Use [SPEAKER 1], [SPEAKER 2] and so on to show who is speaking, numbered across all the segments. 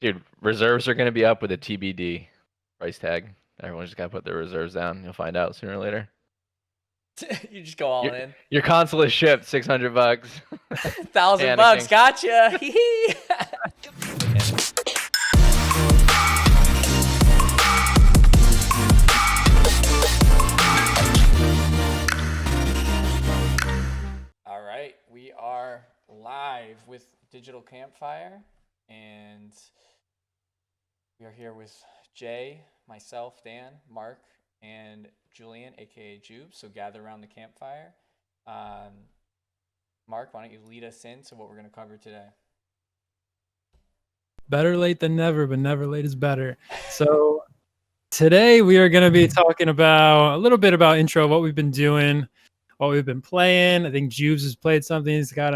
[SPEAKER 1] Dude, reserves are going to be up with a TBD price tag. Everyone's just got to put their reserves down. You'll find out sooner or later.
[SPEAKER 2] You just go all
[SPEAKER 1] Your,
[SPEAKER 2] in.
[SPEAKER 1] your console is shipped, $600.
[SPEAKER 2] $1,000, gotcha. All right, we are live with Digital Campfire, and we are here with Jay, myself, Dan, Mark, and Julian, aka Jube. So gather around the campfire. Mark, why don't you lead us into what we're going to cover today?
[SPEAKER 3] Better late than never, but never late is better. So today we are going to be talking about a little bit about intro, what we've been doing, what we've been playing. I think Juves has played something he's got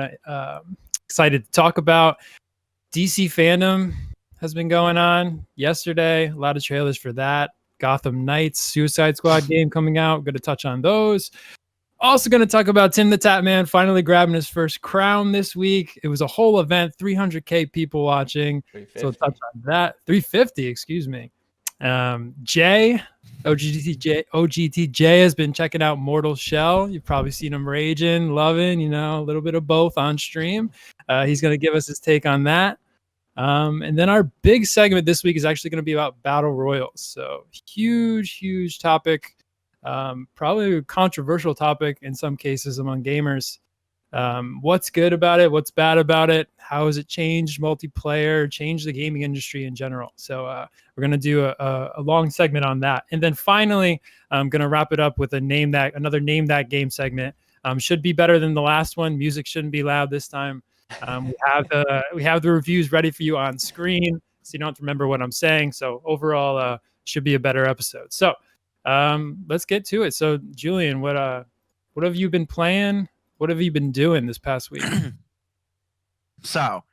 [SPEAKER 3] excited to talk about. DC Fandome has been going on yesterday. A lot of trailers for that. Gotham Knights Suicide Squad game coming out. Going to touch on those. Also going to talk about TimTheTatman finally grabbing his first crown this week. It was a whole event, 300K people watching. So touch on that. 350, excuse me. Jay, OGTJ has been checking out Mortal Shell. You've probably seen him raging, loving, a little bit of both on stream. He's going to give us his take on that. And then our big segment this week is actually going to be about battle royals. So huge topic. Probably a controversial topic in some cases among gamers. What's good about it? What's bad about it? How has it changed multiplayer, changed the gaming industry in general? So we're going to do a long segment on that. And then finally, I'm going to wrap it up with another Name That Game segment. Should be better than the last one. Music shouldn't be loud this time. We have the reviews ready for you on screen, so you don't have to remember what I'm saying. So overall, should be a better episode. So let's get to it. So Julian, what have you been playing? What have you been doing this past week?
[SPEAKER 4] So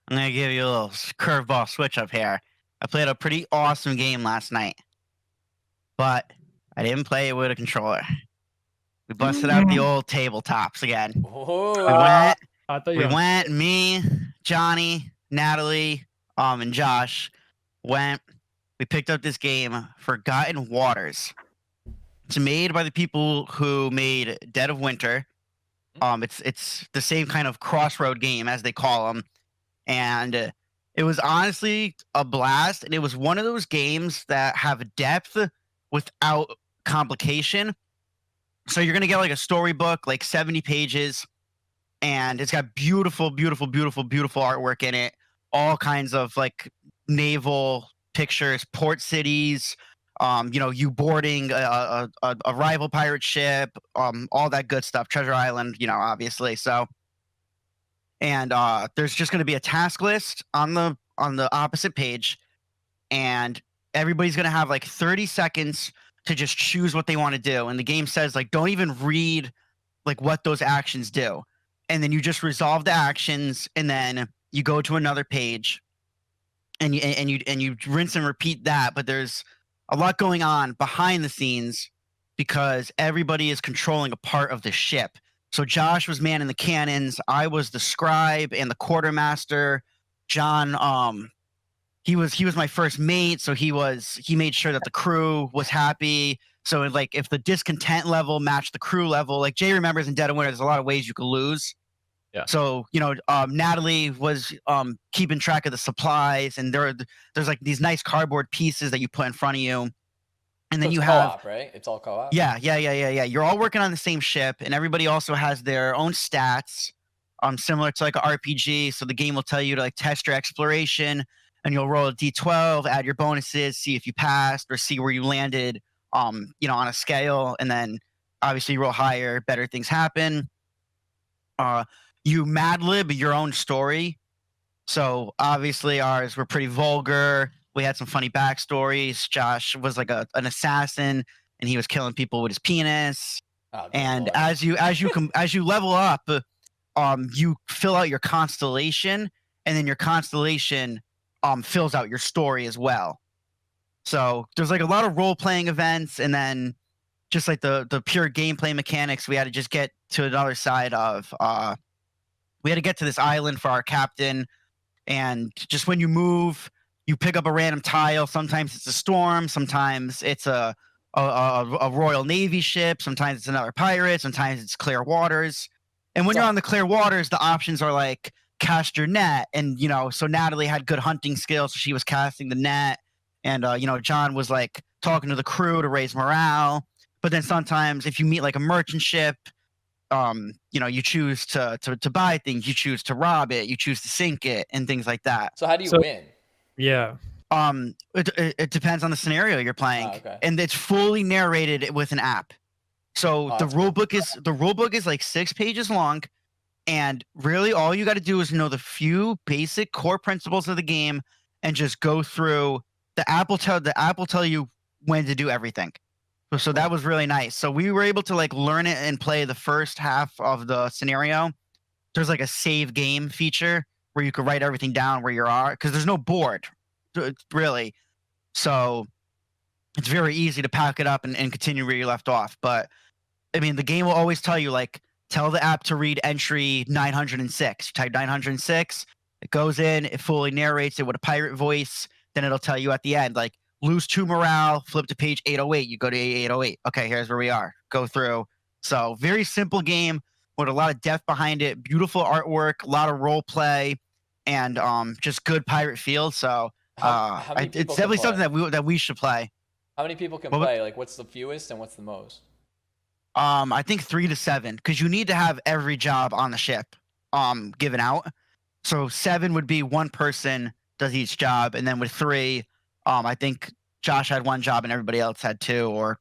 [SPEAKER 4] I'm gonna give you a little curveball switch up here. I played a pretty awesome game last night, but I didn't play it with a controller. We busted out the old tabletops again. We went, me, Johnny, Natalie, and Josh went. We picked up this game, Forgotten Waters. It's made by the people who made Dead of Winter. It's the same kind of crossroad game as they call them, and it was honestly a blast. And it was one of those games that have depth without complication. So you're gonna get like a storybook, like 70 pages, and it's got beautiful artwork in it. All kinds of like naval pictures, port cities. You boarding a rival pirate ship, all that good stuff, Treasure Island, obviously. So, and there's just going to be a task list on the opposite page, and everybody's going to have like 30 seconds to just choose what they want to do. And the game says like, don't even read like what those actions do, and then you just resolve the actions, and then you go to another page, and you rinse and repeat that. But there's a lot going on behind the scenes because everybody is controlling a part of the ship. So Josh was manning the cannons. I was the scribe and the quartermaster. John, he was my first mate, so he made sure that the crew was happy. So like if the discontent level matched the crew level, like Jay remembers in Dead of Winter, there's a lot of ways you could lose.
[SPEAKER 1] Yeah.
[SPEAKER 4] So Natalie was keeping track of the supplies, and there's like these nice cardboard pieces that you put in front of you, and then you have
[SPEAKER 2] co-op, right? It's all co-op.
[SPEAKER 4] Yeah. You're all working on the same ship, and everybody also has their own stats, similar to like an RPG. So the game will tell you to like test your exploration, and you'll roll a d12, add your bonuses, see if you passed or see where you landed, on a scale, and then obviously you roll higher, better things happen. You Mad Lib your own story. So obviously ours were pretty vulgar. We had some funny backstories. Josh was like an assassin, and he was killing people with his penis. And as you level up, you fill out your constellation, and then your constellation fills out your story as well. So there's like a lot of role-playing events, and then just like the pure gameplay mechanics, we had to just get to another side of we had to get to this island for our captain, and just when you move, you pick up a random tile. Sometimes it's a storm. Sometimes it's a Royal Navy ship. Sometimes it's another pirate. Sometimes it's clear waters. And when
[SPEAKER 2] So-
[SPEAKER 4] you're on the clear waters, the options are like cast your net. And, so Natalie had good hunting skills. So she was casting the net. And, John was like talking to the crew to raise morale. But then sometimes if you meet like a merchant ship, you choose to buy things, you choose to rob it, you choose to sink it, and things like that.
[SPEAKER 2] So how do you
[SPEAKER 3] So-
[SPEAKER 2] win?
[SPEAKER 3] Yeah.
[SPEAKER 4] It depends on the scenario you're playing,
[SPEAKER 2] okay.
[SPEAKER 4] and it's fully narrated with an app. So
[SPEAKER 2] Oh,
[SPEAKER 4] the
[SPEAKER 2] that's
[SPEAKER 4] rule
[SPEAKER 2] cool.
[SPEAKER 4] book is like 6 pages long, and really all you got to do is know the few basic core principles of the game, and just go through. The app will tell you when to do everything. So that
[SPEAKER 2] Cool.
[SPEAKER 4] was really nice. So we were able to like learn it and play the first half of the scenario. There's like a save game feature where you could write everything down where you are, because there's no board, really. So it's very easy to pack it up and continue where you left off. But I mean, the game will always tell you, like, tell the app to read entry 906. You type 906, it goes in, it fully narrates it with a pirate voice. Then it'll tell you at the end, like, lose 2 morale, flip to page 808. You go to 808. Okay, here's where we are. Go through. So very simple game with a lot of depth behind it, beautiful artwork, a lot of role play, and just good pirate feel. So
[SPEAKER 2] How many
[SPEAKER 4] it's
[SPEAKER 2] people can
[SPEAKER 4] definitely
[SPEAKER 2] play?
[SPEAKER 4] something that we should play.
[SPEAKER 2] How many people can
[SPEAKER 4] What was-
[SPEAKER 2] play? Like, what's the fewest and what's the most?
[SPEAKER 4] I think 3 to 7, because you need to have every job on the ship given out. So 7 would be one person does each job, and then with 3, I think Josh had 1 job and everybody else had 2, or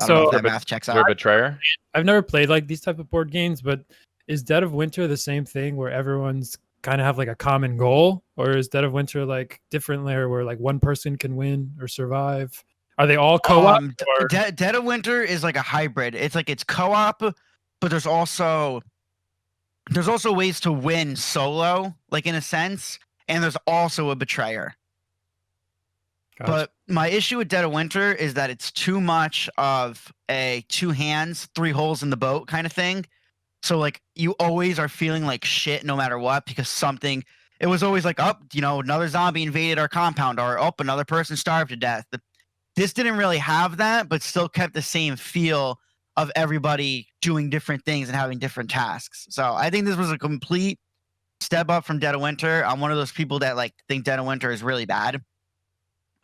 [SPEAKER 4] I don't know
[SPEAKER 3] So
[SPEAKER 4] if that math checks
[SPEAKER 1] Is there a
[SPEAKER 4] out.
[SPEAKER 1] betrayer?
[SPEAKER 3] I've never played like these type of board games, but is Dead of Winter the same thing where everyone's kind of have like a common goal, or is Dead of Winter like different layer where like one person can win or survive? Are they all co-op? or-
[SPEAKER 4] Dead of Winter is like a hybrid. It's like it's co-op, but there's also ways to win solo, like in a sense, and there's also a betrayer.
[SPEAKER 3] Gotcha.
[SPEAKER 4] But my issue with Dead of Winter is that it's too much of a 2 hands, 3 holes in the boat kind of thing. So like you always are feeling like shit no matter what, because it was always like, another zombie invaded our compound, or another person starved to death. This didn't really have that, but still kept the same feel of everybody doing different things and having different tasks. So I think this was a complete step up from Dead of Winter. I'm one of those people that like think Dead of Winter is really bad.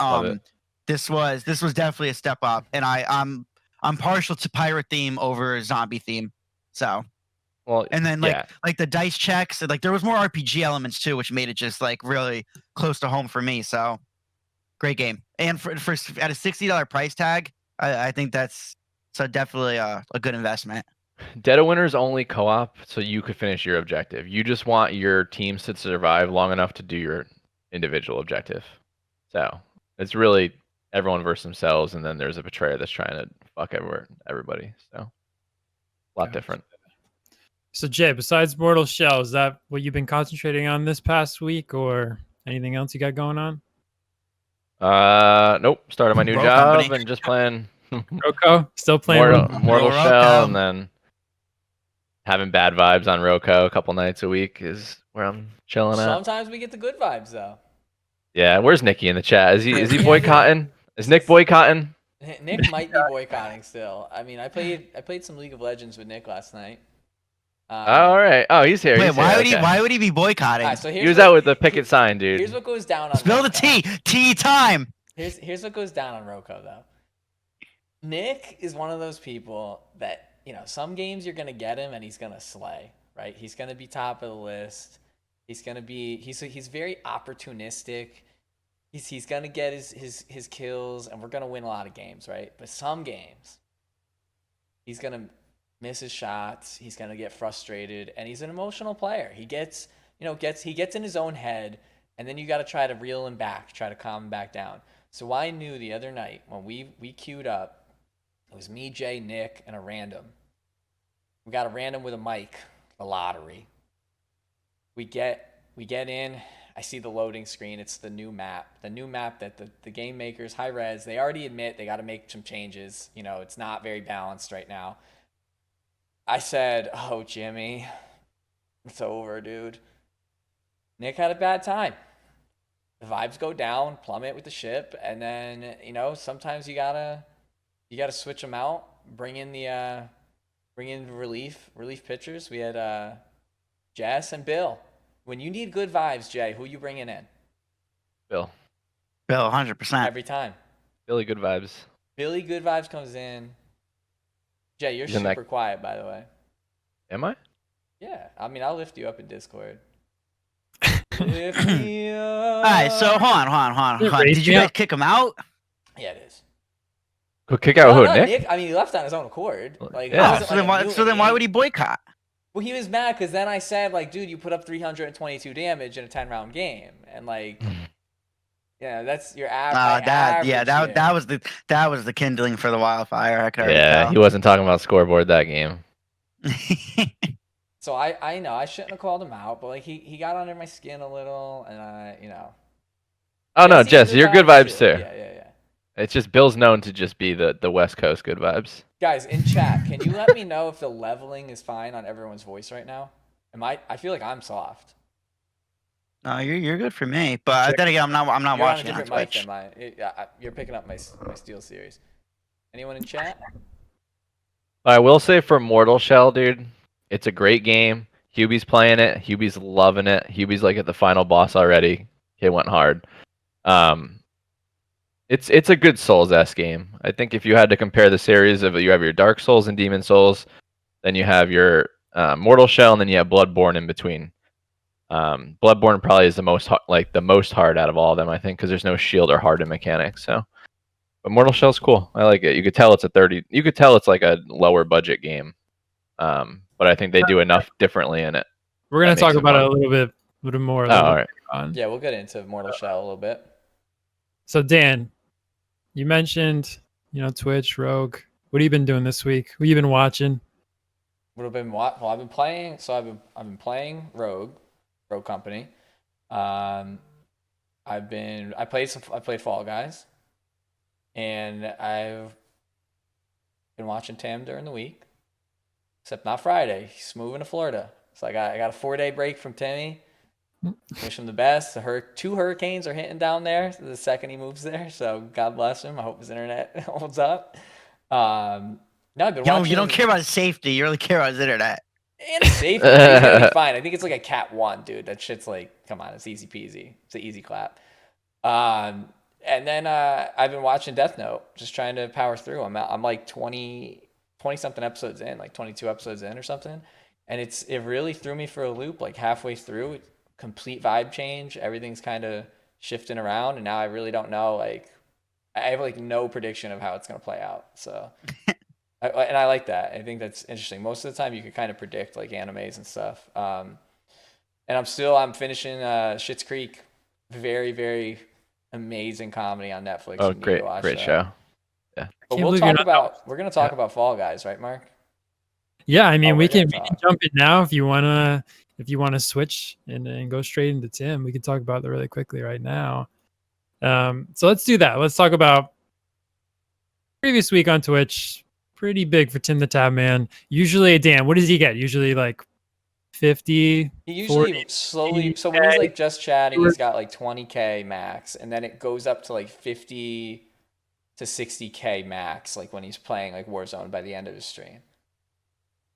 [SPEAKER 1] Love it.
[SPEAKER 4] This was definitely a step up, and I'm partial to pirate theme over zombie theme. So,
[SPEAKER 1] Well,
[SPEAKER 4] and then
[SPEAKER 1] yeah.
[SPEAKER 4] like the dice checks, like there was more RPG elements too, which made it just like really close to home for me. So, great game, and for at a $60 price tag, I think that's definitely a good investment.
[SPEAKER 1] Dead of Winter's only co-op, so you could finish your objective. You just want your teams to survive long enough to do your individual objective. So it's really everyone versus themselves, and then there's a betrayer that's trying to fuck everybody. So a lot
[SPEAKER 3] Gotcha.
[SPEAKER 1] different.
[SPEAKER 3] So Jay, besides Mortal Shell, is that what you've been concentrating on this past week, or anything else you got going on?
[SPEAKER 1] Nope. Started my new
[SPEAKER 4] Roll
[SPEAKER 1] job
[SPEAKER 4] company.
[SPEAKER 1] and just playing
[SPEAKER 3] Roko still playing.
[SPEAKER 1] Mortal
[SPEAKER 4] Roko.
[SPEAKER 1] Shell, and then having bad vibes on Roko a couple nights a week is where I'm chilling at.
[SPEAKER 2] Sometimes we get the good vibes though.
[SPEAKER 1] Yeah, where's Nicky in the chat? Is he
[SPEAKER 2] Yeah,
[SPEAKER 1] boycotting? Is Nick boycotting?
[SPEAKER 2] Nick might be boycotting still. I mean, I played some League of Legends with Nick last night.
[SPEAKER 1] Oh, all right. Oh, he's here.
[SPEAKER 4] Wait,
[SPEAKER 1] he's
[SPEAKER 4] why
[SPEAKER 1] here.
[SPEAKER 4] would he?
[SPEAKER 1] Okay.
[SPEAKER 4] Why would he be boycotting?
[SPEAKER 2] Alright, so
[SPEAKER 1] He was out with the picket sign, dude.
[SPEAKER 2] Here's what goes down on
[SPEAKER 4] Spill the
[SPEAKER 2] Roko.
[SPEAKER 4] tea. Tea time.
[SPEAKER 2] Here's what goes down on Roko though. Nick is one of those people that, some games you're gonna get him and he's gonna slay, right? He's gonna be top of the list. He's very opportunistic. He's gonna get his kills, and we're gonna win a lot of games, right? But some games, he's gonna miss his shots. He's gonna get frustrated, and he's an emotional player. He gets in his own head, and then you got to try to reel him back, try to calm him back down. So I knew the other night when we queued up, it was me, Jay, Nick, and a random. We got a random with a mic, the lottery. We get in. I see the loading screen. It's the new map. The new map that the game makers, high res, they already admit they got to make some changes. It's not very balanced right now. I said, "Oh, Jimmy, it's over, dude." Nick had a bad time. the vibes go down, plummet with the ship, and then sometimes you gotta switch them out, bring in relief pitchers. We had Jess and Bill. When you need good vibes, Jay, who you bringing in?
[SPEAKER 1] Bill.
[SPEAKER 4] 100%.
[SPEAKER 2] Every time.
[SPEAKER 1] Billy, good vibes.
[SPEAKER 2] Billy Good Vibes comes in. Jay, you're
[SPEAKER 1] Isn't that-
[SPEAKER 2] super quiet, by the way.
[SPEAKER 1] Am I?
[SPEAKER 2] Yeah, I mean, I'll lift you up in Discord. Lift me up.
[SPEAKER 4] All right, so hold on. Did you
[SPEAKER 3] Yeah.
[SPEAKER 4] guys kick him out?
[SPEAKER 2] Yeah, it is.
[SPEAKER 1] Go kick out who?
[SPEAKER 2] No,
[SPEAKER 1] Nick?
[SPEAKER 2] I mean, he left on his own accord. Like,
[SPEAKER 1] Yeah.
[SPEAKER 2] it wasn't
[SPEAKER 4] So
[SPEAKER 2] like
[SPEAKER 4] then,
[SPEAKER 2] a
[SPEAKER 4] so then why would he boycott?
[SPEAKER 2] Well, he was mad because then I said, like, dude, you put up 322 damage in a 10-round game, and like, yeah, that's your average.
[SPEAKER 4] That was the kindling for the wildfire. I could already
[SPEAKER 1] Yeah, he wasn't talking about scoreboard that game.
[SPEAKER 4] tell.
[SPEAKER 2] So I know I shouldn't have called him out, but like he got under my skin a little, and
[SPEAKER 1] Oh no,
[SPEAKER 2] Jesse,
[SPEAKER 1] Jess, you're good vibes too.
[SPEAKER 2] Yeah.
[SPEAKER 1] It's just Bill's known to just be the West Coast good vibes.
[SPEAKER 2] Guys, in chat, can you let me know if the leveling is fine on everyone's voice right now? I feel like I'm soft.
[SPEAKER 4] No, you're good for me, but then again, I'm not
[SPEAKER 2] You're
[SPEAKER 4] watching
[SPEAKER 2] on a
[SPEAKER 4] it on
[SPEAKER 2] different mic
[SPEAKER 4] Twitch.
[SPEAKER 2] than mine. You're picking up my Steel series. Anyone in chat?
[SPEAKER 1] I will say for Mortal Shell, dude, it's a great game. Hubie's playing it. Hubie's loving it. Hubie's like at the final boss already. It went hard. It's a good Souls-esque game. I think if you had to compare the series of you have your Dark Souls and Demon Souls, then you have your Mortal Shell, and then you have Bloodborne in between. Bloodborne probably is the most hard out of all of them, I think, because there's no shield or hardened mechanics. So, but Mortal Shell's cool. I like it. You could tell it's You could tell it's like a lower budget game. But I think they do enough differently in it.
[SPEAKER 3] We're gonna
[SPEAKER 1] That
[SPEAKER 3] talk
[SPEAKER 1] makes it
[SPEAKER 3] about it
[SPEAKER 1] fun.
[SPEAKER 3] a little bit more.
[SPEAKER 1] Oh, all right.
[SPEAKER 3] On.
[SPEAKER 2] Yeah, we'll get into Mortal Shell a little bit.
[SPEAKER 3] So Dan, you mentioned Twitch, Rogue. What have you been doing this week? What have you been watching?
[SPEAKER 2] I've been playing. So I've been playing Rogue Company. I played Fall Guys, and I've been watching Tim during the week, except not Friday. He's moving to Florida, so I got a 4-day break from Timmy. Wish him the best. Two hurricanes are hitting down there the second he moves there, so God bless him. I hope his internet holds up. No, I've been watching.
[SPEAKER 4] You don't care about his safety. You really care about his internet.
[SPEAKER 2] And safety. He's gonna be fine. I think it's like a Cat 1, dude. That shit's like, come on, it's easy peasy. It's an easy clap. And then I've been watching Death Note, just trying to power through. I'm like 20 something episodes in, like 22 episodes in or something. And it really threw me for a loop, like halfway through. Complete vibe change. Everything's kind of shifting around, and now I really don't know. Like, I have like no prediction of how it's gonna play out. So, and I like that. I think that's interesting. Most of the time, you can kind of predict like animes and stuff. And I'm finishing Schitt's Creek. Very, very amazing comedy on Netflix.
[SPEAKER 1] Oh,
[SPEAKER 2] You need to
[SPEAKER 1] great
[SPEAKER 2] watch that.
[SPEAKER 1] show. Yeah.
[SPEAKER 2] But
[SPEAKER 3] Can't believe you're
[SPEAKER 2] we're gonna talk about Fall Guys, right, Mark?
[SPEAKER 3] Yeah, I mean,
[SPEAKER 2] Oh,
[SPEAKER 3] we
[SPEAKER 2] we're
[SPEAKER 3] can
[SPEAKER 2] gonna talk.
[SPEAKER 3] jump in now if you wanna switch and go straight into Tim. We can talk about that really quickly right now. So let's do that. Let's talk about previous week on Twitch. Pretty big for TimTheTatman. Usually, Dan, what does he get? Usually like 50.
[SPEAKER 2] He usually
[SPEAKER 3] 40,
[SPEAKER 2] slowly. So when he's like just chatting, he's got like 20K max, and then it goes up to like 50 to 60K max, like when he's playing like Warzone by the end of his stream.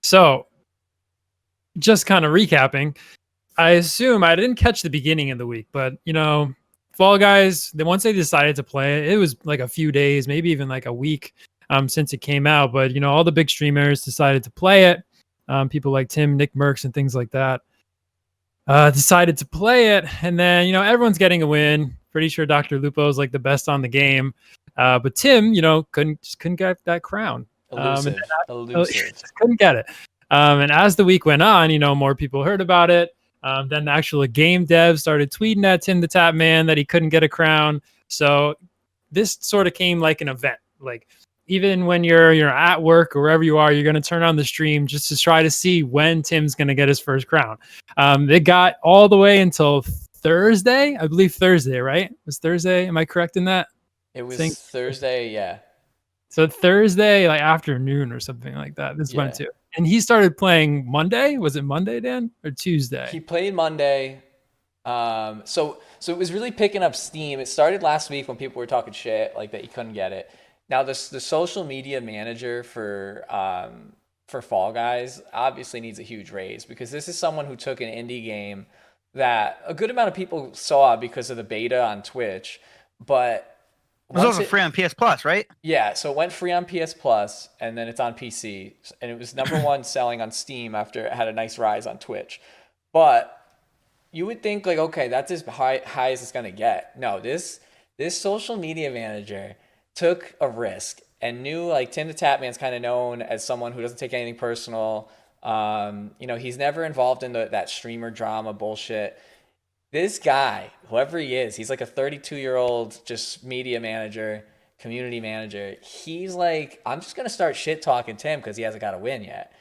[SPEAKER 3] So, just kind of recapping, I assume I didn't catch the beginning of the week, but Fall Guys, once they decided to play it, it was like a few days, maybe even like a week since it came out. But all the big streamers decided to play it. People like Tim, Nick Merckx, and things like that decided to play it, and then everyone's getting a win. Pretty sure Dr. Lupo is like the best on the game, but Tim, couldn't get that crown.
[SPEAKER 2] Elusive.
[SPEAKER 3] Just couldn't get it. And as the week went on, more people heard about it. Then the actual game devs started tweeting at TimTheTatman that he couldn't get a crown. So this sort of came like an event. Like even when you're at work or wherever you are, you're going to turn on the stream just to try to see when Tim's going to get his first crown. They got all the way until Thursday. I believe Thursday, right? It was Thursday. Am I correct in that?
[SPEAKER 2] It was Thursday, yeah.
[SPEAKER 3] So Thursday, like afternoon or something like that. This went to. And he started playing Monday. Was it Monday, Dan, or Tuesday?
[SPEAKER 2] He played Monday, So it was really picking up steam. It started last week when people were talking shit like that you couldn't get it. Now the social media manager for Fall Guys obviously needs a huge raise because this is someone who took an indie game that a good amount of people saw because of the beta on Twitch, but
[SPEAKER 4] It was also free on PS Plus, right?
[SPEAKER 2] yeah, so it went free on PS Plus and then it's on PC and it was number one selling on Steam after it had a nice rise on Twitch. But you would think like, okay, that's as high as it's gonna get. No, this social media manager took a risk and knew like TimTheTatman's kind of known as someone who doesn't take anything personal. He's never involved in that streamer drama bullshit. This guy, whoever he is, he's like a 32-year-old just media manager, community manager. He's like, I'm just gonna start shit talking Tim because he hasn't got a win yet.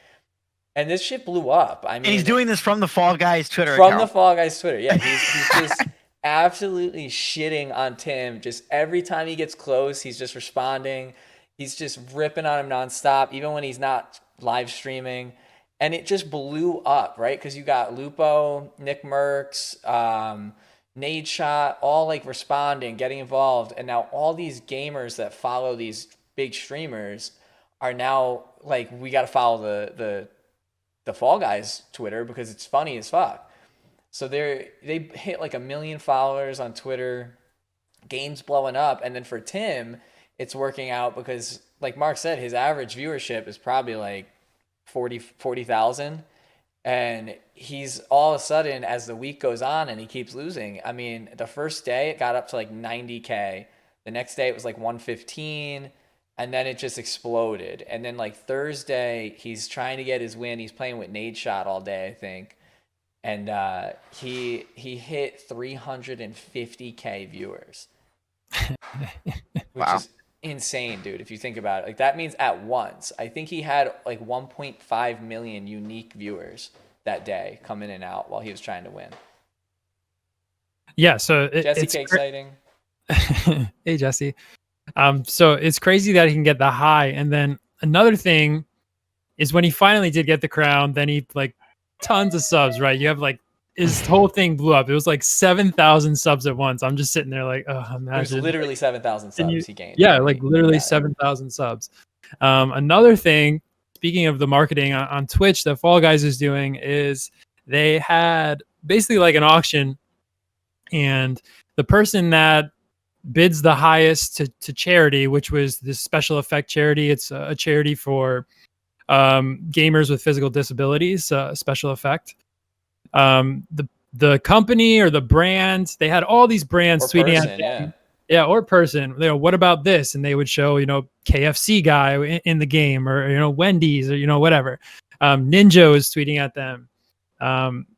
[SPEAKER 2] And this shit blew up. I mean,
[SPEAKER 4] And he's doing this from the Fall Guys Twitter
[SPEAKER 2] from
[SPEAKER 4] account.
[SPEAKER 2] the Fall Guys Twitter. Yeah, he's just absolutely shitting on Tim. Just every time he gets close, he's just responding. He's just ripping on him nonstop, even when he's not live streaming. And it just blew up, right? Because you got Lupo, Nick Merckx, Nade Shot, all like responding, getting involved. And now all these gamers that follow these big streamers are now like, we got to follow the Fall Guys Twitter because it's funny as fuck. So they hit like 1 million followers on Twitter, game's blowing up, and then for Tim, it's working out because like Mark said, his average viewership is probably like 40,000, and he's all of a sudden as the week goes on and he keeps losing. I mean, the first day it got up to like 90K, the next day it was like 115. And then it just exploded. And then like Thursday, he's trying to get his win. He's playing with Nade Shot all day, I think. And he hit 350K viewers. Which is insane, dude, if you think about it. Like that means at once. I think he had like 1.5 million unique viewers that day come in and out while he was trying to win.
[SPEAKER 3] Yeah, so
[SPEAKER 2] Jesse
[SPEAKER 3] it's
[SPEAKER 2] Cake sighting.
[SPEAKER 3] Hey Jesse. So it's crazy that he can get the high. And then another thing is when he finally did get the crown, then he like tons of subs, right? You have like his whole thing blew up. It was like 7,000 subs at once. I'm just sitting there like, oh, imagine.
[SPEAKER 2] It was literally 7,000 subs he gained.
[SPEAKER 3] Yeah, like literally 7,000 subs. Another thing, speaking of the marketing on Twitch that Fall Guys is doing, is they had basically like an auction, and the person that bids the highest to charity, which was this special effect charity. It's a charity for gamers with physical disabilities, special effect. The company or the brand, they had all these brands
[SPEAKER 2] or
[SPEAKER 3] tweeting
[SPEAKER 2] person,
[SPEAKER 3] at them. Yeah, or person. What about this? And they would show, KFC guy in the game, or Wendy's, or whatever. Ninja was tweeting at them.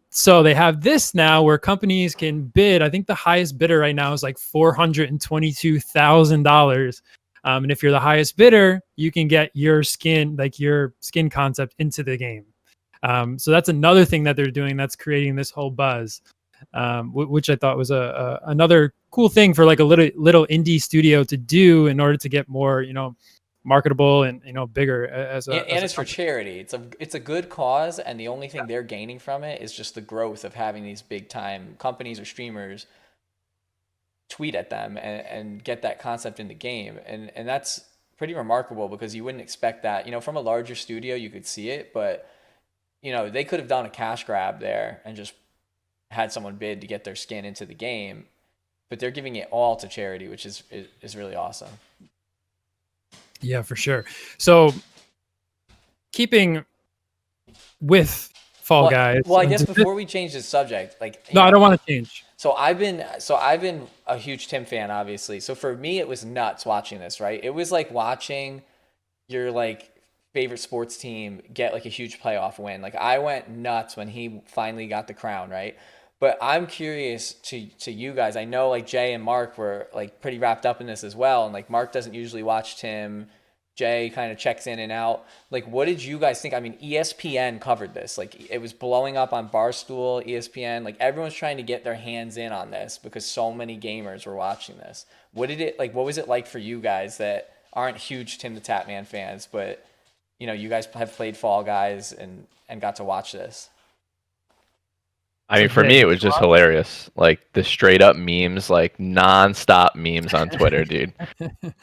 [SPEAKER 3] So they have this now where companies can bid. I think the highest bidder right now is like $422,000. And if you're the highest bidder, you can get your skin concept into the game. So that's another thing that they're doing that's creating this whole buzz, which I thought was another cool thing for like a little indie studio to do in order to get more, marketable and bigger as
[SPEAKER 2] it's for charity. It's a good cause, and the only thing they're gaining from it is just the growth of having these big time companies or streamers tweet at them and get that concept in the game, and that's pretty remarkable because you wouldn't expect that. From a larger studio you could see it, but they could have done a cash grab there and just had someone bid to get their skin into the game, but they're giving it all to charity, which is really awesome.
[SPEAKER 3] Yeah, for sure. So keeping with Fall Guys.
[SPEAKER 2] Well, I guess before we change the subject,
[SPEAKER 3] no, I don't want to change.
[SPEAKER 2] So I've been a huge Tim fan, obviously. So for me, it was nuts watching this, right? It was like watching your favorite sports team get a huge playoff win. I went nuts when he finally got the crown, right? But I'm curious to you guys. I know Jay and Mark were pretty wrapped up in this as well. And Mark doesn't usually watch Tim. Jay kind of checks in and out. What did you guys think? I mean, ESPN covered this. It was blowing up on Barstool, ESPN. Everyone's trying to get their hands in on this because so many gamers were watching this. What was it like for you guys that aren't huge TimTheTatman fans, but you guys have played Fall Guys and got to watch this?
[SPEAKER 1] I mean,
[SPEAKER 3] So,
[SPEAKER 1] for
[SPEAKER 3] Jay,
[SPEAKER 1] me, it
[SPEAKER 3] did
[SPEAKER 1] was
[SPEAKER 3] you
[SPEAKER 1] just hilarious. Like the straight up memes, like non-stop memes on Twitter, dude.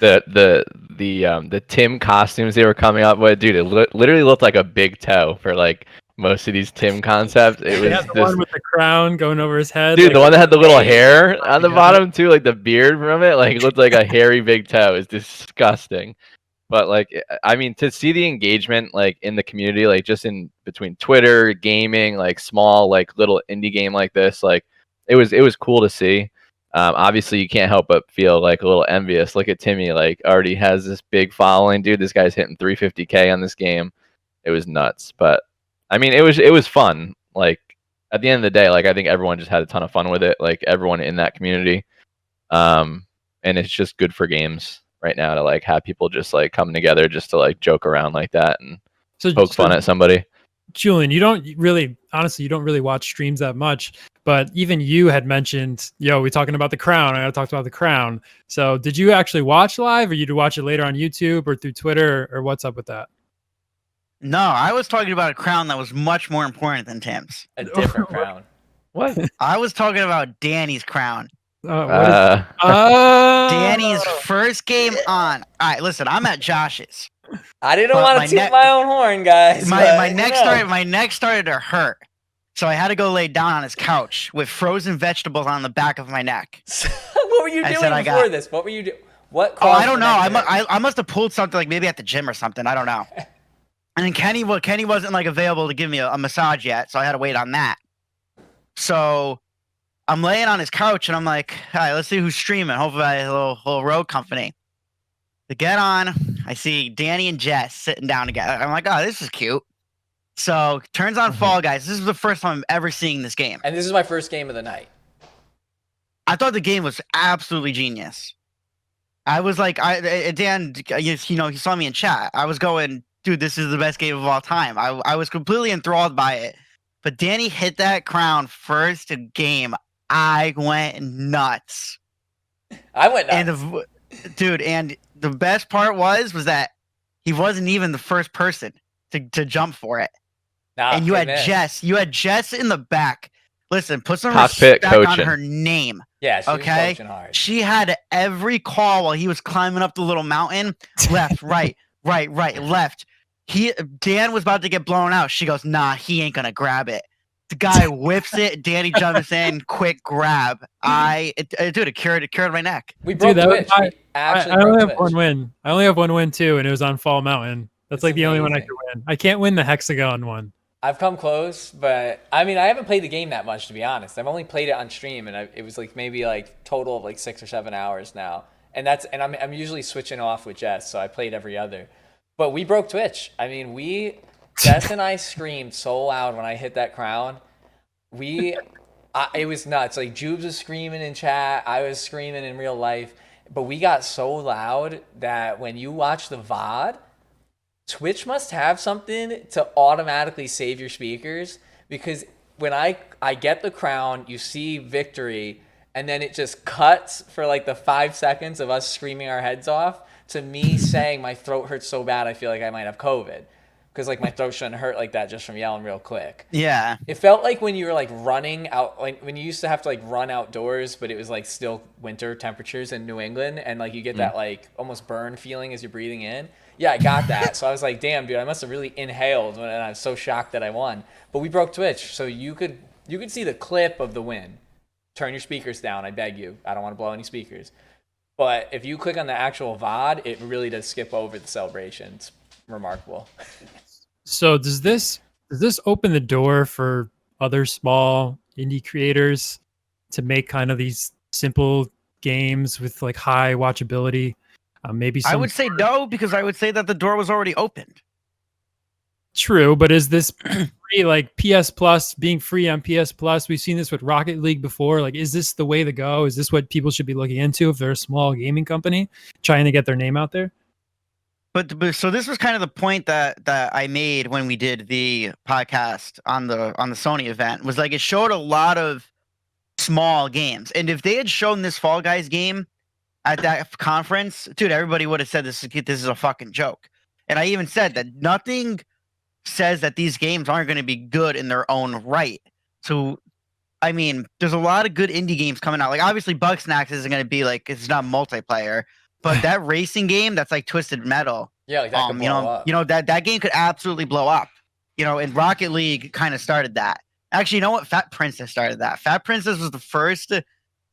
[SPEAKER 1] The Tim costumes they were coming up with, dude. It literally looked like a big toe for like most of these Tim concepts. It
[SPEAKER 3] They had
[SPEAKER 1] was
[SPEAKER 3] the
[SPEAKER 1] just,
[SPEAKER 3] one with the crown going over his head.
[SPEAKER 1] dude,
[SPEAKER 3] like
[SPEAKER 1] the one that had the little
[SPEAKER 2] Hey,
[SPEAKER 1] hair on the
[SPEAKER 3] together.
[SPEAKER 1] bottom too, like the beard from it, like it looked like a hairy big toe. It's disgusting. But like, I mean, to see the engagement like in the community, like just in between Twitter, gaming, like small, like little indie game like this, like it was cool to see. Obviously, you can't help but feel like a little envious. Look at Timmy, like already has this big following, dude. This guy's hitting 350K on this game. It was nuts. But I mean, it was fun. Like at the end of the day, like I think everyone just had a ton of fun with it. Like everyone in that community. And it's just good for games right now to like have people just like come together just to like joke around like that and
[SPEAKER 3] So,
[SPEAKER 1] poke fun at somebody.
[SPEAKER 3] Julian, you don't really, honestly, you don't really watch streams that much, but even you had mentioned, yo, we talking about the crown. I gotta talk about the crown. So did you actually watch live or you watch it later on YouTube or through Twitter or what's up with that?
[SPEAKER 4] No, I was talking about a crown that was much more important than Tim's.
[SPEAKER 2] a different crown.
[SPEAKER 1] What?
[SPEAKER 4] I was talking about Danny's crown.
[SPEAKER 3] What is
[SPEAKER 4] Danny's first game on. All right, listen, I'm at Josh's.
[SPEAKER 2] I didn't
[SPEAKER 4] But
[SPEAKER 2] want
[SPEAKER 4] my
[SPEAKER 2] to toot
[SPEAKER 4] neck-
[SPEAKER 2] my own horn, guys.
[SPEAKER 4] My
[SPEAKER 2] but,
[SPEAKER 4] my
[SPEAKER 2] you
[SPEAKER 4] neck
[SPEAKER 2] know.
[SPEAKER 4] started my neck started to hurt, so I had to go lay down on his couch with frozen vegetables on the back of my neck.
[SPEAKER 2] What were you
[SPEAKER 4] I
[SPEAKER 2] doing
[SPEAKER 4] said I
[SPEAKER 2] before
[SPEAKER 4] got-
[SPEAKER 2] this? What were you doing? What?
[SPEAKER 4] Oh,
[SPEAKER 2] caused
[SPEAKER 4] I don't
[SPEAKER 2] the
[SPEAKER 4] know.
[SPEAKER 2] neck hurt?
[SPEAKER 4] I must have pulled something like maybe at the gym or something. I don't know. And then Kenny wasn't like available to give me a massage yet, so I had to wait on that. So I'm laying on his couch and I'm like, all right, let's see who's streaming. Hopefully, I have a little road company. To get on, I see Danny and Jess sitting down together. I'm like, oh, this is cute. So turns on Fall Guys. This is the first time I'm ever seeing this game.
[SPEAKER 2] And this is my first game of the night.
[SPEAKER 4] I thought the game was absolutely genius. I was like, Dan, he saw me in chat. I was going, dude, this is the best game of all time. I was completely enthralled by it. But Danny hit that crown first game. I went nuts.
[SPEAKER 2] I went nuts.
[SPEAKER 4] And dude, and the best part was that he wasn't even the first person to jump for it.
[SPEAKER 2] Nah,
[SPEAKER 4] And you
[SPEAKER 2] good
[SPEAKER 4] had
[SPEAKER 2] miss.
[SPEAKER 4] Jess. You had Jess in the back. Listen, put some
[SPEAKER 1] Cockpit
[SPEAKER 4] respect on
[SPEAKER 1] coaching.
[SPEAKER 4] her name.
[SPEAKER 2] Yeah, she
[SPEAKER 4] Okay.
[SPEAKER 2] was coaching hard.
[SPEAKER 4] She had every call while he was climbing up the little mountain. Left, right, left. Dan was about to get blown out. She goes, nah, he ain't gonna grab it. The guy whips it. Danny jumps in, quick grab. It cured my neck.
[SPEAKER 2] We broke
[SPEAKER 3] that was
[SPEAKER 2] Twitch.
[SPEAKER 3] my-
[SPEAKER 2] We actually
[SPEAKER 3] I only
[SPEAKER 2] broke
[SPEAKER 3] have
[SPEAKER 2] Twitch.
[SPEAKER 3] one win. I only have one win too, and it was on Fall Mountain. That's
[SPEAKER 2] It's
[SPEAKER 3] like the only one I
[SPEAKER 2] amazing.
[SPEAKER 3] could win. I can't win the hexagon one.
[SPEAKER 2] I've come close, but I mean, I haven't played the game that much, to be honest. I've only played it on stream, and it was like maybe like total of like 6 or 7 hours now. And I'm usually switching off with Jess, so I played every other. But we broke Twitch. I mean, Jess and I screamed so loud when I hit that crown. It was nuts. Like Jubes was screaming in chat, I was screaming in real life. But we got so loud that when you watch the VOD, Twitch must have something to automatically save your speakers, because when I get the crown, you see victory, and then it just cuts for like the 5 seconds of us screaming our heads off to me saying my throat hurts so bad I feel like I might have COVID, because like my throat shouldn't hurt like that just from yelling real quick.
[SPEAKER 4] Yeah.
[SPEAKER 2] It felt like when you were like running out, like when you used to have to like run outdoors, but it was like still winter temperatures in New England, and like you get that like almost burn feeling as you're breathing in. Yeah, I got that. So I was like, damn, dude, I must have really inhaled, and I was so shocked that I won. But we broke Twitch, so you could see the clip of the win. Turn your speakers down, I beg you. I don't want to blow any speakers. But if you click on the actual VOD, it really does skip over the celebration. It's remarkable.
[SPEAKER 3] So does this open the door for other small indie creators to make kind of these simple games with like high watchability? Maybe
[SPEAKER 4] I would say no, because I would say that the door was already opened.
[SPEAKER 3] True, but is this free, like PS Plus being free on PS Plus? We've seen this with Rocket League before. Like, is this the way to go? Is this what people should be looking into if they're a small gaming company trying to get their name out there?
[SPEAKER 4] But so this was kind of the point that I made when we did the podcast on the Sony event, was like it showed a lot of small games. And if they had shown this Fall Guys game at that conference, dude, everybody would have said this is a fucking joke. And I even said that nothing says that these games aren't going to be good in their own right. So I mean, there's a lot of good indie games coming out. Like obviously, Bugsnax isn't going to be like it's not multiplayer, but that racing game that's like Twisted Metal.
[SPEAKER 2] Yeah, like that could blow up.
[SPEAKER 4] That game could absolutely blow up. And Rocket League kind of started that. Actually, you know what? Fat Princess started that. Fat Princess was the first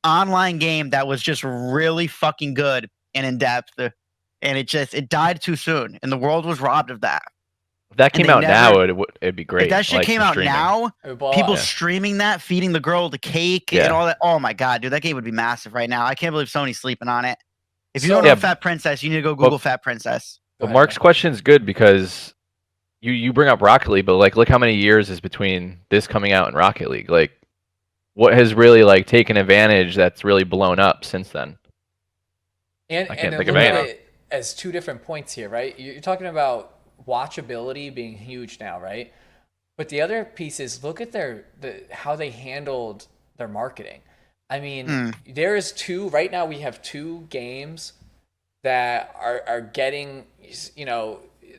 [SPEAKER 4] online game that was just really fucking good and in depth, and it died too soon, and the world was robbed of that.
[SPEAKER 1] If that
[SPEAKER 4] And
[SPEAKER 1] came
[SPEAKER 4] they
[SPEAKER 1] out now,
[SPEAKER 4] never-
[SPEAKER 1] it'd be great.
[SPEAKER 4] If that shit
[SPEAKER 1] like,
[SPEAKER 4] came
[SPEAKER 1] for
[SPEAKER 4] out
[SPEAKER 1] streaming.
[SPEAKER 4] now,
[SPEAKER 2] It would blow
[SPEAKER 4] people
[SPEAKER 2] up.
[SPEAKER 1] Yeah.
[SPEAKER 4] streaming that, feeding the girl the cake
[SPEAKER 1] Yeah.
[SPEAKER 4] and all that. Oh my god, dude, that game would be massive right now. I can't believe Sony's sleeping on it. If you
[SPEAKER 2] So-
[SPEAKER 4] don't know
[SPEAKER 1] Yeah,
[SPEAKER 4] Fat Princess, you need to go Google Fat Princess.
[SPEAKER 2] Go
[SPEAKER 1] But
[SPEAKER 2] ahead,
[SPEAKER 1] Mark's
[SPEAKER 2] man.
[SPEAKER 1] question is good because you bring up Rocket League, but like look how many years is between this coming out and Rocket League. Like what has really like taken advantage that's really blown up since then?
[SPEAKER 2] And
[SPEAKER 1] I can't
[SPEAKER 2] then
[SPEAKER 1] think of
[SPEAKER 2] look at
[SPEAKER 1] any.
[SPEAKER 2] it as two different points here, right? You're talking about watchability being huge now, right? But the other piece is look at how they handled their marketing. I mean, there is right now we have 2 games that are getting,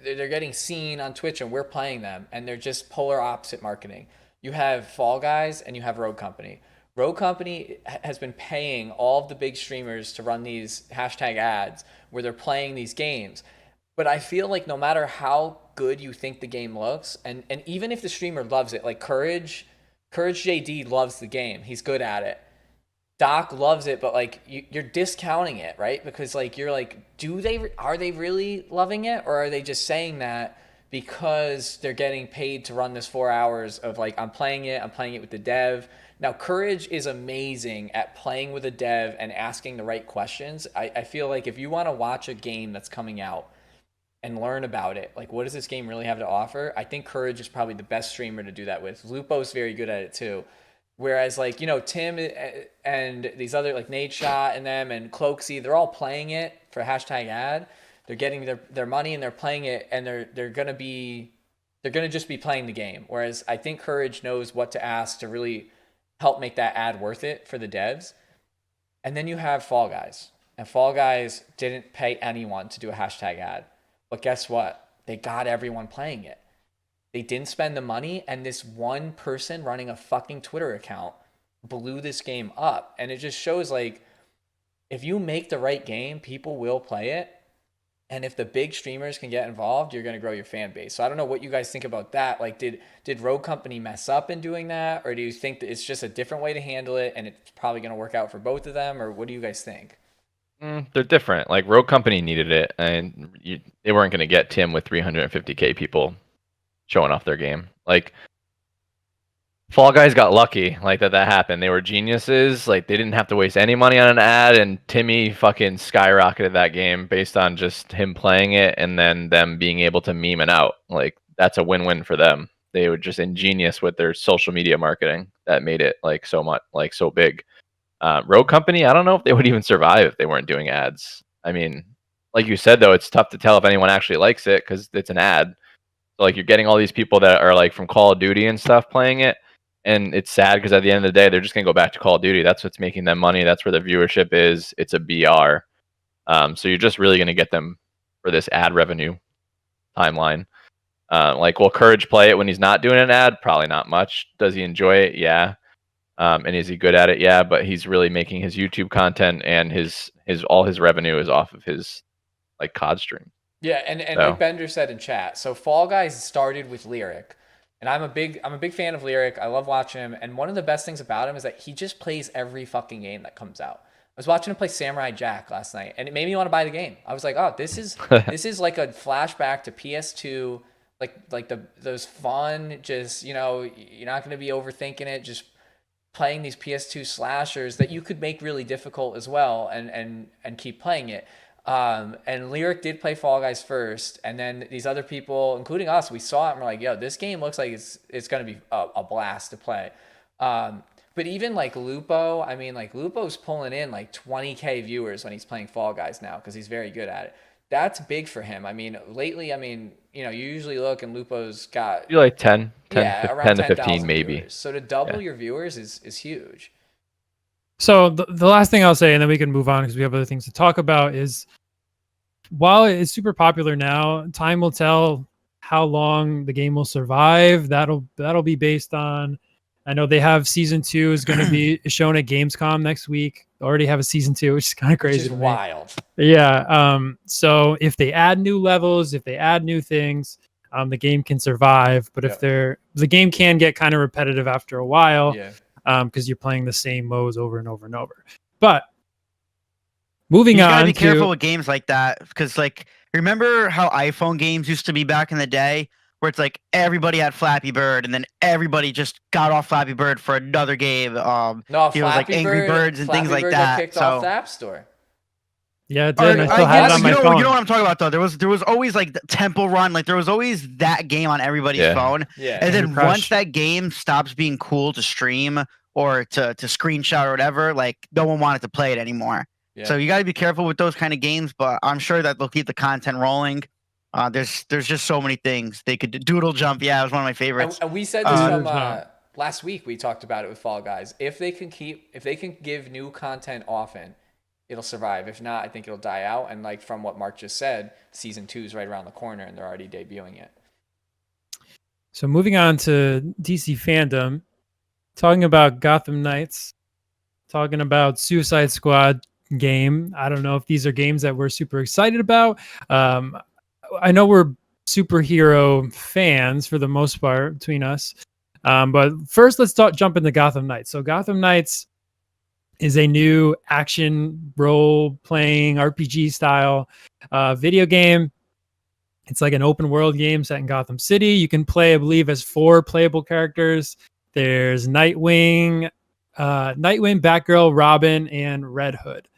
[SPEAKER 2] they're getting seen on Twitch and we're playing them and they're just polar opposite marketing. You have Fall Guys and you have Rogue Company. Rogue Company has been paying all of the big streamers to run these hashtag ads where they're playing these games. But I feel like no matter how good you think the game looks, and even if the streamer loves it, like Courage JD loves the game. He's good at it. Doc loves it, but like you're discounting it, right? Because like you're like, are they really loving it, or are they just saying that because they're getting paid to run this 4 hours of like I'm playing it with the dev. Now Courage is amazing at playing with a dev and asking the right questions. I feel like if you want to watch a game that's coming out and learn about it, like what does this game really have to offer? I think Courage is probably the best streamer to do that with. Lupo's very good at it too. Whereas like, Tim and these other like Nate Shot and them and Cloaksy, they're all playing it for hashtag ad. They're getting their money and they're playing it and they're gonna just be playing the game. Whereas I think Courage knows what to ask to really help make that ad worth it for the devs. And then you have Fall Guys. And Fall Guys didn't pay anyone to do a hashtag ad. But guess what? They got everyone playing it. They didn't spend the money, and this one person running a fucking Twitter account blew this game up. And it just shows like if you make the right game, people will play it. And if the big streamers can get involved, you're going to grow your fan base. So I don't know what you guys think about that. Like, did Rogue Company mess up in doing that? Or do you think that it's just a different way to handle it and it's probably going to work out for both of them? Or what do you guys think?
[SPEAKER 1] They're different. Like Rogue Company needed it, and they weren't going to get Tim with 350K people showing off their game. Like Fall Guys got lucky, like that happened. They were geniuses. Like they didn't have to waste any money on an ad, and Timmy fucking skyrocketed that game based on just him playing it and then them being able to meme it out. Like that's a win-win for them. They were just ingenious with their social media marketing that made it like so much, like so big. Rogue Company, I don't know if they would even survive if they weren't doing ads. I mean, like you said though, it's tough to tell if anyone actually likes it because it's an ad. So like you're getting all these people that are like from Call of Duty and stuff playing it, and it's sad because at the end of the day, they're just gonna go back to Call of Duty. That's what's making them money. That's where the viewership is. It's a BR. So you're just really gonna get them for this ad revenue timeline. Like, will Courage play it when he's not doing an ad? Probably not much. Does he enjoy it? Yeah. And is he good at it? Yeah, but he's really making his YouTube content, and his all his revenue is off of his like COD stream.
[SPEAKER 2] Yeah, and like Bender said in chat, so Fall Guys started with Lyric, and I'm a big fan of Lyric. I love watching him, and one of the best things about him is that he just plays every fucking game that comes out. I was watching him play Samurai Jack last night, and it made me want to buy the game. I was like, oh, this is like a flashback to PS2, like those fun, just you're not gonna be overthinking it, just playing these PS2 slashers that you could make really difficult as well and keep playing it. And Lyric did play Fall Guys first, and then these other people, including us, we saw it and we're like, yo, this game looks like it's going to be a blast to play. But even like Lupo, I mean, like Lupo's pulling in like 20K viewers when he's playing Fall Guys now because he's very good at it. That's big for him. I mean, lately, you usually look and Lupo's got
[SPEAKER 1] You like 10
[SPEAKER 2] around
[SPEAKER 1] to 15
[SPEAKER 2] 10,000
[SPEAKER 1] maybe.
[SPEAKER 2] viewers. So to double your viewers is huge.
[SPEAKER 3] So the last thing I'll say, and then we can move on because we have other things to talk about, is while it's super popular now, time will tell how long the game will survive. That'll be based on I know they have season 2 is going to be shown at Gamescom next week. They already have a season 2, which is kind of
[SPEAKER 2] Which
[SPEAKER 3] crazy
[SPEAKER 2] is
[SPEAKER 3] to me.
[SPEAKER 2] wild.
[SPEAKER 3] Yeah. So if they add new levels, if they add new things, the game can survive. But if the game can get kind of repetitive after a while, because you're playing the same modes over and over and over. But moving
[SPEAKER 4] You
[SPEAKER 3] on,
[SPEAKER 4] gotta be careful with games like that, because like, remember how iPhone games used to be back in the day, where it's like everybody had Flappy Bird, and then everybody just got off Flappy Bird for another game.
[SPEAKER 2] No,
[SPEAKER 4] it was
[SPEAKER 2] Flappy
[SPEAKER 4] like Angry
[SPEAKER 2] Bird,
[SPEAKER 4] Birds and things
[SPEAKER 2] Flappy
[SPEAKER 4] like
[SPEAKER 2] Bird got
[SPEAKER 4] that.
[SPEAKER 2] kicked
[SPEAKER 4] So
[SPEAKER 2] off the App Store.
[SPEAKER 3] yeah, it did. And I still have it on my phone.
[SPEAKER 4] You know what I'm talking about though. There was always like the Temple Run. Like there was always that game on everybody's phone.
[SPEAKER 2] Yeah.
[SPEAKER 4] And then
[SPEAKER 3] Candy Crush.
[SPEAKER 4] once that game stops being cool to stream or to screenshot or whatever, like no one wanted to play it anymore.
[SPEAKER 2] Yeah.
[SPEAKER 4] So you got to be careful with those kind of games. But I'm sure that they'll keep the content rolling. There's just so many things they could do. Doodle Jump. Yeah, it was one of my favorites.
[SPEAKER 2] And we said this from
[SPEAKER 3] Jump.
[SPEAKER 2] last week. We talked about it with Fall Guys. If they can give new content often, it'll survive. If not, I think it'll die out. And like from what Mark just said, season 2 is right around the corner, and they're already debuting it.
[SPEAKER 3] So moving on to DC fandom, talking about Gotham Knights, talking about Suicide Squad game. I don't know if these are games that we're super excited about. I know we're superhero fans for the most part between us. But first, let's jump into Gotham Knights. So Gotham Knights is a new action role-playing RPG style video game. It's like an open world game set in Gotham City. You can play, I believe, as 4 playable characters. There's Nightwing, Batgirl, Robin, and Red Hood.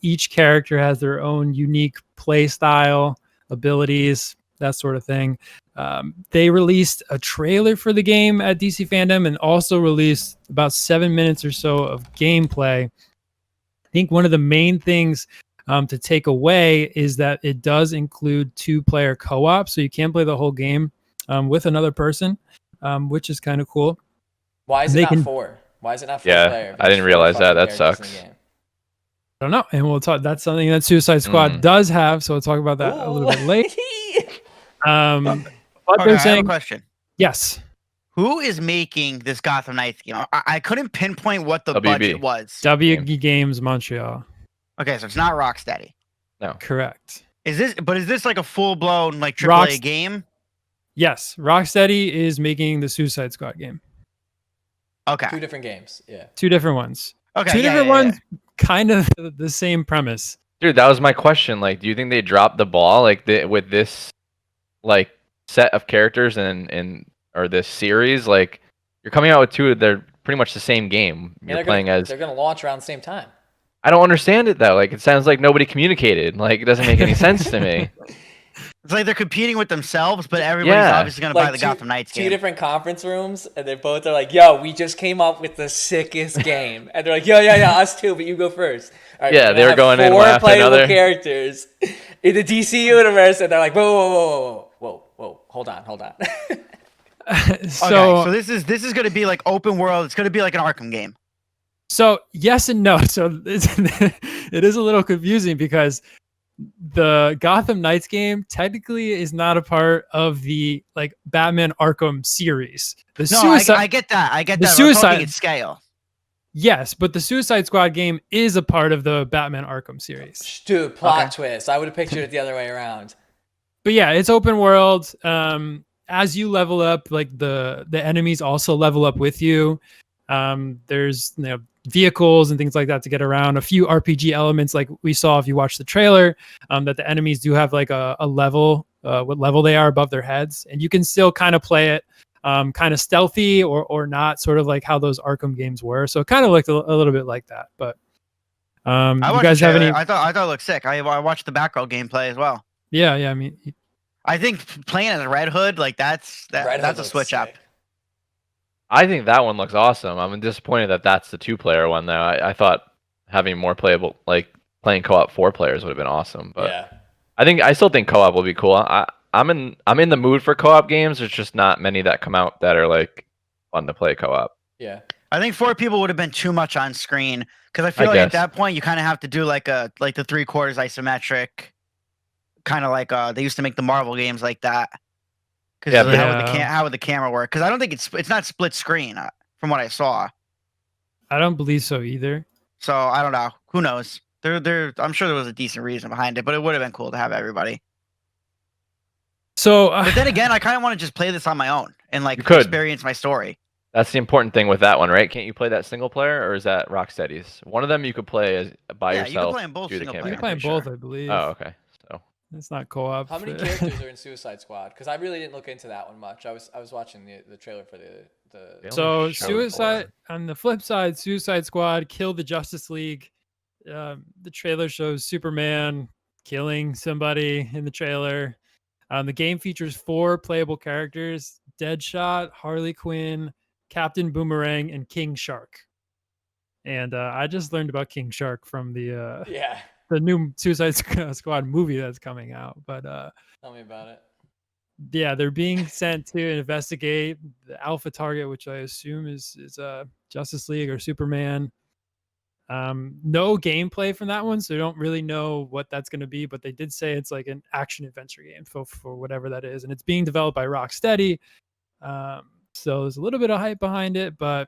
[SPEAKER 3] Each character has their own unique play style, abilities, that sort of thing. They released a trailer for the game at DC Fandom and also released about 7 minutes or so of gameplay. I think one of the main things to take away is that it does include 2-player co-op, so you can play the whole game with another person, which is kind of cool.
[SPEAKER 2] Why is it not 4? Why is it not 4 player?
[SPEAKER 1] I didn't realize that. That sucks.
[SPEAKER 3] I don't know, and we'll talk. That's something that Suicide Squad does have, so we'll talk about that a little bit later. But
[SPEAKER 4] Okay,
[SPEAKER 3] they're
[SPEAKER 4] I
[SPEAKER 3] saying,
[SPEAKER 4] have a question.
[SPEAKER 3] yes.
[SPEAKER 4] Who is making this Gotham Knights game? I couldn't pinpoint what the
[SPEAKER 1] WB.
[SPEAKER 4] budget was.
[SPEAKER 3] WB Games Montreal.
[SPEAKER 4] Okay, so it's not Rocksteady.
[SPEAKER 1] No.
[SPEAKER 3] Correct.
[SPEAKER 4] Is this like a full blown like AAA game?
[SPEAKER 3] Yes, Rocksteady is making the Suicide Squad game.
[SPEAKER 4] Okay.
[SPEAKER 2] 2 different games. Yeah.
[SPEAKER 3] 2 different ones.
[SPEAKER 4] Okay.
[SPEAKER 3] 2 different ones, kind of the same premise.
[SPEAKER 1] Dude, that was my question. Like, do you think they dropped the ball like with this like set of characters and or this series? Like, you're coming out with 2. They're pretty much the same game. You're playing as.
[SPEAKER 2] They're gonna launch around the same time.
[SPEAKER 1] I don't understand it though. Like, it sounds like nobody communicated. Like, it doesn't make any sense to me.
[SPEAKER 4] It's like they're competing with themselves, but everybody's obviously going to buy the Gotham Knights game.
[SPEAKER 2] 2 different conference rooms, and they both are like, yo, we just came up with the sickest game. And they're like, yeah, us too, but you go first. All right,
[SPEAKER 1] Yeah, they were going in one after another.
[SPEAKER 2] 4 playable characters in the DC universe, and they're like, whoa, hold on.
[SPEAKER 4] So this is going to be like open world. It's going to be like an Arkham game.
[SPEAKER 3] So yes and no. So it is a little confusing because the Gotham Knights game technically is not a part of the like Batman Arkham series. I
[SPEAKER 4] get that. I get
[SPEAKER 3] the
[SPEAKER 4] that.
[SPEAKER 3] Suicide-
[SPEAKER 4] We're talking its scale.
[SPEAKER 3] Yes, but the Suicide Squad game is a part of the Batman Arkham series.
[SPEAKER 2] Dude, plot twist. I would have pictured it the other way around.
[SPEAKER 3] But yeah, it's open world. As you level up, like the enemies also level up with you. There's vehicles and things like that to get around. A few RPG elements, like we saw if you watch the trailer, that the enemies do have like a level, what level they are above their heads, and you can still kind of play it kind of stealthy or not, sort of like how those Arkham games were. So it kind of looked a little bit like that. But you guys have any?
[SPEAKER 4] I thought it looked sick. I watched the Batgirl gameplay as well.
[SPEAKER 3] Yeah. I mean,
[SPEAKER 4] I think playing as Red Hood, like that's a switch up.
[SPEAKER 1] I think that one looks awesome. I'm disappointed that that's the 2-player one though. I thought having more playable, like playing co-op 4 players would have been awesome. But
[SPEAKER 2] yeah.
[SPEAKER 1] I still think co-op will be cool. I'm in the mood for co-op games. There's just not many that come out that are like fun to play co-op.
[SPEAKER 2] Yeah.
[SPEAKER 4] I think 4 people would have been too much on screen because I feel like at that point you kind of have to do like the 3/4 isometric, kind of like they used to make the Marvel games like that. Because how would the camera work? Because I don't think it's not split screen. from what I saw.
[SPEAKER 3] I don't believe so either.
[SPEAKER 4] So I don't know. Who knows? I'm sure there was a decent reason behind it, but it would have been cool to have everybody.
[SPEAKER 3] So,
[SPEAKER 4] But then again, I kind of want to just play this on my own and like
[SPEAKER 1] You could.
[SPEAKER 4] experience my story.
[SPEAKER 1] That's the important thing with that one, right? Can't you play that single player, or is that Rocksteady's? One of them you could play as by
[SPEAKER 4] Yeah, you can
[SPEAKER 1] yourself.
[SPEAKER 4] play them both
[SPEAKER 1] do the
[SPEAKER 4] single
[SPEAKER 3] you
[SPEAKER 4] player.
[SPEAKER 3] can play
[SPEAKER 4] I'm
[SPEAKER 3] them both,
[SPEAKER 4] pretty
[SPEAKER 3] I believe.
[SPEAKER 1] Oh, okay. So
[SPEAKER 3] It's not co-op.
[SPEAKER 2] How many characters are in Suicide Squad? Because I really didn't look into that one much. I was watching the trailer for the.
[SPEAKER 1] They
[SPEAKER 3] So
[SPEAKER 1] only showed
[SPEAKER 3] Suicide
[SPEAKER 1] four.
[SPEAKER 3] on the flip side, Suicide Squad killed the Justice League. The trailer shows Superman killing somebody in the trailer. The game features 4 playable characters: Deadshot, Harley Quinn, Captain Boomerang, and King Shark. And I just learned about King Shark from
[SPEAKER 2] Yeah,
[SPEAKER 3] the new Suicide Squad movie that's coming out. But
[SPEAKER 2] tell me about it.
[SPEAKER 3] yeah, they're being sent to investigate the Alpha target, which I assume is Justice League or Superman. No gameplay from that one, so I don't really know what that's going to be. But they did say it's like an action adventure game for whatever that is, and it's being developed by Rocksteady. So there's a little bit of hype behind it, but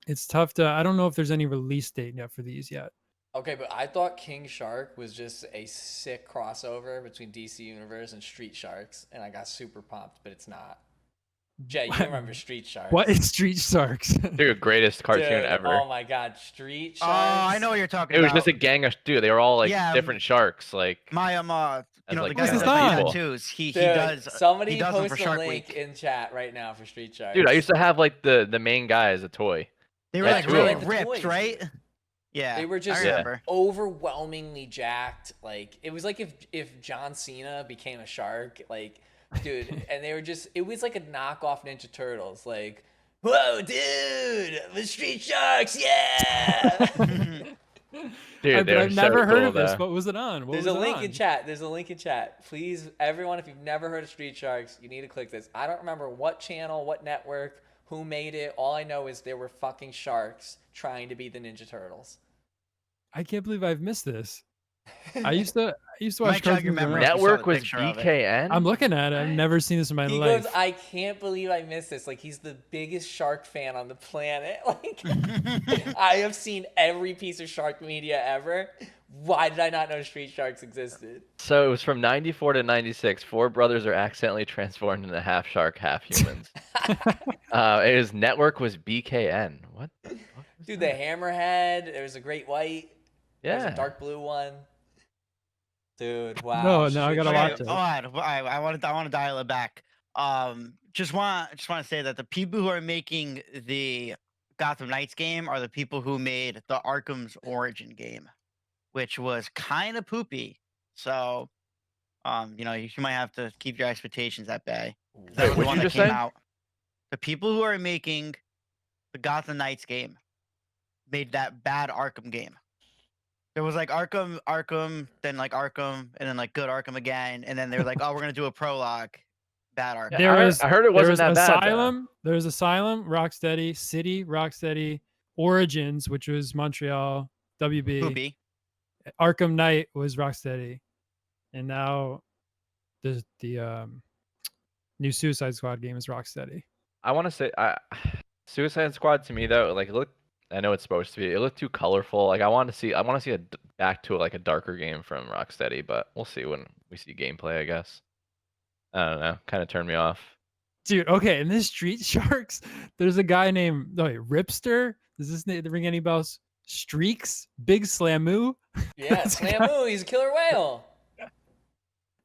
[SPEAKER 3] it's tough to. I don't know if there's any release date yet for these yet.
[SPEAKER 2] Okay, but I thought King Shark was just a sick crossover between DC Universe and Street Sharks, and I got super pumped, but it's not. Jay, you
[SPEAKER 3] What-
[SPEAKER 2] remember Street Sharks?
[SPEAKER 3] What is Street Sharks?
[SPEAKER 1] Dude, greatest cartoon
[SPEAKER 2] Dude,
[SPEAKER 1] ever.
[SPEAKER 2] Oh my god, Street
[SPEAKER 4] Oh,
[SPEAKER 2] Sharks.
[SPEAKER 4] I know what you're talking
[SPEAKER 1] It was
[SPEAKER 4] about.
[SPEAKER 1] just a gang of dude. They were all like
[SPEAKER 4] Yeah,
[SPEAKER 1] different sharks. Like
[SPEAKER 4] my
[SPEAKER 1] As,
[SPEAKER 4] the
[SPEAKER 1] like,
[SPEAKER 4] guy
[SPEAKER 3] What's
[SPEAKER 4] with
[SPEAKER 3] his
[SPEAKER 4] the
[SPEAKER 3] name?
[SPEAKER 4] tattoos. He
[SPEAKER 2] Dude,
[SPEAKER 4] does.
[SPEAKER 2] Somebody
[SPEAKER 4] he does them for
[SPEAKER 2] post a
[SPEAKER 4] Shark
[SPEAKER 2] link
[SPEAKER 4] Week.
[SPEAKER 2] in chat right now for Street Sharks.
[SPEAKER 1] dude, I used to have like the main guy as a toy.
[SPEAKER 4] They were
[SPEAKER 1] Yeah,
[SPEAKER 4] like
[SPEAKER 1] two
[SPEAKER 4] really
[SPEAKER 1] of them.
[SPEAKER 4] ripped,
[SPEAKER 2] Toys,
[SPEAKER 4] right?
[SPEAKER 2] dude.
[SPEAKER 4] Yeah,
[SPEAKER 2] They were just
[SPEAKER 4] I remember.
[SPEAKER 2] overwhelmingly jacked. Like it was like if John Cena became a shark, like dude, and they were just it was like a knockoff Ninja Turtles. Like, whoa, dude, the Street Sharks, yeah.
[SPEAKER 1] Dude, they were
[SPEAKER 3] I've
[SPEAKER 1] so
[SPEAKER 3] never heard
[SPEAKER 1] cool,
[SPEAKER 3] of this.
[SPEAKER 1] though.
[SPEAKER 3] What was it on? What
[SPEAKER 2] There's
[SPEAKER 3] was
[SPEAKER 2] a
[SPEAKER 3] it
[SPEAKER 2] link
[SPEAKER 3] on?
[SPEAKER 2] in chat. There's a link in chat. Please, everyone, if you've never heard of Street Sharks, you need to click this. I don't remember what channel, what network, who made it. All I know is there were fucking sharks trying to be the Ninja Turtles.
[SPEAKER 3] I can't believe I've missed this. I used to
[SPEAKER 4] Might
[SPEAKER 3] watch
[SPEAKER 4] jog your
[SPEAKER 3] cartoons.
[SPEAKER 4] memory.
[SPEAKER 3] growing up.
[SPEAKER 4] Net- saw
[SPEAKER 1] Network
[SPEAKER 4] the
[SPEAKER 1] was
[SPEAKER 4] picture of it.
[SPEAKER 1] BKN.
[SPEAKER 3] I'm looking at it. I've never seen this in my
[SPEAKER 2] He
[SPEAKER 3] life.
[SPEAKER 2] goes, I can't believe I missed this. Like, he's the biggest shark fan on the planet. Like, I have seen every piece of shark media ever. Why did I not know Street Sharks existed?
[SPEAKER 1] So it was from 94 to 96. 4 brothers are accidentally transformed into half shark, half humans. His network was BKN. What the fuck was
[SPEAKER 2] Dude, the
[SPEAKER 1] that?
[SPEAKER 2] Hammerhead. There was a Great White. There's
[SPEAKER 1] Yeah.
[SPEAKER 2] a dark blue one. Dude, wow.
[SPEAKER 3] No, I
[SPEAKER 2] Street
[SPEAKER 3] gotta
[SPEAKER 4] Okay,
[SPEAKER 3] watch
[SPEAKER 2] Sharks.
[SPEAKER 3] it.
[SPEAKER 4] I want to dial it back. Just want to say that the people who are making the Gotham Knights game are the people who made the Arkham's Origin game, which was kind of poopy. So, you might have to keep your expectations at bay. That
[SPEAKER 1] Wait,
[SPEAKER 4] was the
[SPEAKER 1] what'd
[SPEAKER 4] one
[SPEAKER 1] you
[SPEAKER 4] that
[SPEAKER 1] just
[SPEAKER 4] came
[SPEAKER 1] say?
[SPEAKER 4] out. The people who are making the Gotham Knights game made that bad Arkham game. There was like Arkham, then like Arkham, and then like good Arkham again, and then they were like, "Oh, we're gonna do a prologue, bad Arkham."
[SPEAKER 1] Yeah, I heard it
[SPEAKER 3] there
[SPEAKER 1] wasn't
[SPEAKER 3] was
[SPEAKER 1] that bad, though.
[SPEAKER 3] Asylum. There was Asylum, Rocksteady, City, Rocksteady, Origins, which was Montreal, WB.
[SPEAKER 4] Poopy.
[SPEAKER 3] Arkham Knight was Rocksteady, and now the new Suicide Squad game is Rocksteady.
[SPEAKER 1] I want to say, Suicide Squad to me though, like it looked. I know it's supposed to be. It looked too colorful. Like I want to see back to like a darker game from Rocksteady, but we'll see when we see gameplay. I guess. I don't know. Kind of turned me off.
[SPEAKER 3] Dude, okay, in this Street Sharks, there's a guy named Ripster. Does this name ring any bells? Streaks, Big Slamoo.
[SPEAKER 2] Yeah,
[SPEAKER 3] That's a guy-
[SPEAKER 2] Slamoo, he's a killer whale.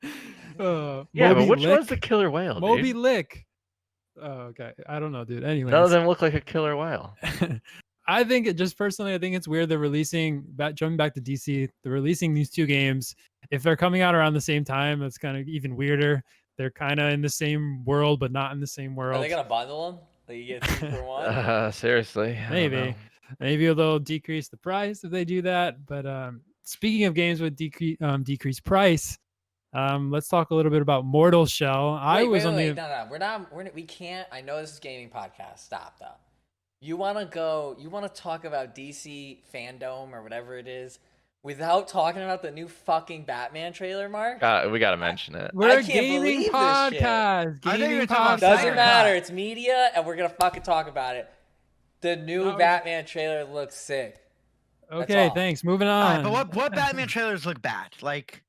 [SPEAKER 1] Yeah,
[SPEAKER 3] Moby
[SPEAKER 1] but which
[SPEAKER 3] Lick?
[SPEAKER 1] one's the killer whale,
[SPEAKER 3] Moby
[SPEAKER 1] dude?
[SPEAKER 3] Lick. Oh, okay. I don't know, dude. Anyways,
[SPEAKER 1] None of them look like a killer whale.
[SPEAKER 3] I think it just personally, I think it's weird they're releasing jumping back to DC, they're releasing these 2 games. If they're coming out around the same time, that's kind of even weirder. They're kind of in the same world, but not in the same
[SPEAKER 2] Are
[SPEAKER 3] world.
[SPEAKER 2] they gonna bundle them? Like you get 2 for 1?
[SPEAKER 1] Seriously. I don't
[SPEAKER 3] Maybe.
[SPEAKER 1] know.
[SPEAKER 3] Maybe they'll decrease the price if they do that. But speaking of games with decreased price, let's talk a little bit about Mortal Shell.
[SPEAKER 2] Wait, no. We can't. I know this is gaming podcast. Stop, though. You want to talk about DC Fandome or whatever it is. without talking about the new fucking Batman trailer, Mark?
[SPEAKER 1] We gotta mention it.
[SPEAKER 3] We're a
[SPEAKER 2] can't
[SPEAKER 3] gaming
[SPEAKER 2] believe this shit.
[SPEAKER 3] podcast.
[SPEAKER 4] I think
[SPEAKER 3] Gaming
[SPEAKER 4] you're talking about
[SPEAKER 3] podcast.
[SPEAKER 2] Doesn't
[SPEAKER 4] Snyder
[SPEAKER 2] matter.
[SPEAKER 4] Cut.
[SPEAKER 2] It's media, and we're gonna fucking talk about it. The new
[SPEAKER 3] No,
[SPEAKER 2] Batman trailer looks sick.
[SPEAKER 3] Okay,
[SPEAKER 2] all.
[SPEAKER 3] thanks. Moving
[SPEAKER 4] All right,
[SPEAKER 3] on.
[SPEAKER 4] but what Batman trailers look bad? Like,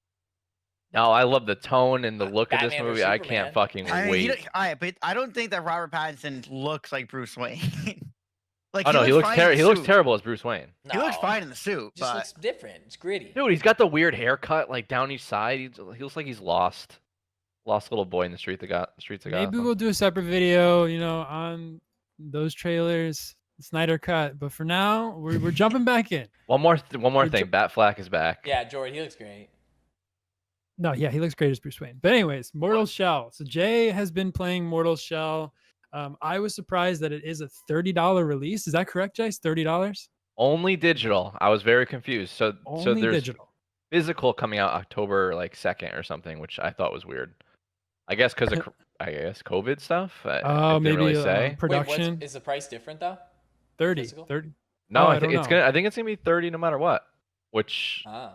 [SPEAKER 1] No, I love the tone and the look of this
[SPEAKER 2] Batman or
[SPEAKER 1] movie. I
[SPEAKER 2] Superman.
[SPEAKER 1] can't fucking
[SPEAKER 4] I mean,
[SPEAKER 1] wait.
[SPEAKER 4] all right, but I don't think that Robert Pattinson looks like Bruce Wayne. Like,
[SPEAKER 1] Oh no, he looks
[SPEAKER 4] fine in the
[SPEAKER 1] he looks
[SPEAKER 4] suit.
[SPEAKER 1] terrible as Bruce Wayne.
[SPEAKER 2] No,
[SPEAKER 4] He looks fine in the suit,
[SPEAKER 2] Just
[SPEAKER 4] but
[SPEAKER 2] looks different. It's gritty.
[SPEAKER 1] Dude, he's got the weird haircut, like down each side. He looks like he's lost little boy in the streets of
[SPEAKER 3] Maybe
[SPEAKER 1] Gotham.
[SPEAKER 3] we'll do a separate video, on those trailers, Snyder Cut. But for now, we're jumping back in.
[SPEAKER 1] One more thing. Batfleck is back.
[SPEAKER 2] Yeah, Jordan, he looks great.
[SPEAKER 3] No, yeah, he looks great as Bruce Wayne. But anyways, Mortal Shell. So Jay has been playing Mortal Shell. I was surprised that it is a $30 release. Is that correct, Jay? $30?
[SPEAKER 1] Only digital. I was very confused. So
[SPEAKER 3] Only
[SPEAKER 1] there's
[SPEAKER 3] digital.
[SPEAKER 1] physical coming out October 2nd or something, which I thought was weird. I guess because of COVID stuff. I didn't
[SPEAKER 3] Maybe
[SPEAKER 1] really say.
[SPEAKER 3] production.
[SPEAKER 2] Wait, is the price different though?
[SPEAKER 3] 30.
[SPEAKER 2] physical?
[SPEAKER 3] 30.
[SPEAKER 1] No,
[SPEAKER 3] I
[SPEAKER 1] I think
[SPEAKER 3] don't
[SPEAKER 1] it's
[SPEAKER 3] know.
[SPEAKER 1] I think it's gonna be 30 no matter what. Which
[SPEAKER 2] Ah.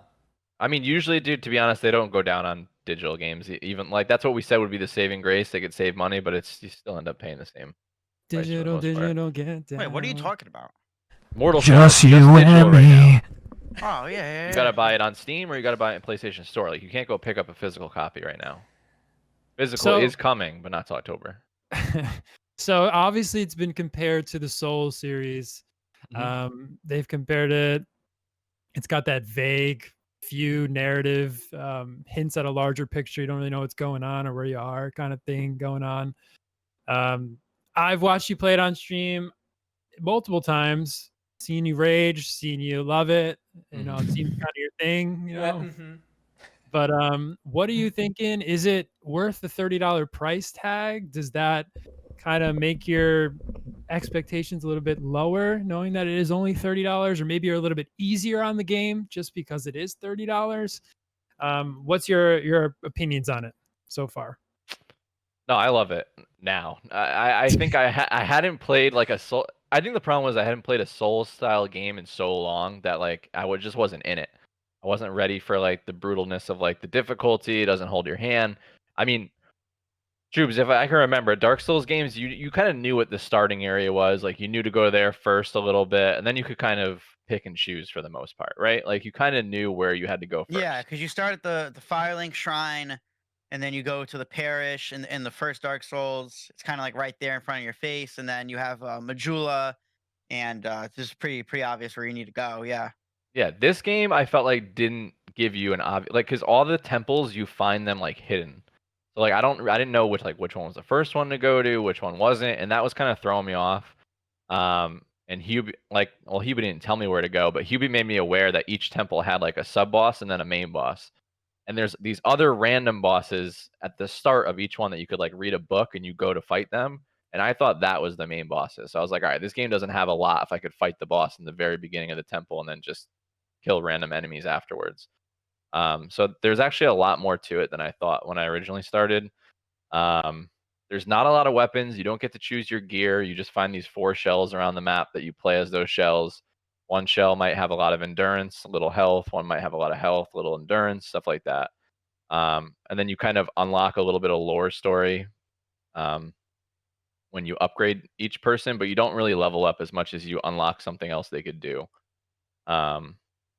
[SPEAKER 1] I mean, usually, dude, to be honest, they don't go down on digital games. Even like that's what we said would be the saving grace. They could save money, but you still end up paying the same. price for the most part.
[SPEAKER 3] Get down.
[SPEAKER 4] wait, what are you talking about?
[SPEAKER 1] Mortal Shell,
[SPEAKER 3] Just you
[SPEAKER 1] digital
[SPEAKER 3] and
[SPEAKER 1] right now.
[SPEAKER 3] me.
[SPEAKER 4] Oh yeah.
[SPEAKER 1] You gotta buy it on Steam or you gotta buy it in PlayStation Store. Like you can't go pick up a physical copy right now. Physical
[SPEAKER 3] So-
[SPEAKER 1] is coming, but not till October.
[SPEAKER 3] So obviously it's been compared to the Soul series. They've compared it. It's got that vague few narrative, hints at a larger picture. You don't really know what's going on or where you are kind of thing going on. I've watched you play it on stream multiple times, seen you rage, seen you love it. It seems kind of your thing,
[SPEAKER 2] Yeah. mhm.
[SPEAKER 3] But what are you thinking? Is it worth the $30 price tag? Does that kind of make your expectations a little bit lower, knowing that it is only $30, or maybe you're a little bit easier on the game just because it is $30? What's your opinions on it so far?
[SPEAKER 1] No, I love it now. I think I hadn't played like a Soul. I think the problem was I hadn't played a Soul style game in so long that like just wasn't in it. I wasn't ready for like the brutalness of like the difficulty. It doesn't hold your hand. I mean, Troops, if I can remember, Dark Souls games, you kind of knew what the starting area was. Like you knew to go there first a little bit, and then you could kind of pick and choose for the most part, right? Like you kind of knew where you had to go first.
[SPEAKER 4] Yeah, because you start at the Firelink Shrine, and then you go to the Parish in the first Dark Souls. It's kind of like right there in front of your face, and then you have Majula, and it's just pretty obvious where you need to go. Yeah.
[SPEAKER 1] Yeah, this game I felt like didn't give you an obvious because all the temples you find them like hidden. So like I didn't know which one was the first one to go to, which one wasn't, and that was kind of throwing me off. And Hubie Hubie didn't tell me where to go, but Hubie made me aware that each temple had like a sub boss and then a main boss. And there's these other random bosses at the start of each one that you could like read a book and you go to fight them. And I thought that was the main bosses. So I was like, all right, this game doesn't have a lot if I could fight the boss in the very beginning of the temple and then just kill random enemies afterwards. So there's actually a lot more to it than I thought when I originally started. There's not a lot of weapons. You don't get to choose your gear. You just find these 4 shells around the map that you play as those shells. One shell might have a lot of endurance, a little health. One might have a lot of health, little endurance, stuff like that. And then you kind of unlock a little bit of lore story when you upgrade each person, but you don't really level up as much as you unlock something else they could do.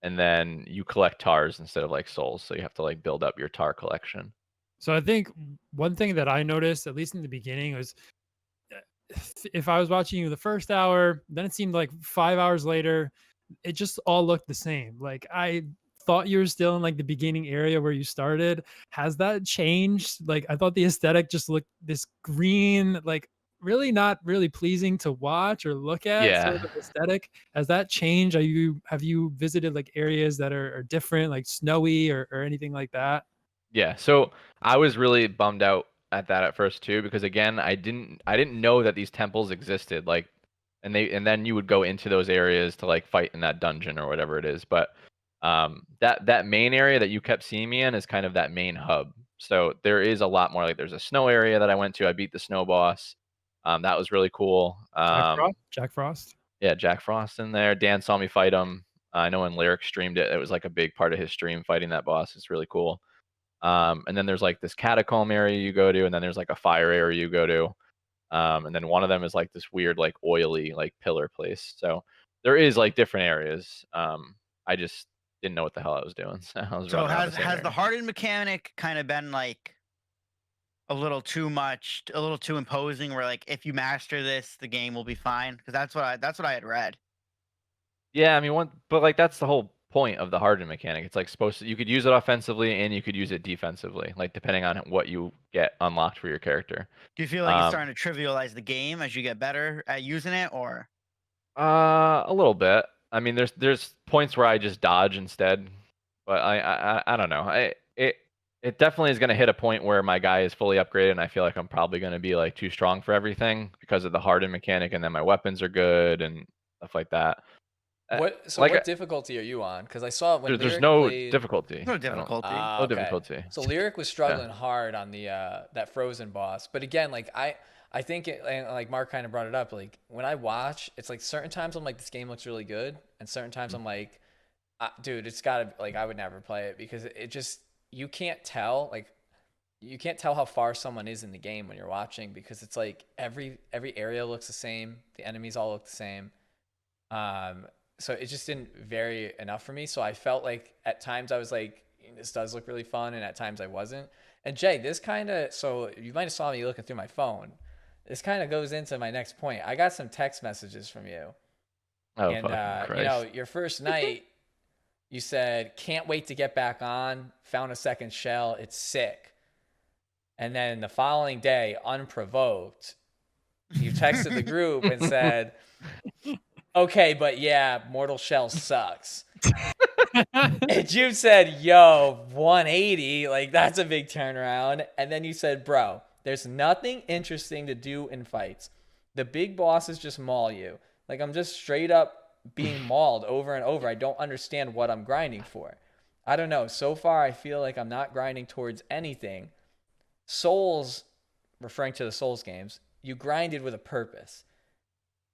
[SPEAKER 1] And then you collect tars instead of like souls, so you have to like build up your tar collection.
[SPEAKER 3] So I think one thing that I noticed, at least in the beginning, was if I was watching you the first hour, then it seemed like 5 hours later, it just all looked the same. Like I thought you were still in like the beginning area where you started. Has that changed? Like I thought the aesthetic just looked this green, like really not really pleasing to watch or look at. Sort of aesthetic. Has that changed? Have you visited like areas that are different, like snowy or anything like that?
[SPEAKER 1] Yeah, so I was really bummed out at that at first too, because again, I didn't know that these temples existed. Like, and then you would go into those areas to like fight in that dungeon or whatever it is. But that main area that you kept seeing me in is kind of that main hub. So there is a lot more. Like, there's a snow area that I went to. I beat the snow boss. That was really cool.
[SPEAKER 3] Jack Frost.
[SPEAKER 1] Yeah, Jack Frost in there. Dan saw me fight him. I know when Lyric streamed it, it was like a big part of his stream fighting that boss. It's really cool. And then there's like this catacomb area you go to, and then there's like a fire area you go to. And then one of them is like this weird, like oily, like pillar place. So there is like different areas. I just didn't know what the hell I was doing. So I was
[SPEAKER 4] So
[SPEAKER 1] running around
[SPEAKER 4] has
[SPEAKER 1] the same
[SPEAKER 4] has the
[SPEAKER 1] area.
[SPEAKER 4] hardened mechanic kind of been like a little too much, a little too imposing? Where like if you master this, the game will be fine. Because that's what I had read.
[SPEAKER 1] Yeah, I mean, but like that's the whole point of the hardened mechanic. It's like supposed to, you could use it offensively and you could use it defensively, like depending on what you get unlocked for your character.
[SPEAKER 4] Do you feel like it's
[SPEAKER 1] Um,
[SPEAKER 4] starting to trivialize the game as you get better at using it, or?
[SPEAKER 1] A little bit. I mean, there's points where I just dodge instead, but I don't know. It definitely is going to hit a point where my guy is fully upgraded, and I feel like I'm probably going to be like too strong for everything because of the hardened mechanic, and then my weapons are good and stuff like that.
[SPEAKER 2] What difficulty are you on? Because I saw when
[SPEAKER 1] There's
[SPEAKER 2] Lyric
[SPEAKER 1] no
[SPEAKER 2] played.
[SPEAKER 1] difficulty.
[SPEAKER 4] No difficulty.
[SPEAKER 1] No
[SPEAKER 2] Okay.
[SPEAKER 1] difficulty.
[SPEAKER 2] So Lyric was struggling hard on the that Frozen boss, but again, like I think it, and like Mark kind of brought it up. Like when I watch, it's like certain times I'm like, this game looks really good, and certain times I'm like, dude, it's gotta, like, I would never play it because it just, you can't tell, like, you can't tell how far someone is in the game when you're watching, because it's like every area looks the same, the enemies all look the same. So it just didn't vary enough for me. So I felt like at times I was like, this does look really fun, and at times I wasn't. And Jay, this kind of, so you might have saw me looking through my phone. This kind of goes into my next point. I got some text messages from you.
[SPEAKER 1] Oh,
[SPEAKER 2] And
[SPEAKER 1] fucking Christ.
[SPEAKER 2] you know, your first night, you said, can't wait to get back on, found a second shell, it's sick. And then the following day, unprovoked, you texted the group and said, okay, but yeah, Mortal Shell sucks. And you said, yo, 180, like that's a big turnaround. And then you said, bro, there's nothing interesting to do in fights. The big bosses just maul you. Like, I'm just straight up being mauled over and over. I don't understand what I'm grinding for. I don't know. So far, I feel like I'm not grinding towards anything. Souls, referring to the Souls games, you grinded with a purpose.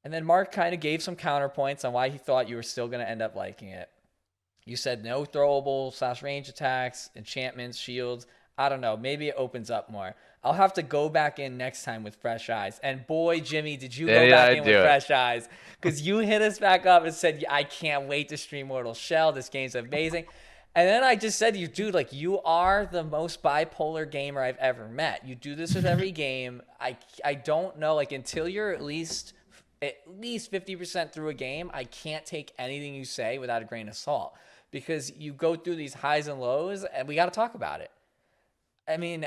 [SPEAKER 2] And then Mark kind of gave some counterpoints on why he thought you were still going to end up liking it. You said no throwable / range attacks, enchantments, shields. I don't know. Maybe it opens up more. I'll have to go back in next time with fresh eyes. And boy, Jimmy, did you go back in with fresh eyes? Because you hit us back up and said, I can't wait to stream Mortal Shell. This game's amazing. And then I just said to you, dude, like, you are the most bipolar gamer I've ever met. You do this with every game. I don't know, like, until you're at least 50% through a game, I can't take anything you say without a grain of salt, because you go through these highs and lows, and we got to talk about it. I mean,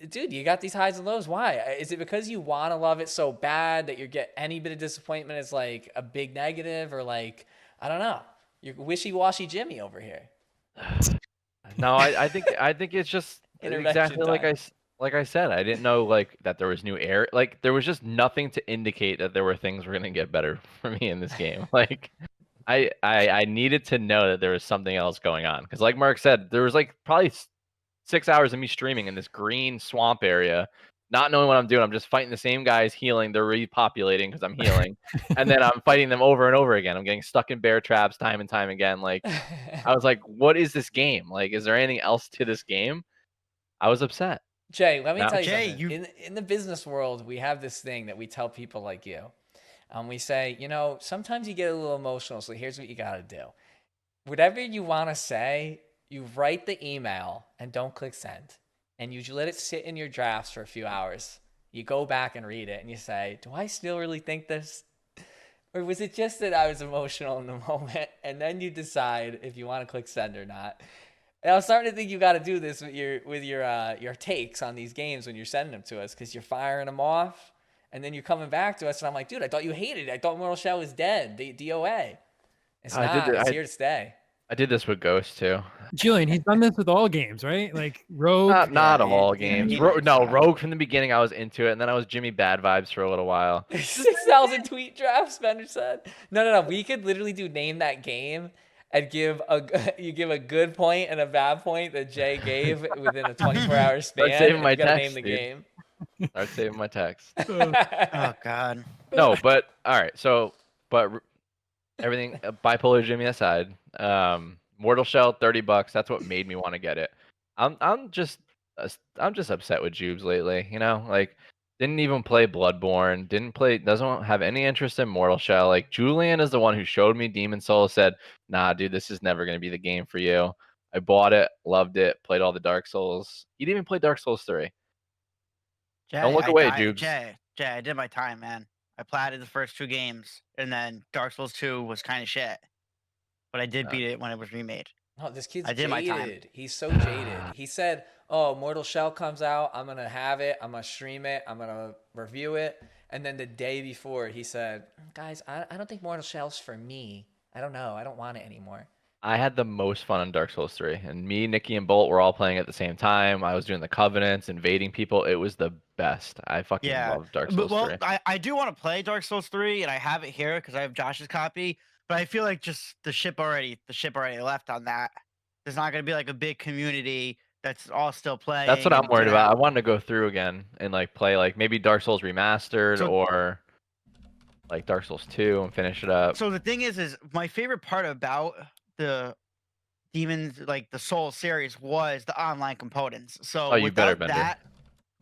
[SPEAKER 2] dude, you got these highs and lows. Why? Is it because you want to love it so bad that you get any bit of disappointment is like a big negative, or like, I don't know, you're wishy-washy Jimmy over here?
[SPEAKER 1] No, I think it's just exactly like I said. I didn't know like that there was new air. Like there was just nothing to indicate that there were things were gonna get better for me in this game. Like I needed to know that there was something else going on, because like Mark said, there was like probably 6 hours of me streaming in this green swamp area, not knowing what I'm doing. I'm just fighting the same guys, healing. They're repopulating because I'm healing, and then I'm fighting them over and over again. I'm getting stuck in bear traps time and time again. Like I was like, what is this game? Like, is there anything else to this game? I was upset.
[SPEAKER 2] Jay, let me tell you something. In the business world, we have this thing that we tell people like you. We say, you know, sometimes you get a little emotional, so here's what you got to do. Whatever you want to say, you write the email and don't click send. And you let it sit in your drafts for a few hours. You go back and read it and you say, do I still really think this? Or was it just that I was emotional in the moment? And then you decide if you want to click send or not. And I was starting to think you got to do this with your takes on these games when you're sending them to us, because you're firing them off, and then you're coming back to us, and I'm like, dude, I thought you hated it. I thought Mortal Shell was dead. The DOA. It's not. It's here to stay.
[SPEAKER 1] I did this with Ghost too.
[SPEAKER 3] Julian, he's done this with all games, right? Like Rogue.
[SPEAKER 1] Not all games. Rogue from the beginning, I was into it, and then I was Jimmy Bad Vibes for a little while.
[SPEAKER 2] 6,000 tweet drafts, Bender said. No. We could literally do name that game and give a good point and a bad point that Jay gave within a 24-hour span.
[SPEAKER 1] Start saving my text,
[SPEAKER 2] name the game.
[SPEAKER 1] Start saving my text.
[SPEAKER 4] Oh God.
[SPEAKER 1] No, but all right. So, but everything bipolar Jimmy aside. Mortal Shell, $30. That's what made me want to get it. I'm just I'm just upset with Jubes lately. You know, like didn't even play Bloodborne. Doesn't have any interest in Mortal Shell. Like Julian is the one who showed me Demon Souls. Said, "Nah, dude, this is never gonna be the game for you." I bought it, loved it, played all the Dark Souls. He didn't even play Dark Souls 3. Don't look away, Jubes.
[SPEAKER 4] Jay, I did my time, man. I platted the first 2 games, and then Dark Souls 2 was kind of shit. But I did
[SPEAKER 1] Uh,
[SPEAKER 4] beat it when it was remade.
[SPEAKER 2] Oh, this kid's
[SPEAKER 4] I did my time.
[SPEAKER 2] jaded. He's so jaded. He said, "Oh, Mortal Shell comes out. I'm gonna have it. I'm gonna stream it. I'm gonna review it." And then the day before, he said, "Guys, I don't think Mortal Shell's for me. I don't know. I don't want it anymore."
[SPEAKER 1] I had the most fun on Dark Souls 3, and me, Nikki, and Bolt were all playing at the same time. I was doing the covenants, invading people. It was the best. I fucking
[SPEAKER 4] Yeah.
[SPEAKER 1] love Dark
[SPEAKER 4] But,
[SPEAKER 1] Souls 3.
[SPEAKER 4] I do want to play Dark Souls 3, and I have it here because I have Josh's copy. But I feel like just the ship already left on that. There's not going to be like a big community that's all still playing.
[SPEAKER 1] That's what I'm
[SPEAKER 4] and
[SPEAKER 1] worried
[SPEAKER 4] gonna
[SPEAKER 1] about. I
[SPEAKER 4] have-
[SPEAKER 1] wanted to go through again and like play like maybe Dark Souls Remastered
[SPEAKER 4] So-
[SPEAKER 1] or like Dark Souls 2 and finish it up.
[SPEAKER 4] So the thing is my favorite part about the Demons, like the Soul series, was the online components. So
[SPEAKER 1] Oh, you better, Bender.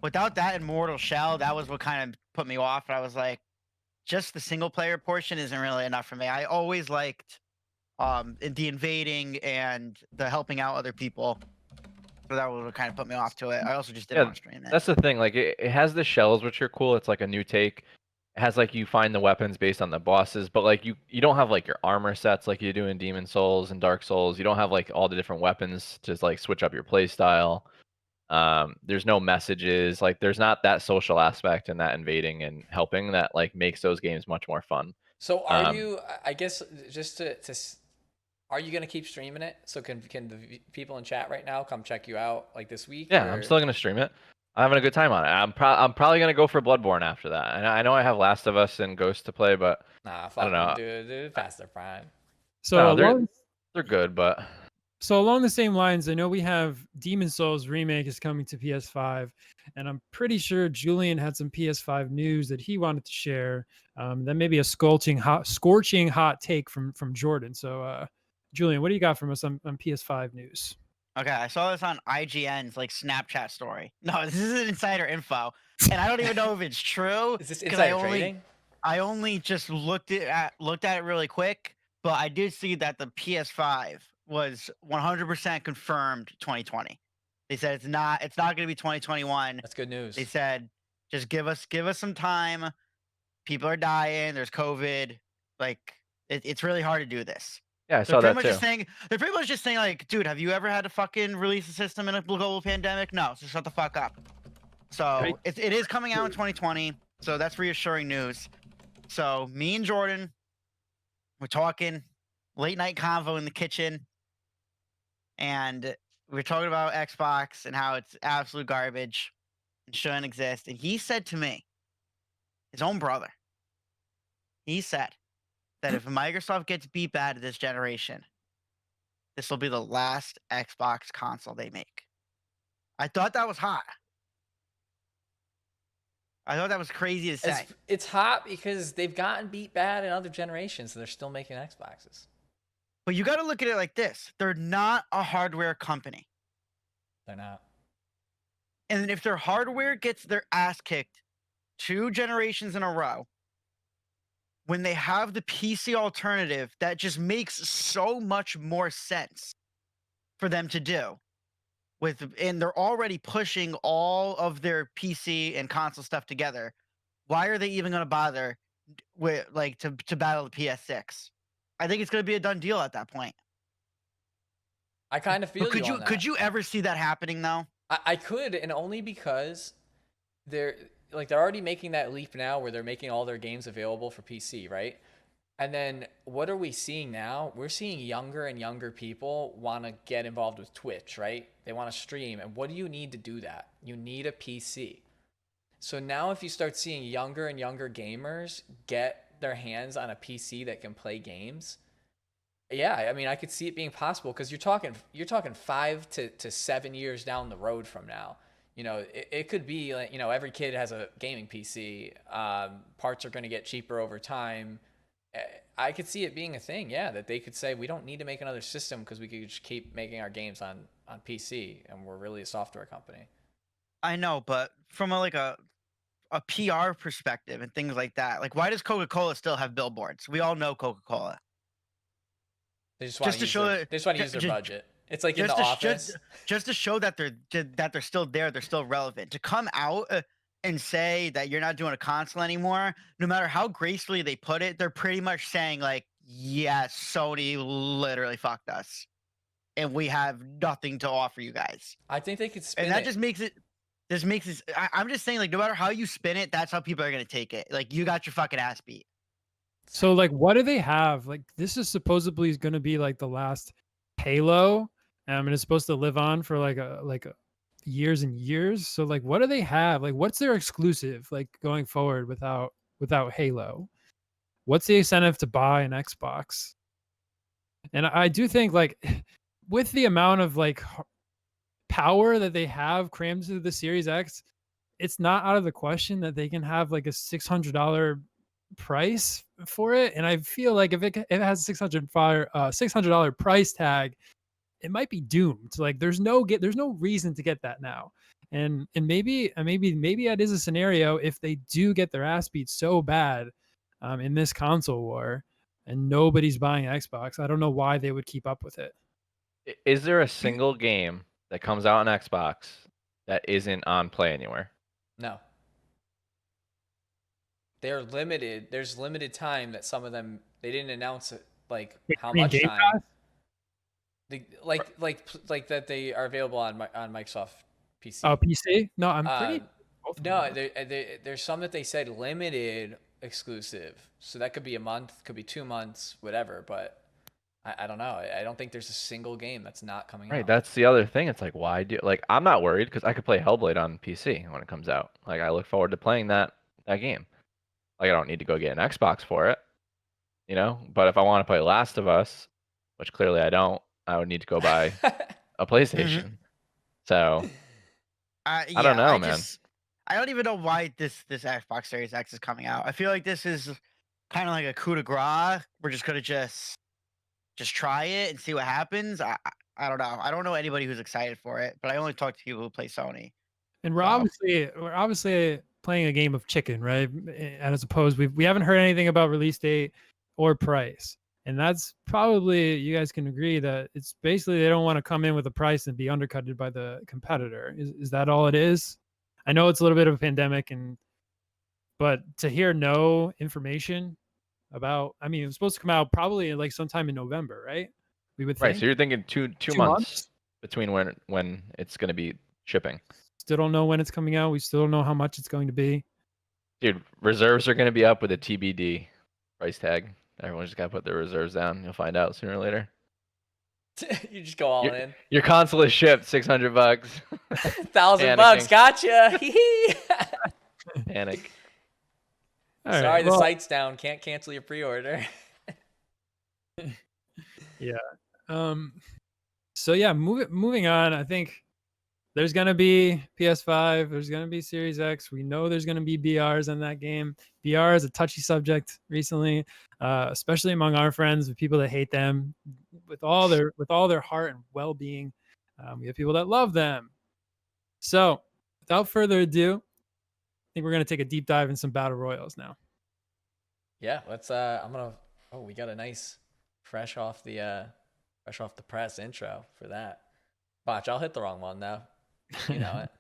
[SPEAKER 4] without that in Mortal Shell, that was what kind of put me off. I was like, just the single player portion isn't really enough for me. I always liked the invading and the helping out other people. So that was what kind of put me off to it. I also just didn't
[SPEAKER 1] Yeah,
[SPEAKER 4] want to stream it.
[SPEAKER 1] That's the thing. Like it has the shells, which are cool. It's like a new take. It has like you find the weapons based on the bosses, but like you don't have like your armor sets like you do in Demon Souls and Dark Souls. You don't have like all the different weapons to like switch up your play style. There's no messages. Like there's not that social aspect and that invading and helping that like makes those games much more fun.
[SPEAKER 2] So are
[SPEAKER 1] Um,
[SPEAKER 2] you? I guess just are you gonna keep streaming it? So can the people in chat right now come check you out like this week?
[SPEAKER 1] Yeah,
[SPEAKER 2] or...
[SPEAKER 1] I'm still gonna stream it. I'm having a good time on it. I'm probably gonna go for Bloodborne after that. And I know I have Last of Us and Ghost to play, but
[SPEAKER 2] Nah,
[SPEAKER 1] I
[SPEAKER 2] fuck
[SPEAKER 1] don't know.
[SPEAKER 2] them, dude. Past their prime.
[SPEAKER 3] So
[SPEAKER 1] No,
[SPEAKER 3] along,
[SPEAKER 1] they're good, but
[SPEAKER 3] so along the same lines, I know we have Demon Souls remake is coming to PS5, and I'm pretty sure Julian had some PS5 news that he wanted to share. That may be a scorching hot take from Jordan. So, Julian, what do you got from us on PS5 news?
[SPEAKER 4] Okay, I saw this on IGN's like Snapchat story. No, this is insider info, and I don't even know if it's true.
[SPEAKER 2] Is this
[SPEAKER 4] 'cause
[SPEAKER 2] insider trading?
[SPEAKER 4] I only just looked at it really quick, but I did see that the PS5 was 100% confirmed 2020. They said it's not going to be 2021.
[SPEAKER 2] That's good news.
[SPEAKER 4] They said just give us some time. People are dying. There's COVID. Like it's really hard to do this.
[SPEAKER 1] yeah, I saw that too.
[SPEAKER 4] They're pretty much just saying like, dude, have you ever had to fucking release a system in a global pandemic? No, so shut the fuck up. So
[SPEAKER 3] Right.
[SPEAKER 4] it is coming out in 2020. So that's reassuring news. So me and Jordan, we're talking late night convo in the kitchen, and we're talking about Xbox and how it's absolute garbage and shouldn't exist. And he said to me, his own brother, he said that if Microsoft gets beat bad this generation, this will be the last Xbox console they make. I thought that was hot. I thought that was crazy to say.
[SPEAKER 2] It's hot because they've gotten beat bad in other generations, and they're still making Xboxes.
[SPEAKER 4] But you got to look at it like this. They're not a hardware company.
[SPEAKER 2] They're not.
[SPEAKER 4] And if their hardware gets their ass kicked 2 generations in a row, when they have the PC alternative, that just makes so much more sense for them to do. And they're already pushing all of their PC and console stuff together. Why are they even going to bother with like to battle the PS6? I think it's going to be a done deal at that point.
[SPEAKER 2] I kind of feel
[SPEAKER 4] But
[SPEAKER 2] you on that.
[SPEAKER 4] could you ever see that happening though?
[SPEAKER 2] I could, and only because they're already making that leap now where they're making all their games available for PC, right? And then what are we seeing now? We're seeing younger and younger people want to get involved with Twitch, right? They want to stream. And what do you need to do that? You need a PC. So now if you start seeing younger and younger gamers get their hands on a PC that can play games, yeah, I mean, I could see it being possible because you're talking 5 to 7 years down the road from now. You know, it could be like, every kid has a gaming PC. Parts are going to get cheaper over time. I could see it being a thing, yeah, that they could say we don't need to make another system because we could just keep making our games on PC, and we're really a software company.
[SPEAKER 4] I know, but from a PR perspective and things like that, like why does Coca-Cola still have billboards? We all know Coca-Cola.
[SPEAKER 2] They just want
[SPEAKER 4] Just
[SPEAKER 2] to
[SPEAKER 4] to
[SPEAKER 2] use
[SPEAKER 4] show
[SPEAKER 2] their
[SPEAKER 4] that,
[SPEAKER 2] they just want to use their budget. It's like in The Office.
[SPEAKER 4] just to show that they're still there, they're still relevant. To come out and say that you're not doing a console anymore, no matter how gracefully they put it, they're pretty much saying like, yes, Sony literally fucked us, and we have nothing to offer you guys.
[SPEAKER 2] I think they could spin
[SPEAKER 4] And that
[SPEAKER 2] it.
[SPEAKER 4] just makes it. This makes it. I'm just saying, like, no matter how you spin it, that's how people are gonna take it. Like, you got your fucking ass beat.
[SPEAKER 3] So like, what do they have? Like, this is supposedly going to be like the last Halo, and it's supposed to live on for like years and years. So like, what do they have? Like, what's their exclusive like going forward without Halo? What's the incentive to buy an Xbox? And I do think like, with the amount of like power that they have crammed into the Series X, it's not out of the question that they can have like a $600 price for it. And I feel like if it has $600 price tag, it might be doomed. Like there's no reason to get that now. And maybe that is a scenario if they do get their ass beat so bad in this console war and nobody's buying Xbox. I don't know why they would keep up with it.
[SPEAKER 1] Is there a single game that comes out on Xbox that isn't on Play Anywhere?
[SPEAKER 2] No. They're limited. There's limited time that some of them they didn't announce it, like how much
[SPEAKER 3] Game
[SPEAKER 2] time.
[SPEAKER 3] Pass?
[SPEAKER 2] Like that they are available on Microsoft PC.
[SPEAKER 3] Oh, PC? No, I'm pretty.
[SPEAKER 2] No, there's some that they said limited exclusive, so that could be a month, could be 2 months, whatever. But I don't know. I don't think there's a single game that's not coming
[SPEAKER 1] Right,
[SPEAKER 2] out.
[SPEAKER 1] that's the other thing. It's like, why do like I'm not worried because I could play Hellblade on PC when it comes out. Like I look forward to playing that game. Like I don't need to go get an Xbox for it, you know. But if I want to play Last of Us, which clearly I don't, I would need to go buy a PlayStation. So
[SPEAKER 4] Yeah,
[SPEAKER 1] I don't know, man.
[SPEAKER 4] I don't even know why this Xbox Series X is coming out. I feel like this is kind of like a coup de grace. We're just gonna just try it and see what happens. I don't know. I don't know anybody who's excited for it, but I only talk to people who play Sony.
[SPEAKER 3] And we're obviously playing a game of chicken, right? And as opposed, we haven't heard anything about release date or price. And that's probably, you guys can agree that it's basically they don't want to come in with a price and be undercutted by the competitor. Is that all it is? I know it's a little bit of a pandemic, but to hear no information about, I mean, it was supposed to come out probably like sometime in November, right? We would think.
[SPEAKER 1] Right, so you're thinking two months between when it's going to be shipping.
[SPEAKER 3] Still don't know when it's coming out. We still don't know how much it's going to be.
[SPEAKER 1] Dude, reserves are going to be up with a TBD price tag. Everyone just got to put their reserves down. You'll find out sooner or later.
[SPEAKER 2] You just go all in.
[SPEAKER 1] Your console is shipped, $600.
[SPEAKER 2] $1,000, gotcha.
[SPEAKER 1] Panic.
[SPEAKER 3] All
[SPEAKER 2] Sorry,
[SPEAKER 3] right,
[SPEAKER 2] the site's down. Can't cancel your pre-order.
[SPEAKER 3] Yeah. So yeah, moving on. I think there's gonna be PS5. There's gonna be Series X. We know there's gonna be BRs on that game. BR is a touchy subject recently, especially among our friends, with people that hate them with all their heart and well-being. We have people that love them. So, without further ado, I think we're gonna take a deep dive in some battle royals now.
[SPEAKER 2] Yeah, let's. We got a nice fresh off the press intro for that. Watch, I'll hit the wrong one though. You know it.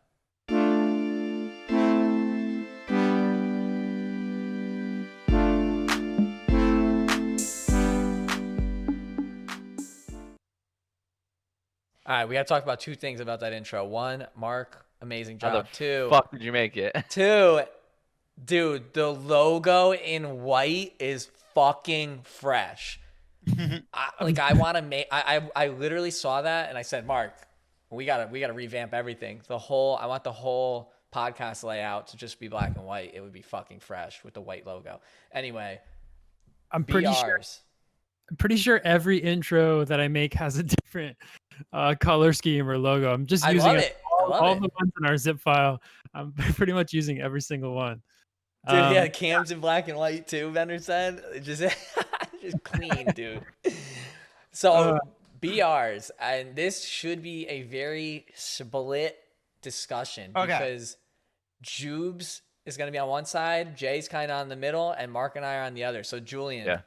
[SPEAKER 2] All right, we got to talk about two things about that intro. One, Mark, amazing job.
[SPEAKER 1] How the
[SPEAKER 2] Two,
[SPEAKER 1] fuck did you make it?
[SPEAKER 2] Two, dude, the logo in white is fucking fresh. I want to make. I literally saw that and I said, Mark, we gotta revamp everything. I want the whole podcast layout to just be black and white. It would be fucking fresh with the white logo. Anyway,
[SPEAKER 3] I'm pretty sure every intro that I make has a different color scheme or logo. I'm just using
[SPEAKER 2] all the
[SPEAKER 3] ones in our zip file. I'm pretty much using every single one.
[SPEAKER 2] Dude, yeah, Cam's in black and white too, Bender said. Just just clean, dude. So BRs, and this should be a very split discussion
[SPEAKER 4] Okay.
[SPEAKER 2] because Jubes is gonna be on one side, Jay's kinda on the middle, and Mark and I are on the other. So Julian,
[SPEAKER 1] Yeah.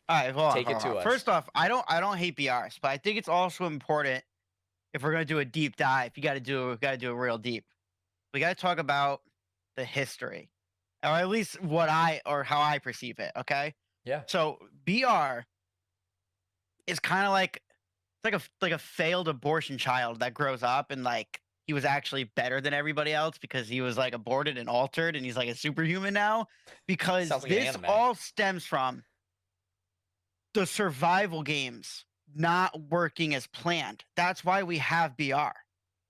[SPEAKER 4] All right, hold on,
[SPEAKER 2] take it
[SPEAKER 4] hold
[SPEAKER 2] to
[SPEAKER 4] on.
[SPEAKER 2] us.
[SPEAKER 4] First off, I don't hate BRs, but I think it's also important if we're gonna do a deep dive. You got to do it real deep. We got to talk about the history, or at least how I perceive it. Okay,
[SPEAKER 2] Yeah.
[SPEAKER 4] so BR is kind of like like a failed abortion child that grows up and like he was actually better than everybody else because he was like aborted and altered and he's like a superhuman now because
[SPEAKER 2] Sounds like an
[SPEAKER 4] this
[SPEAKER 2] anime.
[SPEAKER 4] all stems from the survival games not working as planned. That's why we have BR.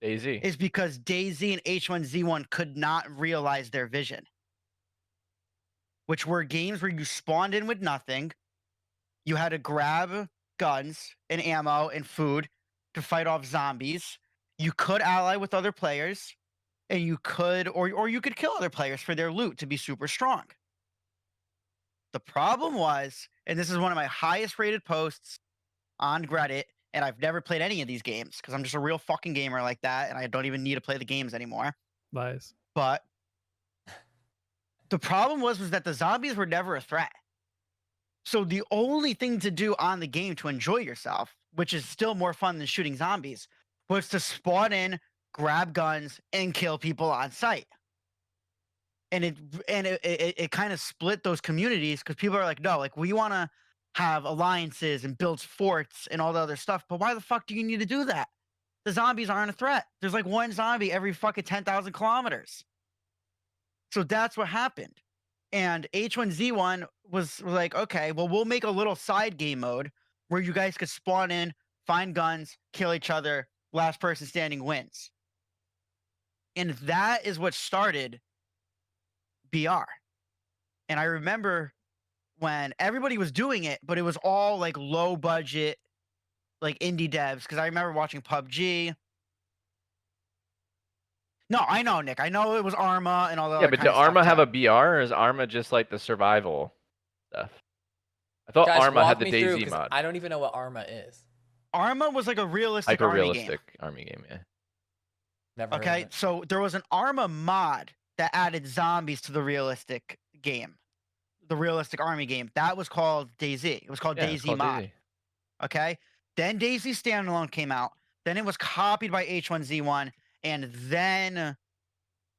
[SPEAKER 1] DayZ.
[SPEAKER 4] Is because DayZ and H1Z1 could not realize their vision, which were games where you spawned in with nothing. You had to grab guns and ammo and food to fight off zombies. You could ally with other players, and you could or you could kill other players for their loot to be super strong. The problem was, and this is one of my highest rated posts on Reddit, and I've never played any of these games because I'm just a real fucking gamer like that, and I don't even need to play the games anymore.
[SPEAKER 3] Lies.
[SPEAKER 4] But the problem was that the zombies were never a threat. So the only thing to do on the game to enjoy yourself, which is still more fun than shooting zombies, was to spawn in, grab guns, and kill people on sight. And it kind of split those communities because people are like, no, like we want to have alliances and build forts and all the other stuff. But why the fuck do you need to do that? The zombies aren't a threat. There's like one zombie every fucking 10,000 kilometers. So that's what happened. And H1Z1 was like, okay, well, we'll make a little side game mode where you guys could spawn in, find guns, kill each other, last person standing wins. And that is what started BR. And I remember when everybody was doing it, but it was all like low budget, like indie devs. Because I remember watching PUBG. No, I know, Nick. I know it was Arma and all the
[SPEAKER 1] Yeah,
[SPEAKER 4] other
[SPEAKER 1] but
[SPEAKER 4] kind
[SPEAKER 1] do
[SPEAKER 4] of stuff
[SPEAKER 1] Arma have
[SPEAKER 4] too.
[SPEAKER 1] a BR, or is Arma just like the survival stuff? I thought
[SPEAKER 2] Guys,
[SPEAKER 1] Arma
[SPEAKER 2] walk
[SPEAKER 1] had the
[SPEAKER 2] me through
[SPEAKER 1] DayZ
[SPEAKER 2] because
[SPEAKER 1] mod.
[SPEAKER 2] I don't even know what Arma is.
[SPEAKER 4] Arma was like a realistic
[SPEAKER 1] Hyper
[SPEAKER 4] army game.
[SPEAKER 1] realistic army game, yeah.
[SPEAKER 2] Never heard of
[SPEAKER 4] Okay,
[SPEAKER 2] it.
[SPEAKER 4] so there was an Arma mod that added zombies to the realistic game, the realistic army game. That was called DayZ. It was called
[SPEAKER 1] Yeah, it's
[SPEAKER 4] DayZ
[SPEAKER 1] called
[SPEAKER 4] mod.
[SPEAKER 1] DayZ.
[SPEAKER 4] Okay, then DayZ standalone came out. Then it was copied by H1Z1, and then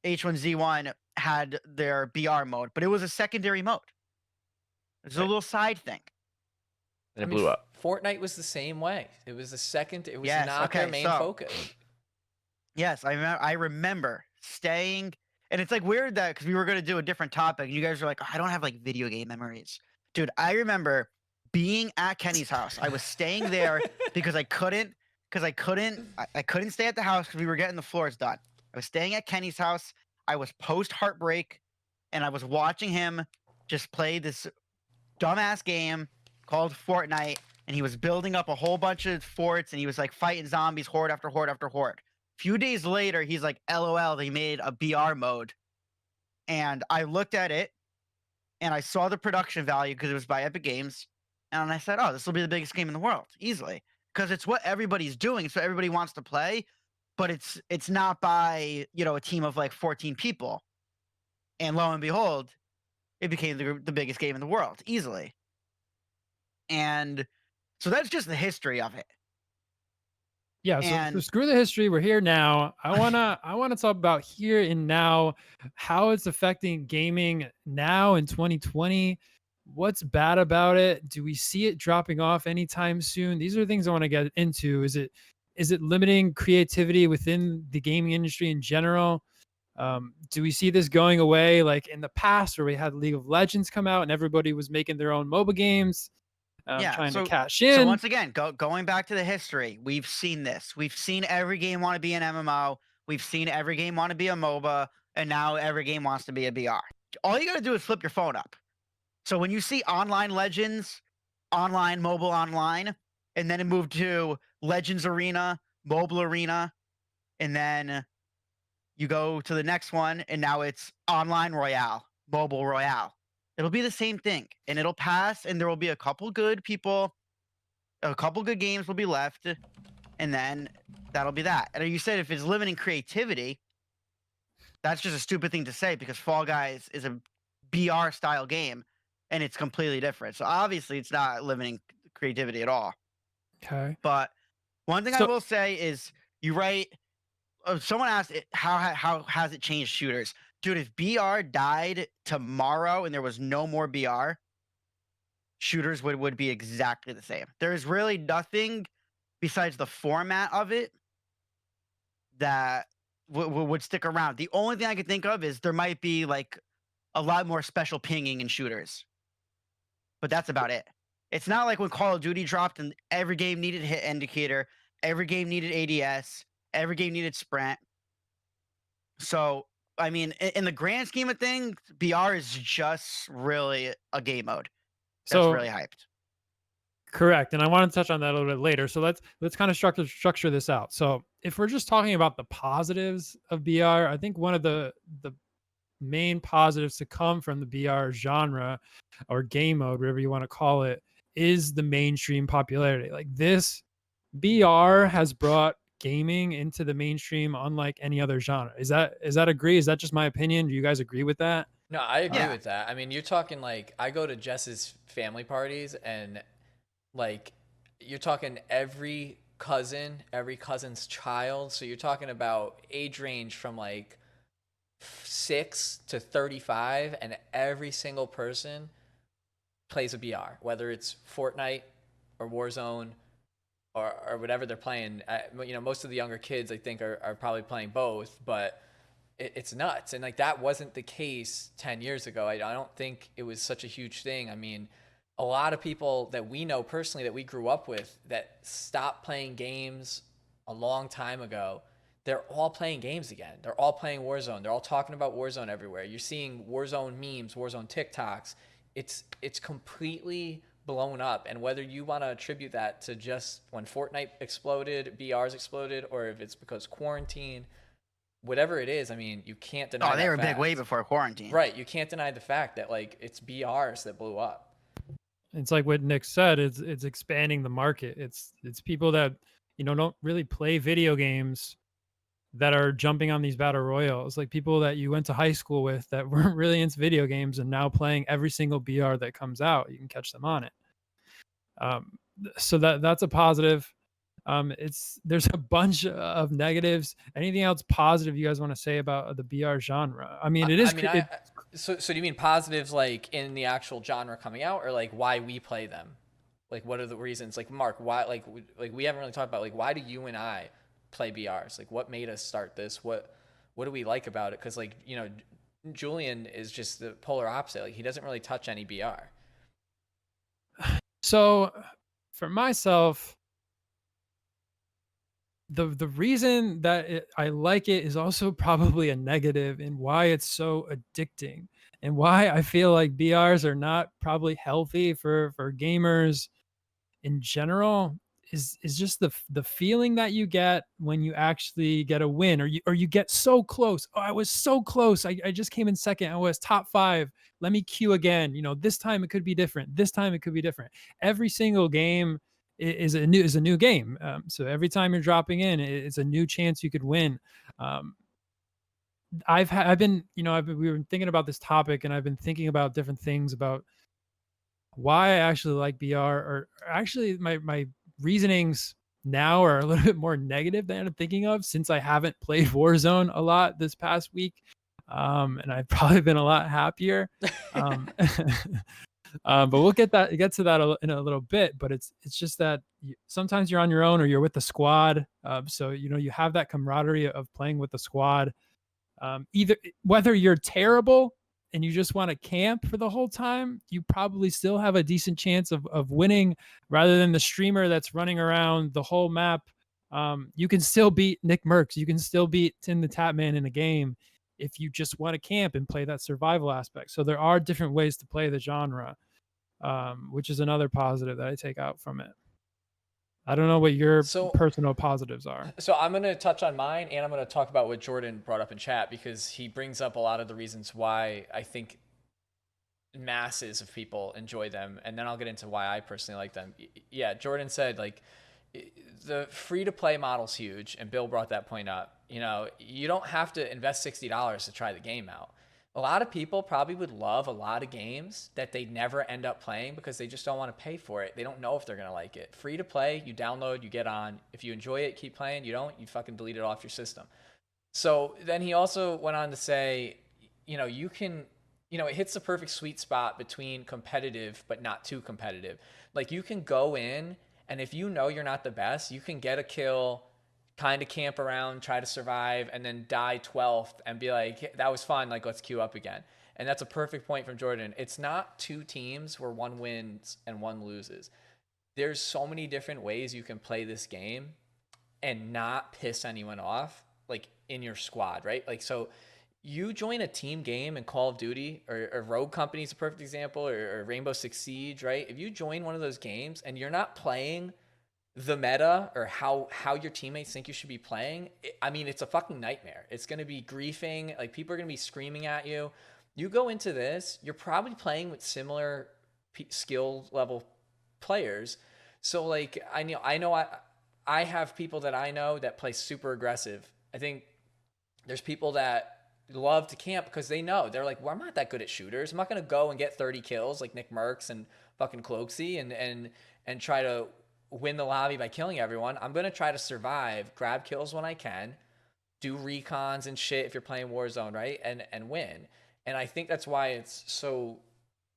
[SPEAKER 4] H1Z1 had their BR mode, but it was a secondary mode. It was a
[SPEAKER 1] Right.
[SPEAKER 4] little side thing.
[SPEAKER 1] And it blew up.
[SPEAKER 2] Fortnite was the same way. It was the second. It was
[SPEAKER 4] Yes,
[SPEAKER 2] not their
[SPEAKER 4] okay,
[SPEAKER 2] main
[SPEAKER 4] so-
[SPEAKER 2] focus.
[SPEAKER 4] Yes, I remember staying, and it's like weird that because we were going to do a different topic, and you guys were like, oh, I don't have like video game memories. Dude, I remember being at Kenny's house. I was staying there because I couldn't stay at the house because we were getting the floors done. I was staying at Kenny's house. I was post heartbreak, and I was watching him just play this dumbass game called Fortnite, and he was building up a whole bunch of forts, and he was like fighting zombies, horde after horde after horde. Few days later, he's like, LOL, they made a BR mode. And I looked at it and I saw the production value because it was by Epic Games. And I said, oh, this will be the biggest game in the world, easily. Because it's what everybody's doing. So everybody wants to play, but it's not by, a team of like 14 people. And lo and behold, it became the biggest game in the world, easily. And so that's just the history of it.
[SPEAKER 3] Yeah, so
[SPEAKER 4] And-
[SPEAKER 3] screw the history. We're here now. I wanna talk about here and now, how it's affecting gaming now in 2020. What's bad about it? Do we see it dropping off anytime soon? These are things I want to get into. Is it limiting creativity within the gaming industry in general? Do we see this going away like in the past where we had League of Legends come out and everybody was making their own MOBA games? Trying to cash in.
[SPEAKER 4] So once again, going back to the history, we've seen this. We've seen every game want to be an MMO. We've seen every game want to be a MOBA, and now every game wants to be a BR. All you got to do is flip your phone up. So when you see Online Legends, Online Mobile Online, and then it moved to Legends Arena, Mobile Arena, and then you go to the next one, and now it's Online Royale. mobile royale. It'll be the same thing, and it'll pass, and there will be a couple good people, a couple good games will be left, and then that'll be that. And you said if it's limiting creativity, that's just a stupid thing to say because Fall Guys is a BR style game, and it's completely different. So obviously, it's not limiting creativity at all.
[SPEAKER 3] Okay.
[SPEAKER 4] But one thing I
[SPEAKER 3] So-
[SPEAKER 4] will say is, you're right. Someone asked how has it changed shooters, dude? If BR died tomorrow and there was no more BR, shooters would be exactly the same. There's really nothing besides the format of it that would stick around. The only thing I could think of is there might be like a lot more special pinging in shooters, but that's about it. It's not like when Call of Duty dropped and every game needed hit indicator, every game needed ADS, every game needed sprint. So, I mean, in the grand scheme of things, BR is just really a game mode. That's really hyped.
[SPEAKER 3] Correct, and I want to touch on that a little bit later. So let's kind of structure this out. So if we're just talking about the positives of BR, I think one of the main positives to come from the BR genre or game mode, whatever you want to call it, is the mainstream popularity. Like this, BR has brought gaming into the mainstream unlike any other genre. Is that agree? Is that just my opinion? Do you guys agree with that?
[SPEAKER 2] No, I agree
[SPEAKER 4] Yeah.
[SPEAKER 2] with that. I mean, you're talking like I go to Jess's family parties and like you're talking every cousin's child. So you're talking about age range from like 6 to 35, and every single person plays a BR, whether it's Fortnite or Warzone or whatever they're playing. Most of the younger kids I think are probably playing both, but it's nuts. And like that wasn't the case 10 years ago. I don't think it was such a huge thing. I mean, a lot of people that we know personally that we grew up with that stopped playing games a long time ago, they're all playing games again. They're all playing Warzone. They're all talking about Warzone everywhere. You're seeing Warzone memes, Warzone TikToks. It's completely blown up. And whether you want to attribute that to just when Fortnite exploded, BRs exploded, or if it's because quarantine, whatever it is, I mean, you can't deny.
[SPEAKER 4] Oh, they were
[SPEAKER 2] fact.
[SPEAKER 4] big way before quarantine.
[SPEAKER 2] Right. You can't deny the fact that like it's BRs that blew up.
[SPEAKER 3] It's like what Nick said. It's expanding the market. It's people that don't really play video games that are jumping on these battle royals. Like people that you went to high school with that weren't really into video games and now playing every single BR that comes out. You can catch them on it. So that's a positive. There's a bunch of negatives. Anything else positive you guys want to say about the BR genre? I mean, it is.
[SPEAKER 2] So do you mean positives like in the actual genre coming out, or like why we play them? Like what are the reasons? Like Mark, why? Like we haven't really talked about like why do you and I play BRs? Like what made us start this? What do we like about it? Because like Julian is just the polar opposite. Like he doesn't really touch any BR.
[SPEAKER 3] So for myself, the reason that I like it is also probably a negative in why it's so addicting and why I feel like BRs are not probably healthy for gamers in general is just the feeling that you get when you actually get a win or you get so close. Oh, I was so close. I just came in second. I was top 5. Let me queue again. This time it could be different. This time it could be different. Every single game is a new game. So every time you're dropping in, it's a new chance you could win. We were thinking about this topic, and I've been thinking about different things about why I actually like BR, or actually my reasonings now are a little bit more negative than I'm thinking of since I haven't played Warzone a lot this past week. And I've probably been a lot happier. But we'll get to that in a little bit. But it's just that sometimes you're on your own or you're with the squad. So you have that camaraderie of playing with the squad. Either whether you're terrible and you just want to camp for the whole time, you probably still have a decent chance of winning rather than the streamer that's running around the whole map. You can still beat Nick Merckx. You can still beat TimTheTatman in a game if you just want to camp and play that survival aspect. So there are different ways to play the genre, which is another positive that I take out from it. I don't know what your personal positives are.
[SPEAKER 2] So I'm going to touch on mine, and I'm going to talk about what Jordan brought up in chat, because he brings up a lot of the reasons why I think masses of people enjoy them, and then I'll get into why I personally like them. Yeah, Jordan said like the free to play model's huge, and Bill brought that point up. You know, you don't have to invest $60 to try the game out. A lot of people probably would love a lot of games that they never end up playing because they just don't want to pay for it. They don't know if they're going to like it. Free to play, you download, you get on. If you enjoy it, keep playing. You don't, you fucking delete it off your system. So then he also went on to say, you know, you can, you know, it hits the perfect sweet spot between competitive but not too competitive. Like you can go in, and if you know you're not the best, you can get a kill, kind of camp around, try to survive, and then die 12th and be like, that was fun, like let's queue up again. And that's a perfect point from Jordan. It's not two teams where one wins and one loses. There's so many different ways you can play this game and not piss anyone off, like in your squad, right? Like, so you join a team game in Call of Duty, or Rogue Company is a perfect example, or Rainbow Six Siege, right? If you join one of those games and you're not playing the meta or how your teammates think you should be playing, I mean, it's a fucking nightmare. It's going to be griefing. Like, people are going to be screaming at you. You go into this, you're probably playing with similar skill level players. So like, I have people that I know that play super aggressive. I think there's people that love to camp because they know, they're like, well, I'm not that good at shooters. I'm not going to go and get 30 kills like Nick Merckx and fucking Cloaksy and try to win the lobby by killing everyone. I'm going to try to survive, grab kills when I can, do recons and shit if you're playing Warzone, right? And win. And I think that's why it's so,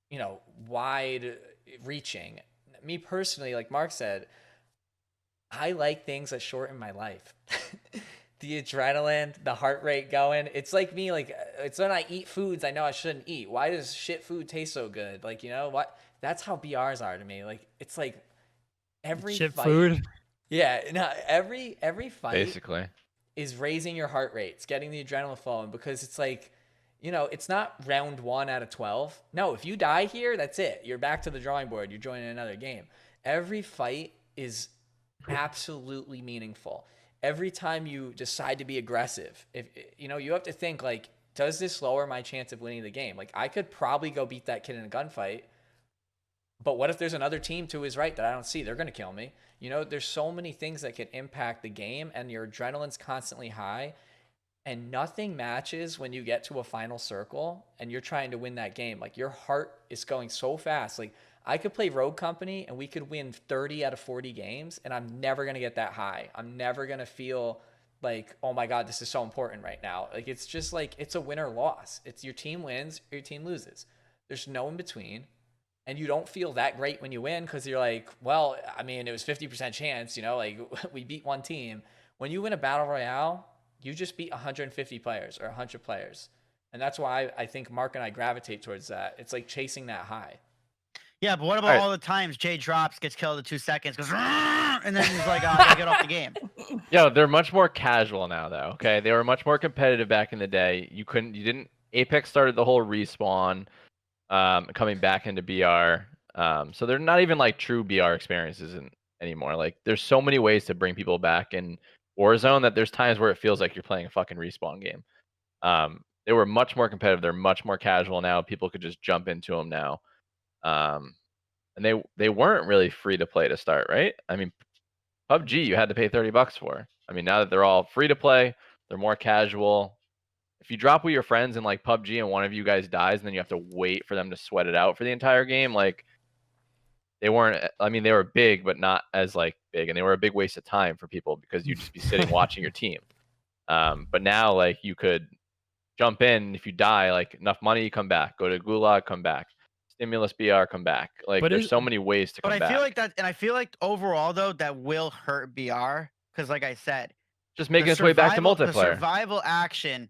[SPEAKER 2] you know, wide reaching. Me personally, like Mark said, I like things that shorten my life. The adrenaline, the heart rate going. It's like me, like it's when I eat foods I know I shouldn't eat. Why does shit food taste so good? Like, you know what? That's how BRs are to me. Like, it's like every
[SPEAKER 3] Shit
[SPEAKER 2] fight.
[SPEAKER 3] food.
[SPEAKER 2] Yeah, no, every fight
[SPEAKER 1] Basically.
[SPEAKER 2] is raising your heart rates, getting the adrenaline flowing, because it's like, you know, it's not round 1 out of 12. No, if you die here, that's it. You're back to the drawing board. You're joining another game. Every fight is absolutely meaningful. Every time you decide to be aggressive, if you know, you have to think like, does this lower my chance of winning the game? Like, I could probably go beat that kid in a gunfight, but what if there's another team to his right that I don't see? They're going to kill me. You know, there's so many things that can impact the game, and your adrenaline's constantly high, and nothing matches when you get to a final circle and you're trying to win that game. Like, your heart is going so fast. Like, I could play Rogue Company and we could win 30 out of 40 games, and I'm never going to get that high. I'm never going to feel like, oh my God, this is so important right now. Like, it's just like, it's a win or loss. It's your team wins or your team loses. There's no in between. And you don't feel that great when you win because you're like, well, I mean, it was 50% chance, you know, like we beat one team. When you win a battle royale, you just beat 150 players or 100 players. And that's why I think Mark and I gravitate towards that. It's like chasing that high.
[SPEAKER 4] Yeah, but what about
[SPEAKER 1] Alright.
[SPEAKER 4] all the times Jay drops, gets killed in 2 seconds, goes, "Rrrr," and then he's like, oh, I gotta get off the game.
[SPEAKER 1] Yo, they're much more casual now, though. Okay, they were much more competitive back in the day. You didn't. Apex started the whole respawn, coming back into BR. So they're not even like true BR experiences anymore. Like, there's so many ways to bring people back in Warzone that there's times where it feels like you're playing a fucking respawn game. They were much more competitive. They're much more casual now. People could just jump into them now. And they weren't really free to play to start, right? I mean, PUBG you had to pay $30 for. I mean, now that they're all free to play, they're more casual. If you drop with your friends in like PUBG and one of you guys dies and then you have to wait for them to sweat it out for the entire game, like, they weren't, I mean, they were big, but not as like big, and they were a big waste of time for people because you'd just be sitting watching your team. But now, like, you could jump in, if you die, like, enough money, you come back. Go to Gulag, come back. Stimulus BR, come back. Like,
[SPEAKER 3] But
[SPEAKER 1] there's so many ways to come
[SPEAKER 4] But I
[SPEAKER 1] back.
[SPEAKER 4] feel like that, and I feel like overall though, that will hurt BR because, like I said,
[SPEAKER 1] Just making its way back to
[SPEAKER 4] the
[SPEAKER 1] multiplayer.
[SPEAKER 4] survival action,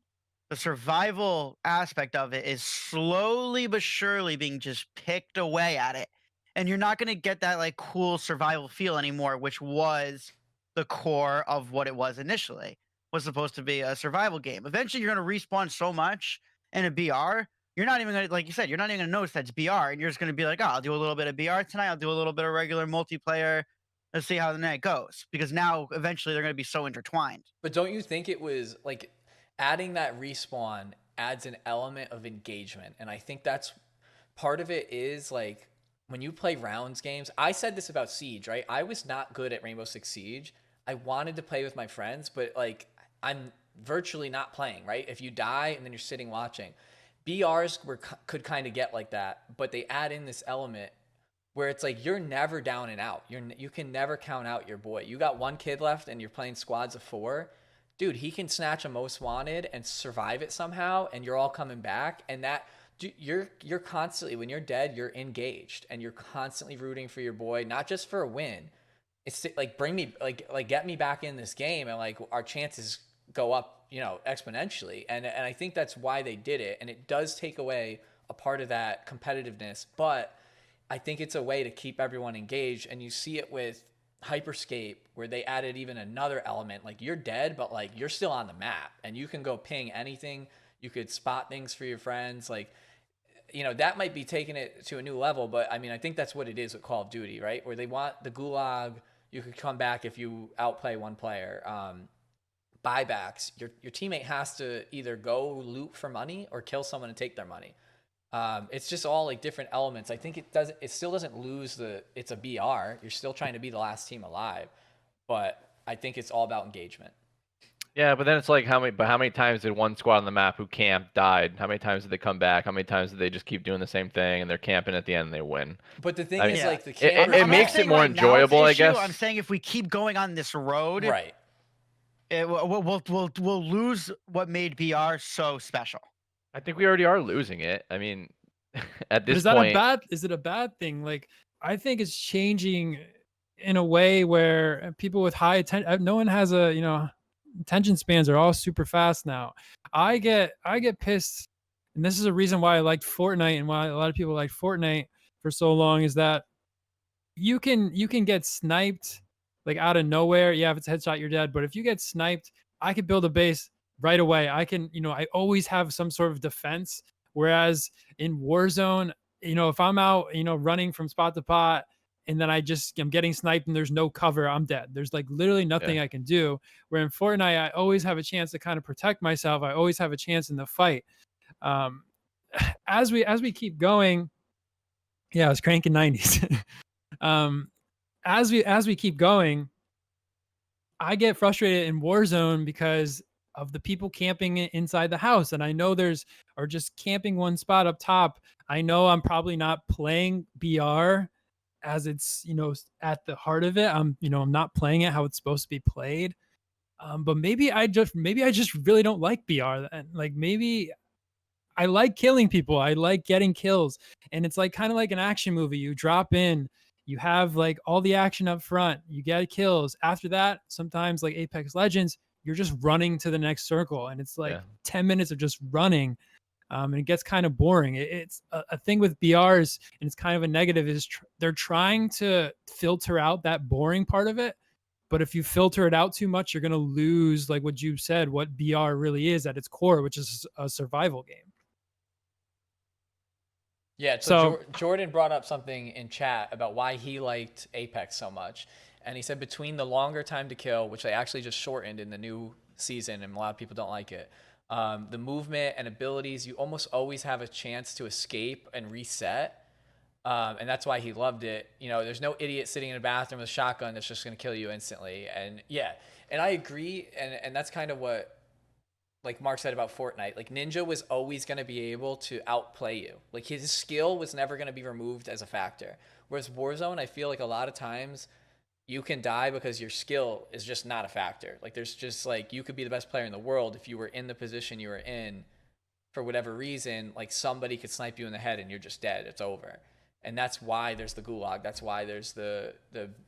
[SPEAKER 4] the survival aspect of it is slowly but surely being just picked away at it. And you're not going to get that like cool survival feel anymore, which was the core of what it was initially. Was supposed to be a survival game. Eventually, you're going to respawn so much in a BR, you're not even going to, like you said, you're not even going to notice that's BR, and you're just going to be like, oh, I'll do a little bit of BR tonight. I'll do a little bit of regular multiplayer. Let's see how the night goes. Because now, eventually, they're going to be so intertwined.
[SPEAKER 2] But don't you think it was like adding that respawn adds an element of engagement? And I think that's part of it is like when you play rounds games. I said this about Siege, right? I was not good at Rainbow Six Siege. I wanted to play with my friends, but like I'm virtually not playing, right? If you die and then you're sitting watching. BRs could kind of get like that, but they add in this element where it's like you're never down and out. You can never count out your boy. You got one kid left and you're playing squads of 4. Dude, he can snatch a most wanted and survive it somehow, and you're all coming back. And that you're constantly, when you're dead, you're engaged and you're constantly rooting for your boy, not just for a win. It's like bring me like get me back in this game, and like our chances go up, exponentially. And I think that's why they did it. And it does take away a part of that competitiveness, but I think it's a way to keep everyone engaged. And you see it with Hyperscape, where they added even another element. Like you're dead, but like you're still on the map and you can go ping anything. You could spot things for your friends. Like, that might be taking it to a new level, but I mean, I think that's what it is with Call of Duty, right? Where they want the gulag. You could come back if you outplay one player. Buybacks. Your teammate has to either go loot for money or kill someone and take their money. It's just all like different elements. I think it still doesn't lose it's a BR. You're still trying to be the last team alive, but I think it's all about engagement.
[SPEAKER 1] Yeah, but then it's like how many times did one squad on the map who camped died? How many times did they come back? How many times did they just keep doing the same thing and they're camping at the end and they win?
[SPEAKER 2] But the thing
[SPEAKER 1] I
[SPEAKER 2] is,
[SPEAKER 1] mean,
[SPEAKER 2] like the
[SPEAKER 1] it
[SPEAKER 2] campers,
[SPEAKER 1] makes it more enjoyable, I guess.
[SPEAKER 4] I'm saying if we keep going on this road,
[SPEAKER 2] right?
[SPEAKER 4] We'll lose what made BR so special.
[SPEAKER 1] I think we already are losing it. I mean, at this
[SPEAKER 3] Is that
[SPEAKER 1] point,
[SPEAKER 3] is it a bad thing? Like, I think it's changing in a way where people with high attention, no one has attention spans are all super fast now. I get pissed, and this is a reason why I liked Fortnite and why a lot of people like Fortnite for so long, is that you can get sniped like out of nowhere. Yeah, if it's a headshot, you're dead. But if you get sniped, I could build a base right away. I can, I always have some sort of defense. Whereas in Warzone, if I'm out, running from spot to spot, and then I'm getting sniped and there's no cover, I'm dead. There's like literally nothing I can do. Where in Fortnite, I always have a chance to kind of protect myself. I always have a chance in the fight. As we keep going, yeah, I was cranking 90s. As we keep going, I get frustrated in Warzone because of the people camping inside the house, and I know or just camping one spot up top. I know I'm probably not playing BR as it's at the heart of it. I'm not playing it how it's supposed to be played. But maybe I just really don't like BR. And like maybe I like killing people. I like getting kills, and it's like kind of like an action movie. You drop in, you have like all the action up front, you get kills. After that, sometimes like Apex Legends, you're just running to the next circle, and it's like 10 minutes of just running. And it gets kind of boring. It's a thing with BRs, and it's kind of a negative, is they're trying to filter out that boring part of it. But if you filter it out too much, you're going to lose, like what you said, what BR really is at its core, which is a survival game.
[SPEAKER 2] Yeah, so Jordan brought up something in chat about why he liked Apex so much. And he said between the longer time to kill, which they actually just shortened in the new season, and a lot of people don't like it, the movement and abilities, you almost always have a chance to escape and reset. And that's why he loved it. There's no idiot sitting in a bathroom with a shotgun that's just going to kill you instantly. And yeah, and I agree. And that's kind of what, like Mark said about Fortnite, like Ninja was always going to be able to outplay you. Like his skill was never going to be removed as a factor. Whereas Warzone, I feel like a lot of times you can die because your skill is just not a factor. Like there's just like, you could be the best player in the world. If you were in the position you were in for whatever reason, like somebody could snipe you in the head and you're just dead. It's over. And that's why there's the gulag. That's why there's the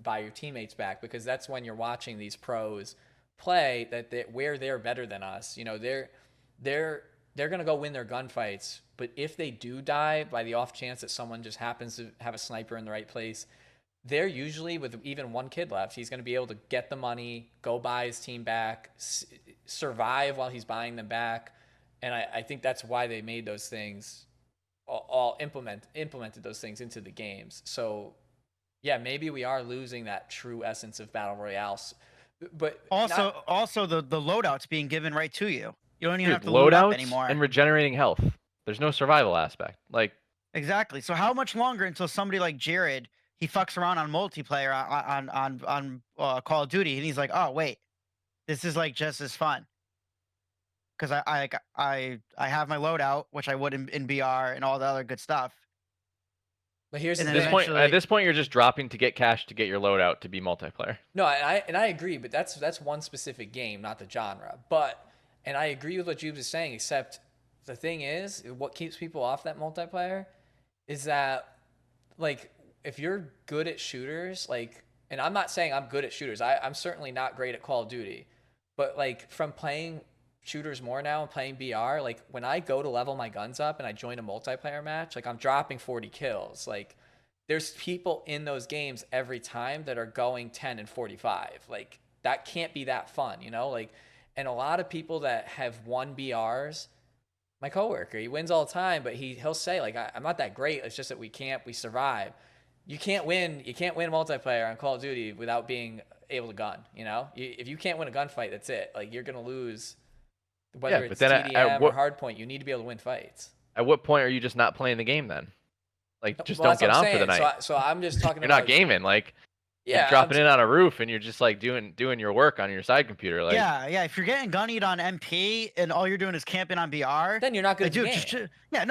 [SPEAKER 2] buy your teammates back, because that's when you're watching these pros play where they're better than us. They're gonna go win their gunfights, but if they do die by the off chance that someone just happens to have a sniper in the right place, they're usually, with even one kid left, he's gonna be able to get the money, go buy his team back, survive while he's buying them back. And I think that's why they made those things all implemented those things into the games. So yeah, maybe we are losing that true essence of battle royale. But
[SPEAKER 4] also the loadout's being given right to you. You don't even have to load up anymore.
[SPEAKER 1] And regenerating health. There's no survival aspect. Like
[SPEAKER 4] Exactly. So how much longer until somebody like Jared he fucks around on multiplayer on Call of Duty and he's like, oh wait, this is like just as fun because I have my loadout which I would in BR and all the other good stuff.
[SPEAKER 2] But here's
[SPEAKER 4] And
[SPEAKER 2] the
[SPEAKER 4] then
[SPEAKER 2] thing.
[SPEAKER 4] eventually-
[SPEAKER 1] At this point, you're just dropping to get cash to get your loadout to be multiplayer.
[SPEAKER 2] No, I agree, but that's one specific game, not the genre. But and I agree with what Jubes is saying, except the thing is, what keeps people off that multiplayer is that, like, if you're good at shooters, like, and I'm not saying I'm good at shooters. I'm certainly not great at Call of Duty, but like from playing shooters more now and playing BR, like when I go to level my guns up and I join a multiplayer match, like I'm dropping 40 kills. Like there's people in those games every time that are going 10 and 45. Like that can't be that fun, you know? Like, and a lot of people that have won BRs, my coworker, he wins all the time, but he'll say like, I'm not that great. It's just that we survive. You can't win multiplayer on Call of Duty without being able to gun, you know? If you can't win a gunfight, that's it. Like you're going to lose whether it's TDM or hardpoint. You need to be able to win fights.
[SPEAKER 1] At what point are you just not playing the game then? Like, just
[SPEAKER 2] Well,
[SPEAKER 1] don't get on for the night.
[SPEAKER 2] So I'm just talking
[SPEAKER 1] You're
[SPEAKER 2] about
[SPEAKER 1] not gaming. Like,
[SPEAKER 2] yeah,
[SPEAKER 1] you're dropping in on a roof and you're just like doing your work on your side computer. Like,
[SPEAKER 4] yeah. If you're getting gunnied on MP and all you're doing is camping on BR,
[SPEAKER 2] then you're not good at the game.
[SPEAKER 1] just
[SPEAKER 4] check
[SPEAKER 1] get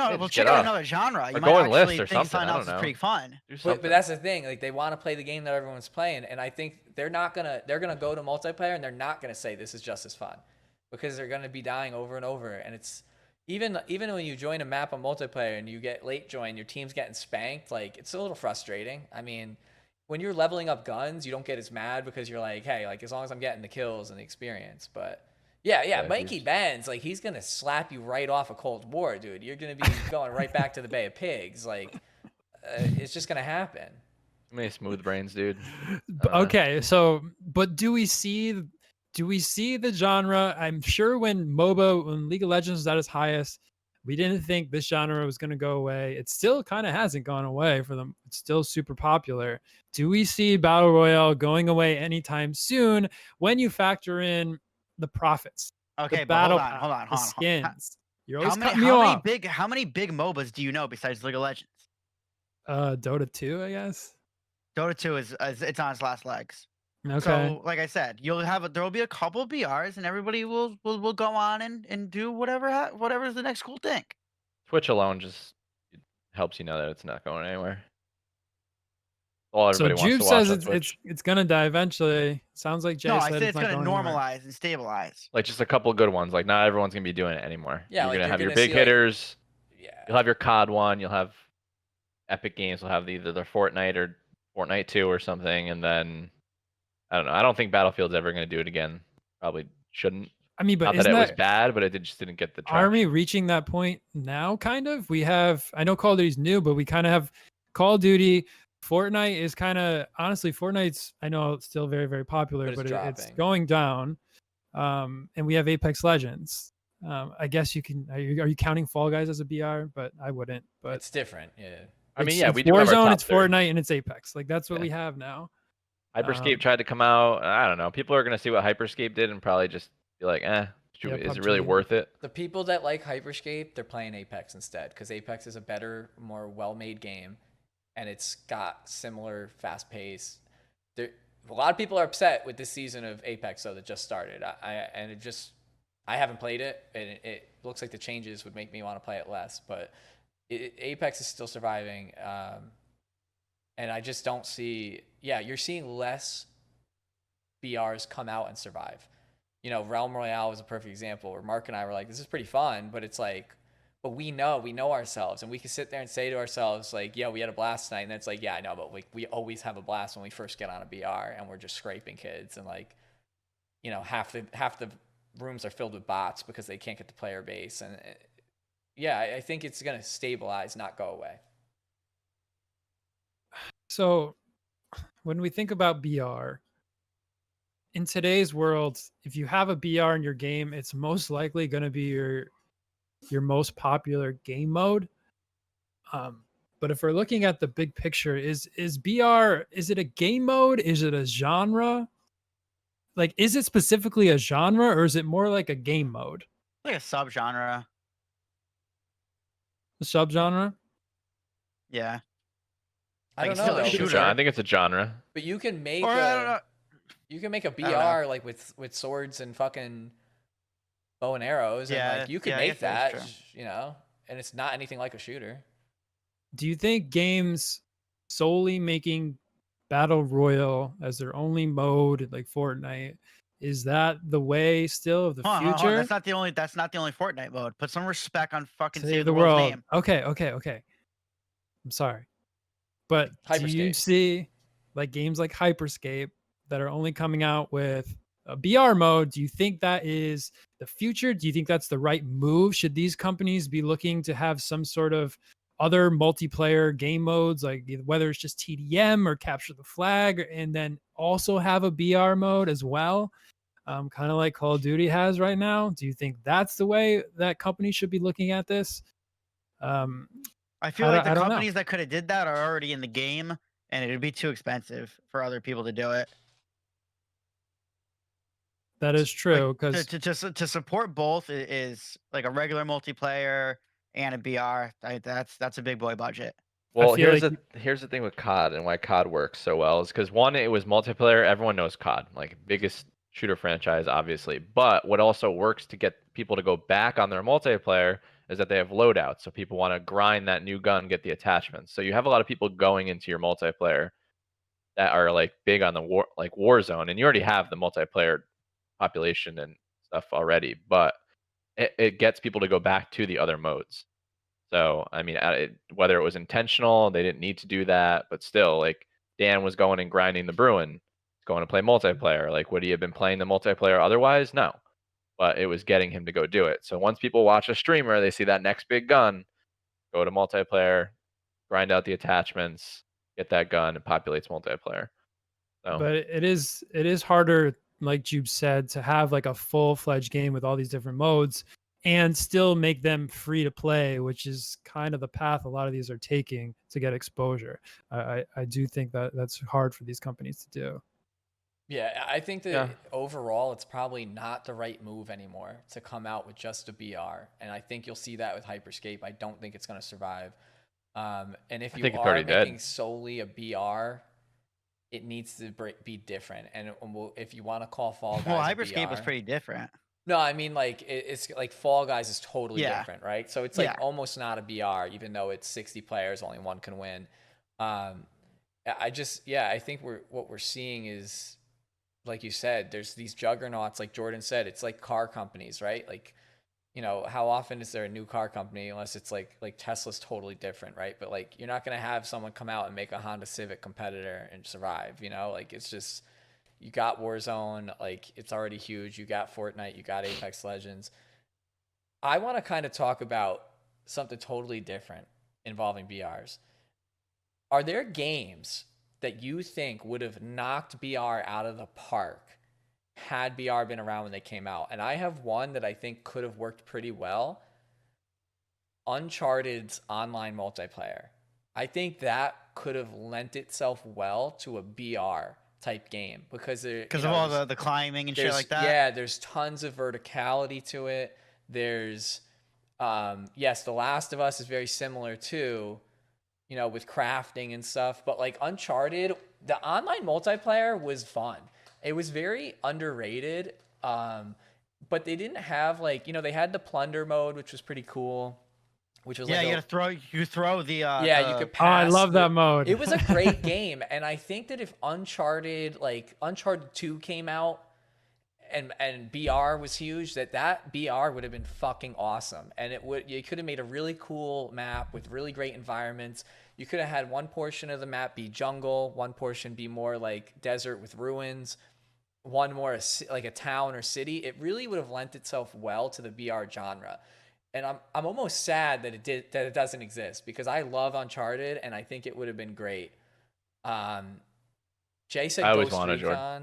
[SPEAKER 4] out
[SPEAKER 1] off.
[SPEAKER 4] another genre.
[SPEAKER 1] Or
[SPEAKER 4] You
[SPEAKER 1] go
[SPEAKER 4] might
[SPEAKER 1] in list
[SPEAKER 4] actually
[SPEAKER 1] or
[SPEAKER 4] think
[SPEAKER 1] something,
[SPEAKER 4] something
[SPEAKER 1] I
[SPEAKER 4] else
[SPEAKER 1] don't
[SPEAKER 4] is
[SPEAKER 1] know.
[SPEAKER 4] pretty fun.
[SPEAKER 2] But that's the thing. Like they want to play the game that everyone's playing, and I think they're gonna go to multiplayer and they're not gonna say this is just as fun, because they're gonna be dying over and over. And it's even when you join a map on multiplayer and you get late join, your team's getting spanked. Like it's a little frustrating. I mean, when you're leveling up guns, you don't get as mad because you're like, hey, like as long as I'm getting the kills and the experience. But yeah, Mikey Benz, like he's gonna slap you right off a Cold War, dude. You're gonna be going right back to the Bay of Pigs. Like it's just gonna happen.
[SPEAKER 1] too many smooth brains, dude.
[SPEAKER 3] Okay, so but do we see the genre? I'm sure when League of Legends was at its highest, we didn't think this genre was going to go away. It still kind of hasn't gone away for them. It's still super popular. Do we see Battle Royale going away anytime soon when you factor in the profits?
[SPEAKER 4] Okay,
[SPEAKER 3] the
[SPEAKER 4] but
[SPEAKER 3] battle
[SPEAKER 4] hold on.
[SPEAKER 3] the skins. You're always
[SPEAKER 4] How
[SPEAKER 3] cutting me off.
[SPEAKER 4] many big MOBAs do you know besides League of Legends?
[SPEAKER 3] Dota 2, I guess.
[SPEAKER 4] Dota 2 is it's on its last legs.
[SPEAKER 3] Okay.
[SPEAKER 4] So, like I said, there will be a couple of BRs, and everybody will go on and do whatever's the next cool thing.
[SPEAKER 1] Twitch alone just helps you know that it's not going anywhere. All everybody wants
[SPEAKER 3] Juve
[SPEAKER 1] to watch
[SPEAKER 3] says
[SPEAKER 1] on Twitch.
[SPEAKER 3] it's gonna die eventually. Sounds like Jay
[SPEAKER 4] No,
[SPEAKER 3] said
[SPEAKER 4] I said it's
[SPEAKER 3] not
[SPEAKER 4] going to
[SPEAKER 3] going
[SPEAKER 4] normalize and stabilize.
[SPEAKER 1] Like just a couple good ones. Like not everyone's gonna be doing it anymore.
[SPEAKER 2] Yeah,
[SPEAKER 1] you're
[SPEAKER 2] like,
[SPEAKER 1] gonna have your
[SPEAKER 2] gonna
[SPEAKER 1] big
[SPEAKER 2] see, like-
[SPEAKER 1] hitters.
[SPEAKER 2] Yeah.
[SPEAKER 1] You'll have your COD one. You'll have Epic Games. Will have either their Fortnite or Fortnite 2 or something, and then I don't know. I don't think Battlefield's ever gonna do it again. Probably shouldn't.
[SPEAKER 3] I mean, but
[SPEAKER 1] Not that
[SPEAKER 3] isn't
[SPEAKER 1] it was
[SPEAKER 3] that
[SPEAKER 1] bad, but it just didn't get the traction.
[SPEAKER 3] Aren't we reaching that point now? Kind of. We have. I know Call of Duty's new, but we kind of have Call of Duty. Fortnite is kind of honestly. Fortnite's I know it's still very very popular,
[SPEAKER 2] But
[SPEAKER 3] but
[SPEAKER 2] it's
[SPEAKER 3] it's going down. And we have Apex Legends. I guess you can. Are you counting Fall Guys as a BR? But I wouldn't. But
[SPEAKER 2] It's different. Yeah.
[SPEAKER 1] I mean,
[SPEAKER 3] it's-
[SPEAKER 1] yeah,
[SPEAKER 3] it's
[SPEAKER 1] we do have our
[SPEAKER 3] Warzone,
[SPEAKER 1] top
[SPEAKER 3] it's
[SPEAKER 1] three.
[SPEAKER 3] Fortnite, and it's Apex. Like that's what
[SPEAKER 1] Yeah.
[SPEAKER 3] we have now.
[SPEAKER 1] Hyperscape tried to come out. I don't know. People are gonna see what Hyperscape did and probably just be like,
[SPEAKER 3] Yeah,
[SPEAKER 1] is it really
[SPEAKER 3] PUBG.
[SPEAKER 1] worth it?
[SPEAKER 2] The people that like Hyperscape, they're playing Apex instead, because Apex is a better, more well-made game, and it's got similar fast pace. A lot of people are upset with this season of Apex though that just started. I haven't played it, and it looks like the changes would make me want to play it less. But Apex is still surviving, and I just don't see. Yeah, you're seeing less BRs come out and survive. You know, Realm Royale was a perfect example where Mark and I were like, this is pretty fun, but it's like, but we know ourselves, and we can sit there and say to ourselves, like, yeah, we had a blast tonight. And it's like, yeah, I know, but we always have a blast when we first get on a BR and we're just scraping kids. And like, you know, half the rooms are filled with bots because they can't get the player base. And yeah, I think it's going to stabilize, not go away.
[SPEAKER 3] So when we think about BR, in today's world, if you have a BR in your game, it's most likely going to be your most popular game mode. But if we're looking at the big picture, is BR, is it a game mode? Is it a genre? Like, is it specifically a genre or is it more like a game mode?
[SPEAKER 4] Like a subgenre.
[SPEAKER 3] A subgenre?
[SPEAKER 4] Yeah.
[SPEAKER 2] I
[SPEAKER 4] Like,
[SPEAKER 2] don't
[SPEAKER 4] it's
[SPEAKER 2] know
[SPEAKER 4] still a
[SPEAKER 2] though.
[SPEAKER 1] It's a
[SPEAKER 2] because
[SPEAKER 4] shooter.
[SPEAKER 1] I think it's a genre.
[SPEAKER 2] But you can make
[SPEAKER 4] Or I don't know.
[SPEAKER 2] a
[SPEAKER 4] I don't know.
[SPEAKER 2] BR like with swords and fucking bow and arrows, and like
[SPEAKER 4] Yeah,
[SPEAKER 2] you could
[SPEAKER 4] I
[SPEAKER 2] make
[SPEAKER 4] guess that
[SPEAKER 2] that,
[SPEAKER 4] is true.
[SPEAKER 2] you know, and it's not anything like a shooter.
[SPEAKER 3] Do you think games solely making battle royale as their only mode, like Fortnite, is that the way still of the
[SPEAKER 4] Hold on, hold on, hold on.
[SPEAKER 3] future?
[SPEAKER 4] That's not the only Fortnite mode. Put some respect on fucking
[SPEAKER 3] Save
[SPEAKER 4] Save
[SPEAKER 3] the
[SPEAKER 4] the World's
[SPEAKER 3] world.
[SPEAKER 4] name.
[SPEAKER 3] Okay. I'm sorry. But do you
[SPEAKER 2] Hyperscape.
[SPEAKER 3] see like games like Hyperscape that are only coming out with a BR mode? Do you think that is the future? Do you think that's the right move? Should these companies be looking to have some sort of other multiplayer game modes, like whether it's just TDM or capture the flag, and then also have a BR mode as well? Kind of like Call of Duty has right now. Do you think that's the way that companies should be looking at this? Um,
[SPEAKER 4] I feel like the
[SPEAKER 3] I don't know.
[SPEAKER 4] companies that could have did that are already in the game, and it'd be too expensive for other people to do it.
[SPEAKER 3] That is
[SPEAKER 4] Like,
[SPEAKER 3] true because
[SPEAKER 4] to support both is like a regular multiplayer and a BR. That's a big boy budget.
[SPEAKER 1] Well,
[SPEAKER 3] feel
[SPEAKER 1] here's
[SPEAKER 3] like
[SPEAKER 1] here's the thing with COD and why COD works so well is because one, it was multiplayer. Everyone knows COD, like biggest shooter franchise, obviously. But what also works to get people to go back on their multiplayer is that they have loadouts. So people want to grind that new gun, get the attachments. So you have a lot of people going into your multiplayer that are like big on the Warzone, and you already have the multiplayer population and stuff already, but it gets people to go back to the other modes. So I mean, whether it was intentional, they didn't need to do that, but still, like Dan was going and grinding the Bruin, going to play multiplayer. Like, would he have been playing the multiplayer otherwise? No, but it was getting him to go do it. So once people watch a streamer, they see that next big gun, go to multiplayer, grind out the attachments, get that gun, it populates multiplayer. So
[SPEAKER 3] but it is harder, like Jube said, to have like a full-fledged game with all these different modes and still make them free to play, which is kind of the path a lot of these are taking to get exposure. I do think that that's hard for these companies to do.
[SPEAKER 2] Yeah, I think that
[SPEAKER 1] Yeah.
[SPEAKER 2] overall it's probably not the right move anymore to come out with just a BR, and I think you'll see that with Hyperscape. I don't think it's going to survive. And if
[SPEAKER 1] I
[SPEAKER 2] you
[SPEAKER 1] think it's
[SPEAKER 2] are
[SPEAKER 1] already dead.
[SPEAKER 2] making solely a BR, it needs to be different. And if you want to call Fall Guys
[SPEAKER 4] Well,
[SPEAKER 2] a
[SPEAKER 4] Hyperscape was
[SPEAKER 2] BR
[SPEAKER 4] pretty different.
[SPEAKER 2] no, I mean like it's like Fall Guys is totally
[SPEAKER 4] Yeah.
[SPEAKER 2] different, right? So it's like
[SPEAKER 4] Yeah.
[SPEAKER 2] almost not a BR, even though it's 60 players, only one can win. I think what we're seeing is, like you said, there's these juggernauts, like Jordan said, it's like car companies, right? Like, you know, how often is there a new car company unless it's like Tesla's totally different, right? But like you're not gonna have someone come out and make a Honda Civic competitor and survive, you know? Like it's just you got Warzone, like it's already huge. You got Fortnite, you got Apex Legends. I want to kind of talk about something totally different involving BRs. Are there games that you think would have knocked BR out of the park had BR been around when they came out? And I have one that I think could have worked pretty well. Uncharted's online multiplayer. I think that could have lent itself well to a BR type game because
[SPEAKER 4] Because of all the climbing and shit like that.
[SPEAKER 2] Yeah, there's tons of verticality to it. There's yes, The Last of Us is very similar too, you know, with crafting and stuff, but like Uncharted, the online multiplayer was fun. It was very underrated. But they didn't have like, you know, they had the plunder mode, which was pretty cool. Which was
[SPEAKER 4] Yeah,
[SPEAKER 2] like
[SPEAKER 4] you throw the
[SPEAKER 2] you could
[SPEAKER 3] Oh, I
[SPEAKER 2] pass
[SPEAKER 3] love that mode.
[SPEAKER 2] It was a great game, and I think that if Uncharted 2 came out and BR was huge, that BR would have been fucking awesome. And you could have made a really cool map with really great environments. You could have had one portion of the map be jungle, one portion be more like desert with ruins, one more like a town or city. It really would have lent itself well to the BR genre. And I'm almost sad that it doesn't exist because I love Uncharted and I think it would have been great. Jay said
[SPEAKER 1] I always
[SPEAKER 2] Ghost
[SPEAKER 1] wanted, Jordan.
[SPEAKER 2] Recon.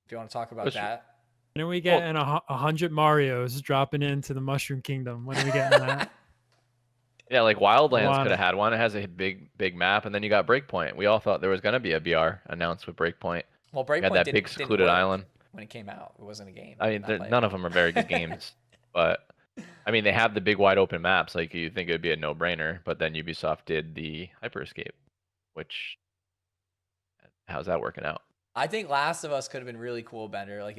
[SPEAKER 2] Do you want to talk about
[SPEAKER 1] Ghost-
[SPEAKER 2] that?
[SPEAKER 3] When are we getting 100 Marios dropping into the Mushroom Kingdom? When are we getting that?
[SPEAKER 1] Yeah, like Wildlands
[SPEAKER 3] Want
[SPEAKER 1] could have
[SPEAKER 3] it.
[SPEAKER 1] had one. It has a big map, and then you got Breakpoint. We all thought there was gonna be a BR announced with Breakpoint.
[SPEAKER 2] Well,
[SPEAKER 1] You had
[SPEAKER 2] Breakpoint
[SPEAKER 1] that
[SPEAKER 2] didn't
[SPEAKER 1] big secluded
[SPEAKER 2] work
[SPEAKER 1] island.
[SPEAKER 2] when it came out. It wasn't a game.
[SPEAKER 1] I mean, none of them are very good games, but I mean, they have the big wide open maps. Like you think it would be a no-brainer, but then Ubisoft did the Hyper Escape, which how's that working out?
[SPEAKER 2] I think Last of Us could have been really cool, Bender. Like,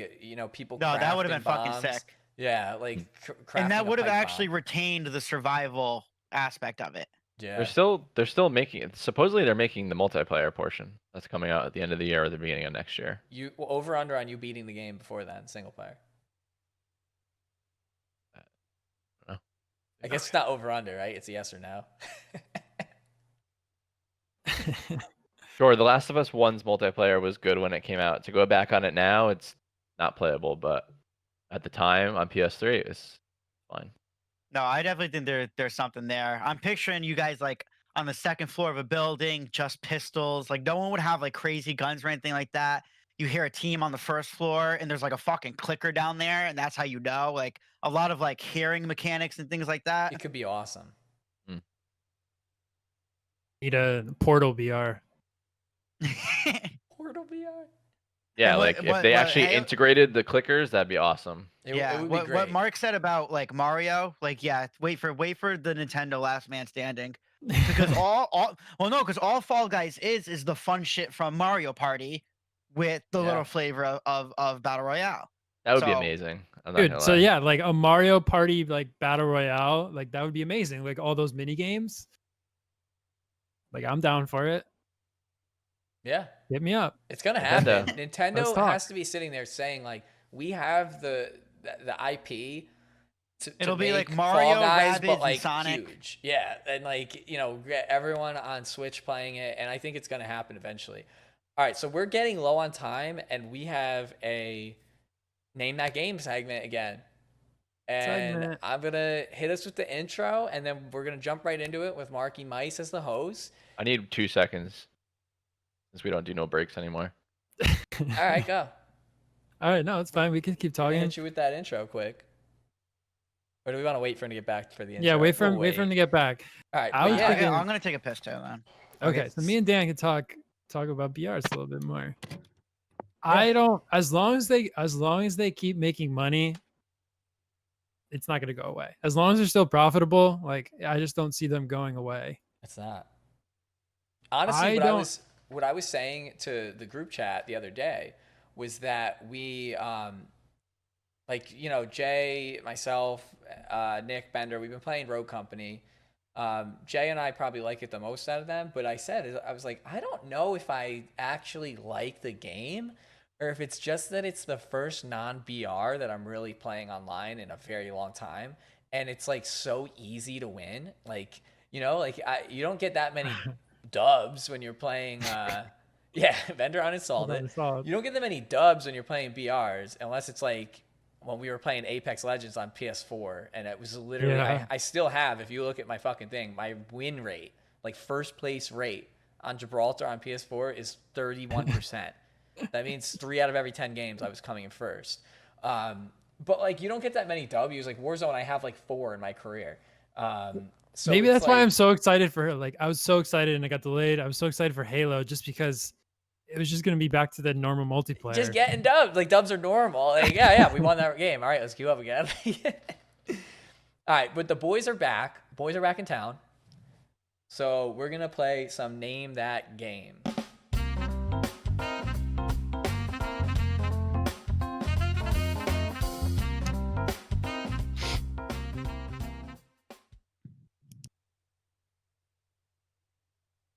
[SPEAKER 2] people
[SPEAKER 4] No, that would have
[SPEAKER 2] crafting
[SPEAKER 4] been fucking
[SPEAKER 2] bombs.
[SPEAKER 4] sick.
[SPEAKER 2] Yeah, like crafting
[SPEAKER 4] And that
[SPEAKER 2] a
[SPEAKER 4] would have
[SPEAKER 2] pipe
[SPEAKER 4] actually
[SPEAKER 2] bomb.
[SPEAKER 4] retained the survival aspect of it.
[SPEAKER 2] Yeah.
[SPEAKER 1] They're still making it. Supposedly they're making the multiplayer portion that's coming out at the end of the year or the beginning of next year.
[SPEAKER 2] Over under on you beating the game before then, single player.
[SPEAKER 1] know.
[SPEAKER 2] I guess it's not over under, right? It's a yes or no.
[SPEAKER 1] Sure, The Last of Us 1's multiplayer was good when it came out. To go back on it now, it's not playable, but at the time on PS3, it's fine.
[SPEAKER 4] No, I definitely think there's something there. I'm picturing you guys like on the second floor of a building, just pistols. Like no one would have like crazy guns or anything like that. You hear a team on the first floor, and there's like a fucking clicker down there, and that's how you know. Like a lot of like hearing mechanics and things like that.
[SPEAKER 2] It could be awesome.
[SPEAKER 3] Need a Portal VR.
[SPEAKER 2] Portal VR.
[SPEAKER 1] Yeah,
[SPEAKER 4] And
[SPEAKER 1] like if they actually integrated the clickers, that'd be awesome.
[SPEAKER 2] It
[SPEAKER 4] yeah,
[SPEAKER 2] would be great.
[SPEAKER 4] what Mark said about like Mario, like yeah, wait for the Nintendo Last Man Standing, because because all Fall Guys is the fun shit from Mario Party, with the
[SPEAKER 2] Yeah.
[SPEAKER 4] little flavor of Battle Royale.
[SPEAKER 1] That would be
[SPEAKER 4] So-
[SPEAKER 1] amazing. I'm not
[SPEAKER 3] Dude,
[SPEAKER 1] gonna
[SPEAKER 3] so
[SPEAKER 1] lie.
[SPEAKER 3] yeah, like a Mario Party like battle royale, like that would be amazing. Like all those mini games. Like I'm down for it.
[SPEAKER 2] Yeah.
[SPEAKER 3] Hit me up.
[SPEAKER 2] It's gonna
[SPEAKER 1] Nintendo.
[SPEAKER 2] happen. Nintendo
[SPEAKER 3] Let's talk.
[SPEAKER 2] has to be sitting there saying like, we have the IP.
[SPEAKER 4] It'll be like
[SPEAKER 2] make
[SPEAKER 4] Mario,
[SPEAKER 2] Fall Guys,
[SPEAKER 4] Rabbids,
[SPEAKER 2] but like
[SPEAKER 4] and Sonic.
[SPEAKER 2] huge. Yeah, and like get everyone on Switch playing it, and I think it's gonna happen eventually. All right, so we're getting low on time, and we have a name that game segment again. And
[SPEAKER 3] Segment.
[SPEAKER 2] I'm gonna hit us with the intro, and then we're gonna jump right into it with Marky Mice as the host.
[SPEAKER 1] I need 2 seconds since we don't do no breaks anymore.
[SPEAKER 2] All right, go.
[SPEAKER 3] All right, no, it's fine. We can keep
[SPEAKER 2] I'm gonna
[SPEAKER 3] talking.
[SPEAKER 2] hit you with that intro quick. Or do we want to wait for him to get back for the intro?
[SPEAKER 3] Yeah, wait for
[SPEAKER 2] We'll
[SPEAKER 3] him. Wait for him to get back.
[SPEAKER 2] All right.
[SPEAKER 3] I
[SPEAKER 2] but
[SPEAKER 3] was
[SPEAKER 2] yeah,
[SPEAKER 3] thinking-
[SPEAKER 4] I'm gonna take a piss too then.
[SPEAKER 3] Okay, so me and Dan can talk about BRs a little bit more.
[SPEAKER 2] Yeah.
[SPEAKER 3] I don't. As long as they keep making money, it's not gonna go away. As long as they're still profitable, like I just don't see them going away.
[SPEAKER 2] it's not. Honestly,
[SPEAKER 3] I don't-
[SPEAKER 2] what I was saying to the group chat the other day was that we like Jay, myself, Nick, Bender, we've been playing Rogue Company. Jay and I probably like it the most out of them, but I was like, I don't know if I actually like the game or if it's just that it's the first non-BR that I'm really playing online in a very long time, and it's like so easy to win. Like you don't get that many dubs when you're playing. Yeah, Bender uninstalled it.
[SPEAKER 3] Uninstalled.
[SPEAKER 2] You don't get that many dubs when you're playing BRs unless it's like when we were playing Apex Legends on PS4, and it was literally
[SPEAKER 3] Yeah.
[SPEAKER 2] I still have, if you look at my fucking thing, my win rate, like first place rate on Gibraltar on PS4 is 31%. That means 3 out of every 10 games I was coming in first. But like you don't get that many W's. Like Warzone, I have like 4 in my career. So
[SPEAKER 3] Maybe
[SPEAKER 2] it's
[SPEAKER 3] that's why
[SPEAKER 2] like-
[SPEAKER 3] I'm so excited for her. Like I was so excited and it got delayed. I was so excited for Halo just because it was just gonna be back to the normal multiplayer.
[SPEAKER 2] just getting dubs. Like dubs are normal. Like yeah, we won that game. All right, let's queue up again. All right, but the boys are back. Boys are back in town. So we're gonna play some Name That Game.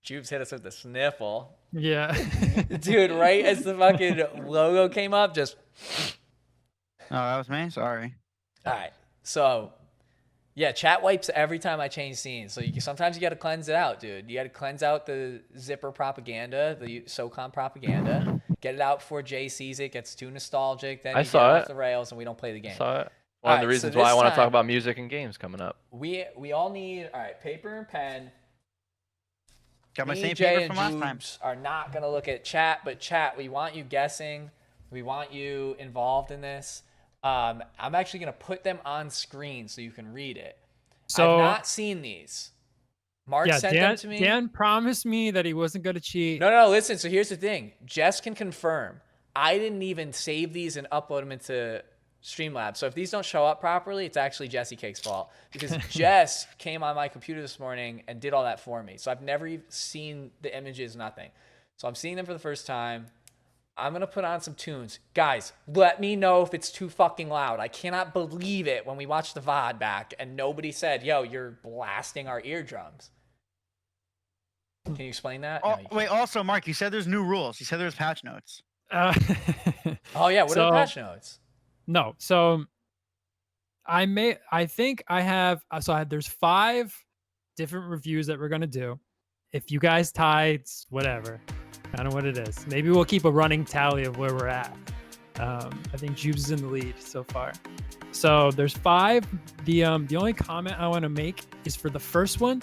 [SPEAKER 2] Jubes hit us with the sniffle.
[SPEAKER 3] Yeah.
[SPEAKER 2] Dude, right as the fucking logo came up, just
[SPEAKER 4] Oh, that was me. Sorry.
[SPEAKER 2] all right. So, yeah, chat wipes every time I change scenes. So sometimes you got to cleanse it out, dude. You got to cleanse out the zipper propaganda, the SOCOM propaganda. Get it out before Jay sees it, gets too nostalgic. Then
[SPEAKER 1] I
[SPEAKER 2] you
[SPEAKER 1] saw
[SPEAKER 2] get
[SPEAKER 1] it.
[SPEAKER 2] off the rails and we don't play the game.
[SPEAKER 1] Saw it.
[SPEAKER 2] All
[SPEAKER 1] One of
[SPEAKER 2] right,
[SPEAKER 1] the
[SPEAKER 2] so
[SPEAKER 1] reasons why I
[SPEAKER 2] this
[SPEAKER 1] want to talk
[SPEAKER 2] time-
[SPEAKER 1] about music and games coming up.
[SPEAKER 2] We all need paper and pen.
[SPEAKER 4] Got my
[SPEAKER 2] Me,
[SPEAKER 4] same
[SPEAKER 2] Jay,
[SPEAKER 4] paper
[SPEAKER 2] and
[SPEAKER 4] from last time.
[SPEAKER 2] Jubes are not gonna look at chat, but chat, we want you guessing. We want you involved in this. I'm actually gonna put them on screen so you can read it.
[SPEAKER 3] So
[SPEAKER 2] I've not seen these. Mark
[SPEAKER 3] yeah,
[SPEAKER 2] sent
[SPEAKER 3] Dan,
[SPEAKER 2] them to me.
[SPEAKER 3] Dan promised me that he wasn't gonna cheat.
[SPEAKER 2] No, listen. So here's the thing. Jess can confirm. I didn't even save these and upload them into Streamlabs. So if these don't show up properly, it's actually Jesse Cake's fault because Jess came on my computer this morning and did all that for me. So I've never even seen the images, nothing. So I'm seeing them for the first time. I'm going to put on some tunes. Guys, let me know if it's too fucking loud. I cannot believe it when we watched the VOD back and nobody said, yo, you're blasting our eardrums. Can you explain that?
[SPEAKER 4] Oh,
[SPEAKER 2] No, you
[SPEAKER 4] wait, also, Mark, you said there's new rules. You said there's patch notes.
[SPEAKER 2] oh, yeah. What are the patch notes?
[SPEAKER 3] No. So I think I have, there's 5 different reviews that we're going to do. If you guys tie, it's whatever, kind of what it is. Maybe we'll keep a running tally of where we're at. I think Jubes is in the lead so far. So there's 5. The only comment I want to make is for the first one.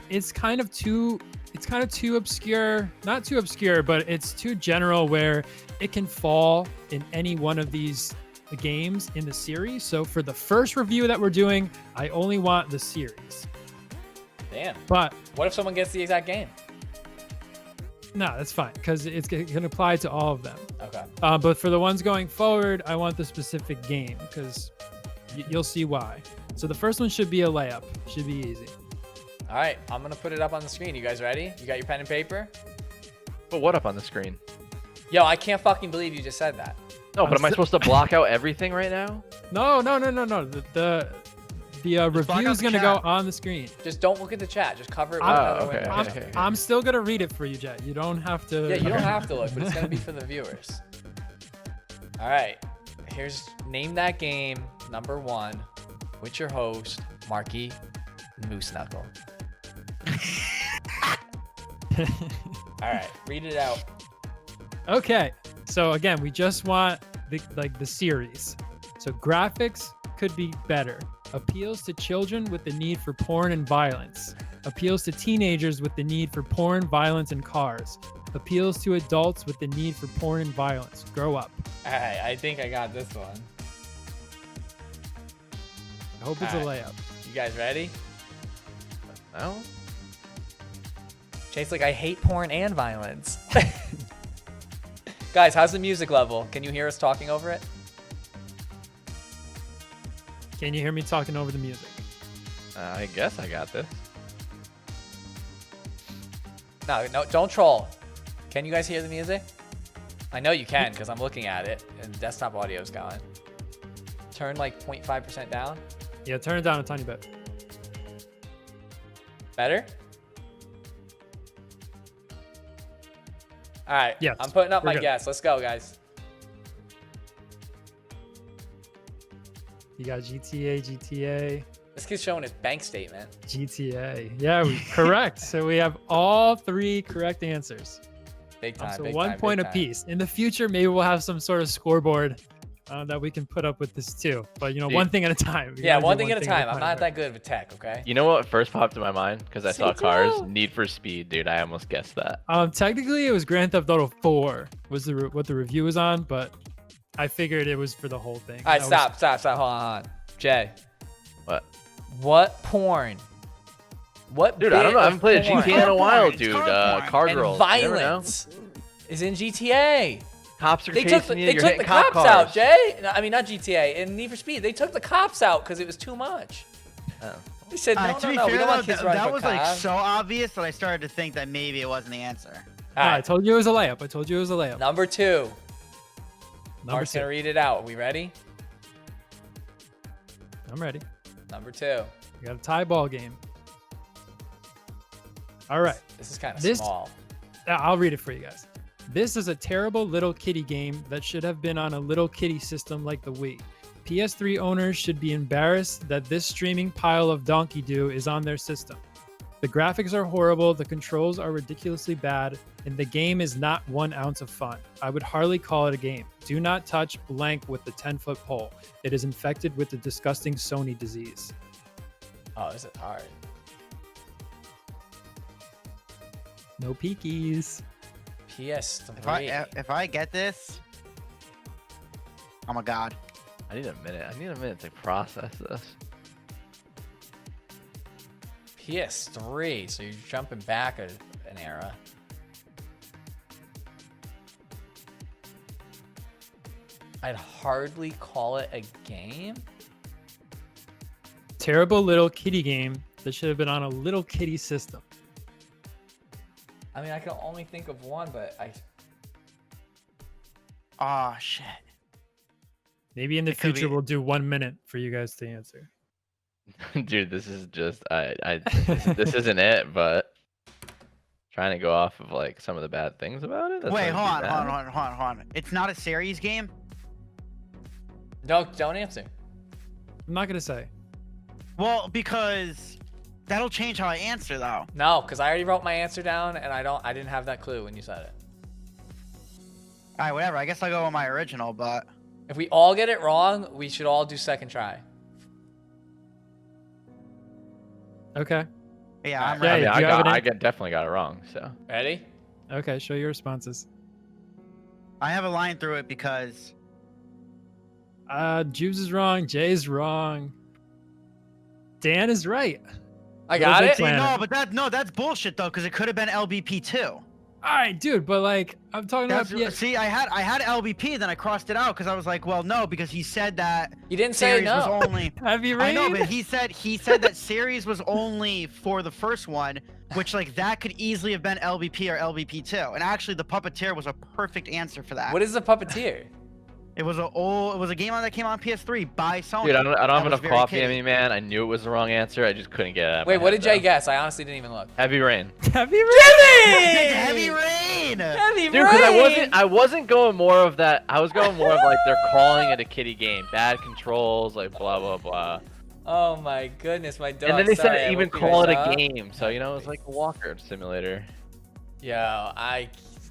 [SPEAKER 3] It's kind of too obscure, not too obscure, but it's too general where it can fall in any one of these games in the series. So for the first review that we're doing, I only want the series.
[SPEAKER 2] Damn.
[SPEAKER 3] But
[SPEAKER 2] what if someone gets the exact game?
[SPEAKER 3] no, that's fine because it can apply to all of them.
[SPEAKER 2] Okay.
[SPEAKER 3] But for the ones going forward, I want the specific game because you'll see why. So the first one should be a layup. Should be easy.
[SPEAKER 2] All right. I'm going to put it up on the screen. You guys ready? You got your pen and paper?
[SPEAKER 1] But what up on the screen?
[SPEAKER 2] Yo, I can't fucking believe you just said that.
[SPEAKER 1] No, but am I supposed to block out everything right now?
[SPEAKER 3] No. The review is
[SPEAKER 4] the
[SPEAKER 3] gonna go
[SPEAKER 4] chat.
[SPEAKER 3] on the screen.
[SPEAKER 2] Just don't look at the chat. Just cover it with
[SPEAKER 3] I'm-
[SPEAKER 2] another
[SPEAKER 1] okay,
[SPEAKER 2] window.
[SPEAKER 1] okay.
[SPEAKER 3] I'm still gonna read it for you, Jet. You don't have to.
[SPEAKER 2] Yeah, you don't have to look, but it's going to be for the viewers. All right. Here's Name That Game, number 1, with your host, Marky Moose Knuckle. All right. Read it out.
[SPEAKER 3] Okay, so again, we just want the series. So graphics could be better. Appeals to children with the need for porn and violence. Appeals to teenagers with the need for porn, violence, and cars. Appeals to adults with the need for porn and violence. Grow up.
[SPEAKER 2] All right. I think I got this one.
[SPEAKER 3] I hope it's a layup.
[SPEAKER 2] You guys ready?
[SPEAKER 1] No.
[SPEAKER 2] Chase, like, I hate porn and violence. Guys, how's the music level? Can you hear us talking over it?
[SPEAKER 3] Can you hear me talking over the music?
[SPEAKER 1] I guess I got this.
[SPEAKER 2] No, don't troll. Can you guys hear the music? I know you can because I'm looking at it and desktop audio is going. Turn like 0.5% down.
[SPEAKER 3] Yeah, turn it down a tiny bit.
[SPEAKER 2] Better? All right.
[SPEAKER 3] Yes,
[SPEAKER 2] I'm putting up
[SPEAKER 3] we're
[SPEAKER 2] my
[SPEAKER 3] good.
[SPEAKER 2] guess. Let's go, guys.
[SPEAKER 3] You got GTA.
[SPEAKER 2] This kid's showing his bank statement.
[SPEAKER 3] GTA. Yeah, correct. So we have all 3 correct answers.
[SPEAKER 2] Big time.
[SPEAKER 3] So
[SPEAKER 2] big
[SPEAKER 3] 1
[SPEAKER 2] time,
[SPEAKER 3] point
[SPEAKER 2] big time.
[SPEAKER 3] apiece. In the future, maybe we'll have some sort of scoreboard that we can put up with this too. But
[SPEAKER 1] Dude.
[SPEAKER 3] one thing at a time. We
[SPEAKER 2] Yeah,
[SPEAKER 3] gotta do
[SPEAKER 2] one thing at a time. I'm not that good with tech, okay?
[SPEAKER 1] You know what first popped in my mind? Because I saw cars.
[SPEAKER 2] CTO.
[SPEAKER 1] Need for Speed, dude. I almost guessed that.
[SPEAKER 3] Technically, it was Grand Theft Auto 4 was what the review was on, but I figured it was for the whole thing.
[SPEAKER 2] All right,
[SPEAKER 3] That was-
[SPEAKER 2] stop. Hold on. Jay,
[SPEAKER 1] What?
[SPEAKER 2] what porn? What
[SPEAKER 1] Dude, I don't
[SPEAKER 2] bit
[SPEAKER 1] know. I
[SPEAKER 2] of
[SPEAKER 1] haven't played a
[SPEAKER 2] porn
[SPEAKER 1] GTA in a
[SPEAKER 4] Car
[SPEAKER 1] while,
[SPEAKER 4] porn, it's
[SPEAKER 1] dude.
[SPEAKER 4] car porn.
[SPEAKER 1] Car
[SPEAKER 2] and
[SPEAKER 1] girls. You never know.
[SPEAKER 2] violence is in GTA.
[SPEAKER 1] Cops are
[SPEAKER 2] They took
[SPEAKER 1] chasing you.
[SPEAKER 2] they
[SPEAKER 1] You're
[SPEAKER 2] took
[SPEAKER 1] hitting
[SPEAKER 2] the
[SPEAKER 1] cop
[SPEAKER 2] cops
[SPEAKER 1] cars.
[SPEAKER 2] out, Jay. No, I mean, not GTA. In Need for Speed, they took the cops out because it was too much.
[SPEAKER 1] Oh.
[SPEAKER 2] They said, no,
[SPEAKER 4] To be
[SPEAKER 2] we
[SPEAKER 4] fair,
[SPEAKER 2] don't
[SPEAKER 4] though,
[SPEAKER 2] want kids running
[SPEAKER 4] that
[SPEAKER 2] from
[SPEAKER 4] was like
[SPEAKER 2] cops.
[SPEAKER 4] so obvious that I started to think that maybe it wasn't the answer.
[SPEAKER 2] All
[SPEAKER 3] I
[SPEAKER 2] right,
[SPEAKER 3] told you it was a layup.
[SPEAKER 2] number 2.
[SPEAKER 3] Number
[SPEAKER 2] Mark's
[SPEAKER 3] 2.
[SPEAKER 2] gonna read it out. We ready?
[SPEAKER 3] I'm ready.
[SPEAKER 2] Number 2.
[SPEAKER 3] We got a tie ball game. All right.
[SPEAKER 2] This is kind of
[SPEAKER 3] This-
[SPEAKER 2] small.
[SPEAKER 3] I'll read it for you guys. This is a terrible little kitty game that should have been on a little kitty system like the Wii. PS3 owners should be embarrassed that this streaming pile of donkey doo is on their system. The graphics are horrible, the controls are ridiculously bad, and the game is not 1 ounce of fun. I would hardly call it a game. Do not touch blank with the 10-foot pole. It is infected with the disgusting Sony disease.
[SPEAKER 2] Oh, is it hard?
[SPEAKER 3] No peekies.
[SPEAKER 2] PS3.
[SPEAKER 4] If I get this, oh my god.
[SPEAKER 1] I need a minute to process this.
[SPEAKER 2] PS3. So you're jumping back an era. I'd hardly call it a game.
[SPEAKER 3] Terrible little kitty game that should have been on a little kitty system.
[SPEAKER 2] I mean, I can only think of one, but
[SPEAKER 4] Oh shit.
[SPEAKER 3] Maybe in the
[SPEAKER 4] It could
[SPEAKER 3] future
[SPEAKER 4] be-
[SPEAKER 3] we'll do 1 minute for you guys to answer.
[SPEAKER 1] Dude, this is just this isn't it, but trying to go off of like some of the bad things about it. That's
[SPEAKER 4] Wait,
[SPEAKER 1] not too
[SPEAKER 4] hold
[SPEAKER 1] bad.
[SPEAKER 4] on. It's not a series game?
[SPEAKER 2] don't answer.
[SPEAKER 3] I'm not gonna say.
[SPEAKER 4] Well, because that'll change how I answer though.
[SPEAKER 2] No, because I already wrote my answer down, and I didn't have that clue when you said it.
[SPEAKER 4] Alright, whatever. I guess I'll go with my original, but
[SPEAKER 2] If we all get it wrong, we should all do second try.
[SPEAKER 3] Okay.
[SPEAKER 4] yeah, I'm
[SPEAKER 3] Yeah,
[SPEAKER 4] ready.
[SPEAKER 3] do you have it in-
[SPEAKER 1] Definitely got it wrong. So
[SPEAKER 2] Ready?
[SPEAKER 3] Okay, show your responses.
[SPEAKER 4] I have a line through it because
[SPEAKER 3] Juice is wrong. Jay's wrong. Dan is right.
[SPEAKER 2] I got
[SPEAKER 3] Big
[SPEAKER 2] it.
[SPEAKER 4] see,
[SPEAKER 3] Planet.
[SPEAKER 4] that's bullshit though, because it could have been LBP too.
[SPEAKER 3] All right, dude, but like I'm talking
[SPEAKER 4] That's,
[SPEAKER 3] about.
[SPEAKER 4] see, I had LBP, then I crossed it out because I was like, well, no, because he said that
[SPEAKER 2] You didn't say
[SPEAKER 4] series
[SPEAKER 2] no.
[SPEAKER 4] was only.
[SPEAKER 3] Heavy
[SPEAKER 4] I
[SPEAKER 3] Rain.
[SPEAKER 4] know, but he said that series was only for the first one, which like that could easily have been LBP or LBP2. And actually, the Puppeteer was a perfect answer for that.
[SPEAKER 2] What is the puppeteer?
[SPEAKER 4] It was a game that came on PS3 by Sony.
[SPEAKER 1] dude, I don't
[SPEAKER 4] that
[SPEAKER 1] have
[SPEAKER 4] was
[SPEAKER 1] enough
[SPEAKER 4] very
[SPEAKER 1] coffee in
[SPEAKER 4] kiddie.
[SPEAKER 1] me, man. I knew it was the wrong answer. I just couldn't get it out of
[SPEAKER 2] Wait,
[SPEAKER 1] my
[SPEAKER 2] what
[SPEAKER 1] head,
[SPEAKER 2] did Jay
[SPEAKER 1] though.
[SPEAKER 2] guess? I honestly didn't even look.
[SPEAKER 1] Heavy Rain.
[SPEAKER 3] Heavy Rain.
[SPEAKER 2] Jimmy!
[SPEAKER 4] Heavy Rain.
[SPEAKER 2] Heavy
[SPEAKER 1] Dude, because
[SPEAKER 2] Rain!
[SPEAKER 1] I wasn't going more of that. I was going more of like they're calling it a kiddie game, bad controls, like blah blah blah.
[SPEAKER 2] Oh my goodness, my dog.
[SPEAKER 1] And then they
[SPEAKER 2] sorry,
[SPEAKER 1] said
[SPEAKER 2] I
[SPEAKER 1] even
[SPEAKER 2] woke you
[SPEAKER 1] call it
[SPEAKER 2] guys
[SPEAKER 1] a
[SPEAKER 2] up.
[SPEAKER 1] game, so you know it's like a walker simulator.
[SPEAKER 2] Yo,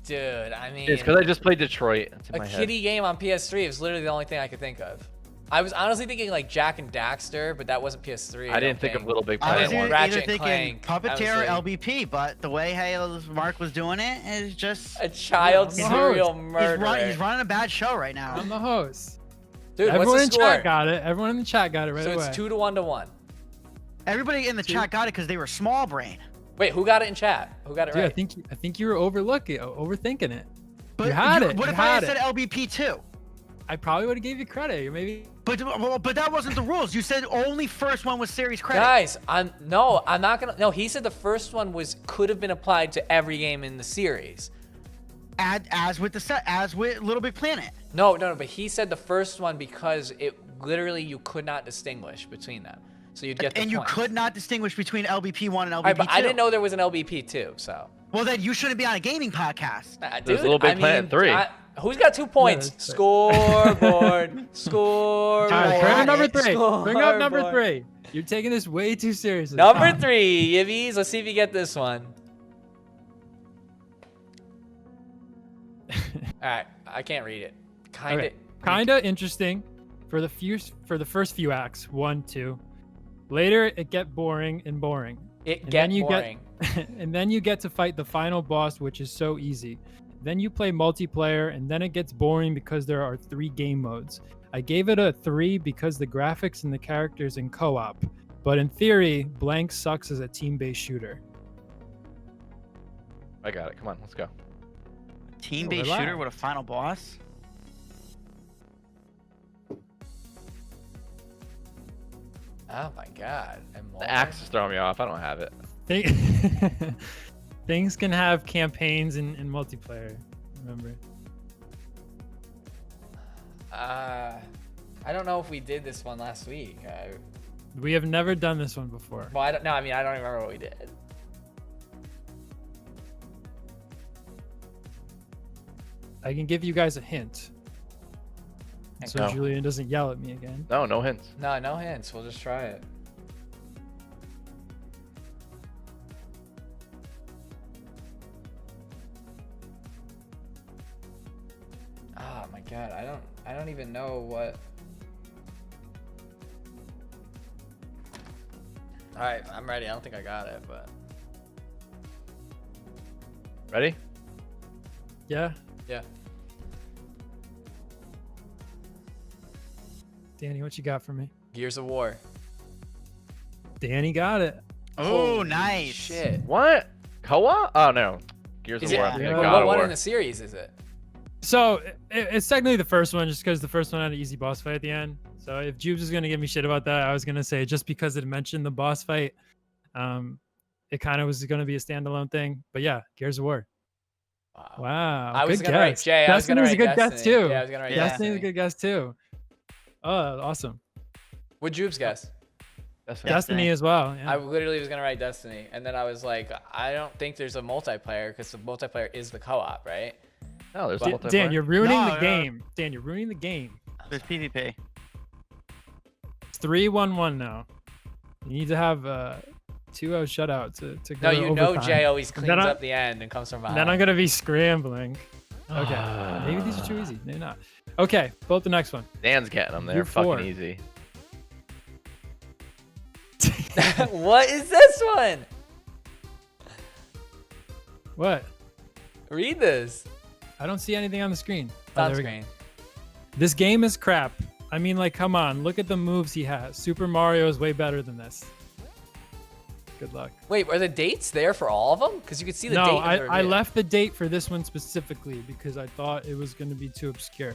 [SPEAKER 2] dude, I mean,
[SPEAKER 1] It's because I just played Detroit. It's in
[SPEAKER 2] a
[SPEAKER 1] my head.
[SPEAKER 2] kiddie game on PS3 was literally the only thing I could think of. I was honestly thinking like Jack and Daxter, but that wasn't PS3.
[SPEAKER 1] I didn't think of Little Big
[SPEAKER 4] I was
[SPEAKER 1] Planet
[SPEAKER 2] either-
[SPEAKER 1] one.
[SPEAKER 2] Ratchet
[SPEAKER 4] either
[SPEAKER 2] and
[SPEAKER 4] thinking
[SPEAKER 2] Clank,
[SPEAKER 4] Puppeteer or
[SPEAKER 2] obviously.
[SPEAKER 4] LBP, but the way Mark was doing it is just
[SPEAKER 2] A child
[SPEAKER 3] Yeah, I'm
[SPEAKER 2] serial
[SPEAKER 3] the
[SPEAKER 2] murderer.
[SPEAKER 4] he's running a bad show right now.
[SPEAKER 3] I'm the host.
[SPEAKER 2] Dude,
[SPEAKER 3] Everyone
[SPEAKER 2] what's
[SPEAKER 3] in
[SPEAKER 2] the score?
[SPEAKER 3] chat got it. Everyone in the chat got it right
[SPEAKER 2] So
[SPEAKER 3] away.
[SPEAKER 2] it's 2 to 1 to 1.
[SPEAKER 4] Everybody in the chat got it because they were small brain.
[SPEAKER 2] Wait, who got it in chat? Who got it
[SPEAKER 3] Dude,
[SPEAKER 2] right?
[SPEAKER 3] I think you were overthinking it.
[SPEAKER 4] But
[SPEAKER 3] You had it.
[SPEAKER 4] What
[SPEAKER 3] You
[SPEAKER 4] if I
[SPEAKER 3] had
[SPEAKER 4] had said
[SPEAKER 3] it.
[SPEAKER 4] LBP too?
[SPEAKER 3] I probably would have gave you credit. Or maybe.
[SPEAKER 4] But that wasn't the rules. You said only first one was series credit.
[SPEAKER 2] Guys, I'm not gonna. No, he said the first one could have been applied to every game in the series.
[SPEAKER 4] As with Little Big Planet.
[SPEAKER 2] No, but he said the first one because it literally you could not distinguish between them, so you'd get the
[SPEAKER 4] And you
[SPEAKER 2] point.
[SPEAKER 4] could not distinguish between LBP 1 and LBP
[SPEAKER 2] All right,
[SPEAKER 4] 2.
[SPEAKER 2] but I didn't know there was an LBP too, so.
[SPEAKER 4] Well, then you shouldn't be on a gaming podcast.
[SPEAKER 1] There's
[SPEAKER 2] Dude,
[SPEAKER 1] Little Big
[SPEAKER 2] I
[SPEAKER 1] Planet
[SPEAKER 2] mean,
[SPEAKER 1] 3.
[SPEAKER 2] Who's got 2 points?
[SPEAKER 3] that's right.
[SPEAKER 2] Scoreboard, scoreboard.
[SPEAKER 3] All right, bring up number 3. Bring up number
[SPEAKER 2] Scoreboard.
[SPEAKER 3] 3. You're taking this way too seriously.
[SPEAKER 2] Number 3, Yibbies. Let's see if you get this one. All right, I can't read it.
[SPEAKER 3] Kinda interesting for the first few acts, 1, 2. Later, it get boring and boring.
[SPEAKER 2] It
[SPEAKER 3] And
[SPEAKER 2] get
[SPEAKER 3] then you
[SPEAKER 2] boring.
[SPEAKER 3] and then you get to fight the final boss, which is so easy. Then you play multiplayer, and then it gets boring because there are 3 game modes. I gave it a 3 because the graphics and the characters in co-op, but in theory, blank sucks as a team-based shooter.
[SPEAKER 1] I got it. Come on, let's go.
[SPEAKER 4] Team-based
[SPEAKER 3] relax.
[SPEAKER 4] shooter with a final boss?
[SPEAKER 2] Oh my god.
[SPEAKER 1] The axe is throwing me off. I don't have it.
[SPEAKER 3] Things can have campaigns in multiplayer. Remember?
[SPEAKER 2] I don't know if we did this one last week.
[SPEAKER 3] We have never done this one before.
[SPEAKER 2] Well, I don't know. I mean, I don't remember what we did.
[SPEAKER 3] I can give you guys a hint, so
[SPEAKER 1] No.
[SPEAKER 3] Julian doesn't yell at me again.
[SPEAKER 1] No hints.
[SPEAKER 2] No, no hints. We'll just try it. Oh my god, I don't even know what. All right, I'm ready. I don't think I got it, but
[SPEAKER 1] Ready?
[SPEAKER 3] Yeah,
[SPEAKER 2] yeah.
[SPEAKER 3] Danny, what you got for me?
[SPEAKER 2] Gears of War.
[SPEAKER 3] Danny got it.
[SPEAKER 4] Oh,
[SPEAKER 2] Holy
[SPEAKER 4] nice.
[SPEAKER 2] Shit.
[SPEAKER 1] What? Co-op? Oh no. Gears
[SPEAKER 2] Is
[SPEAKER 1] of
[SPEAKER 2] it?
[SPEAKER 1] War. I'm thinking
[SPEAKER 3] Yeah.
[SPEAKER 1] God
[SPEAKER 2] What
[SPEAKER 1] of
[SPEAKER 2] one
[SPEAKER 1] War.
[SPEAKER 2] in the series is it?
[SPEAKER 3] So it's technically the first one, just because the first one had an easy boss fight at the end. So if Jubes is gonna give me shit about that, I was gonna say just because it mentioned the boss fight, it kind of was gonna be a standalone thing. But yeah, Gears of War. Wow.
[SPEAKER 2] I was
[SPEAKER 3] good
[SPEAKER 2] gonna write
[SPEAKER 3] guess.
[SPEAKER 2] Jay. I was gonna
[SPEAKER 3] Destiny's
[SPEAKER 2] write
[SPEAKER 3] a good guess
[SPEAKER 2] Destiny.
[SPEAKER 3] too.
[SPEAKER 2] Yeah, I was gonna write
[SPEAKER 4] Yeah.
[SPEAKER 3] Destiny's a
[SPEAKER 2] Destiny.
[SPEAKER 3] good guess too. Oh, awesome.
[SPEAKER 2] Would Jubes guess?
[SPEAKER 3] Destiny as well. Yeah.
[SPEAKER 2] I literally was gonna write Destiny, and then I was like, I don't think there's a multiplayer because the multiplayer is the co-op, right?
[SPEAKER 1] No, there's
[SPEAKER 3] Dan,
[SPEAKER 1] multiplayer.
[SPEAKER 3] Dan, you're ruining
[SPEAKER 4] No,
[SPEAKER 3] the
[SPEAKER 4] no.
[SPEAKER 3] game. Dan, you're ruining the game.
[SPEAKER 4] There's PvP.
[SPEAKER 3] It's 3-1-1 now. You need to have 2-0 shutout to go
[SPEAKER 2] No,
[SPEAKER 3] to
[SPEAKER 2] you know
[SPEAKER 3] overtime.
[SPEAKER 2] Jay always cleans
[SPEAKER 3] Then I-
[SPEAKER 2] up the end and comes from behind.
[SPEAKER 3] Then I'm gonna be scrambling. Okay, maybe these are too easy. Maybe not. Okay, vote the next one.
[SPEAKER 1] Dan's getting them. They're
[SPEAKER 3] You four.
[SPEAKER 1] fucking easy.
[SPEAKER 2] What is this one?
[SPEAKER 3] What?
[SPEAKER 2] Read this.
[SPEAKER 3] I don't see anything on the screen.
[SPEAKER 2] It's on
[SPEAKER 3] there we go.
[SPEAKER 2] screen.
[SPEAKER 3] This game is crap. I mean, like, come on. Look at the moves he has. Super Mario is way better than this. Good luck.
[SPEAKER 2] Wait, are the dates there for all of them? Because you could see the date.
[SPEAKER 3] No,
[SPEAKER 2] in the
[SPEAKER 3] I
[SPEAKER 2] review.
[SPEAKER 3] left the date for this one specifically because I thought it was going to be too obscure.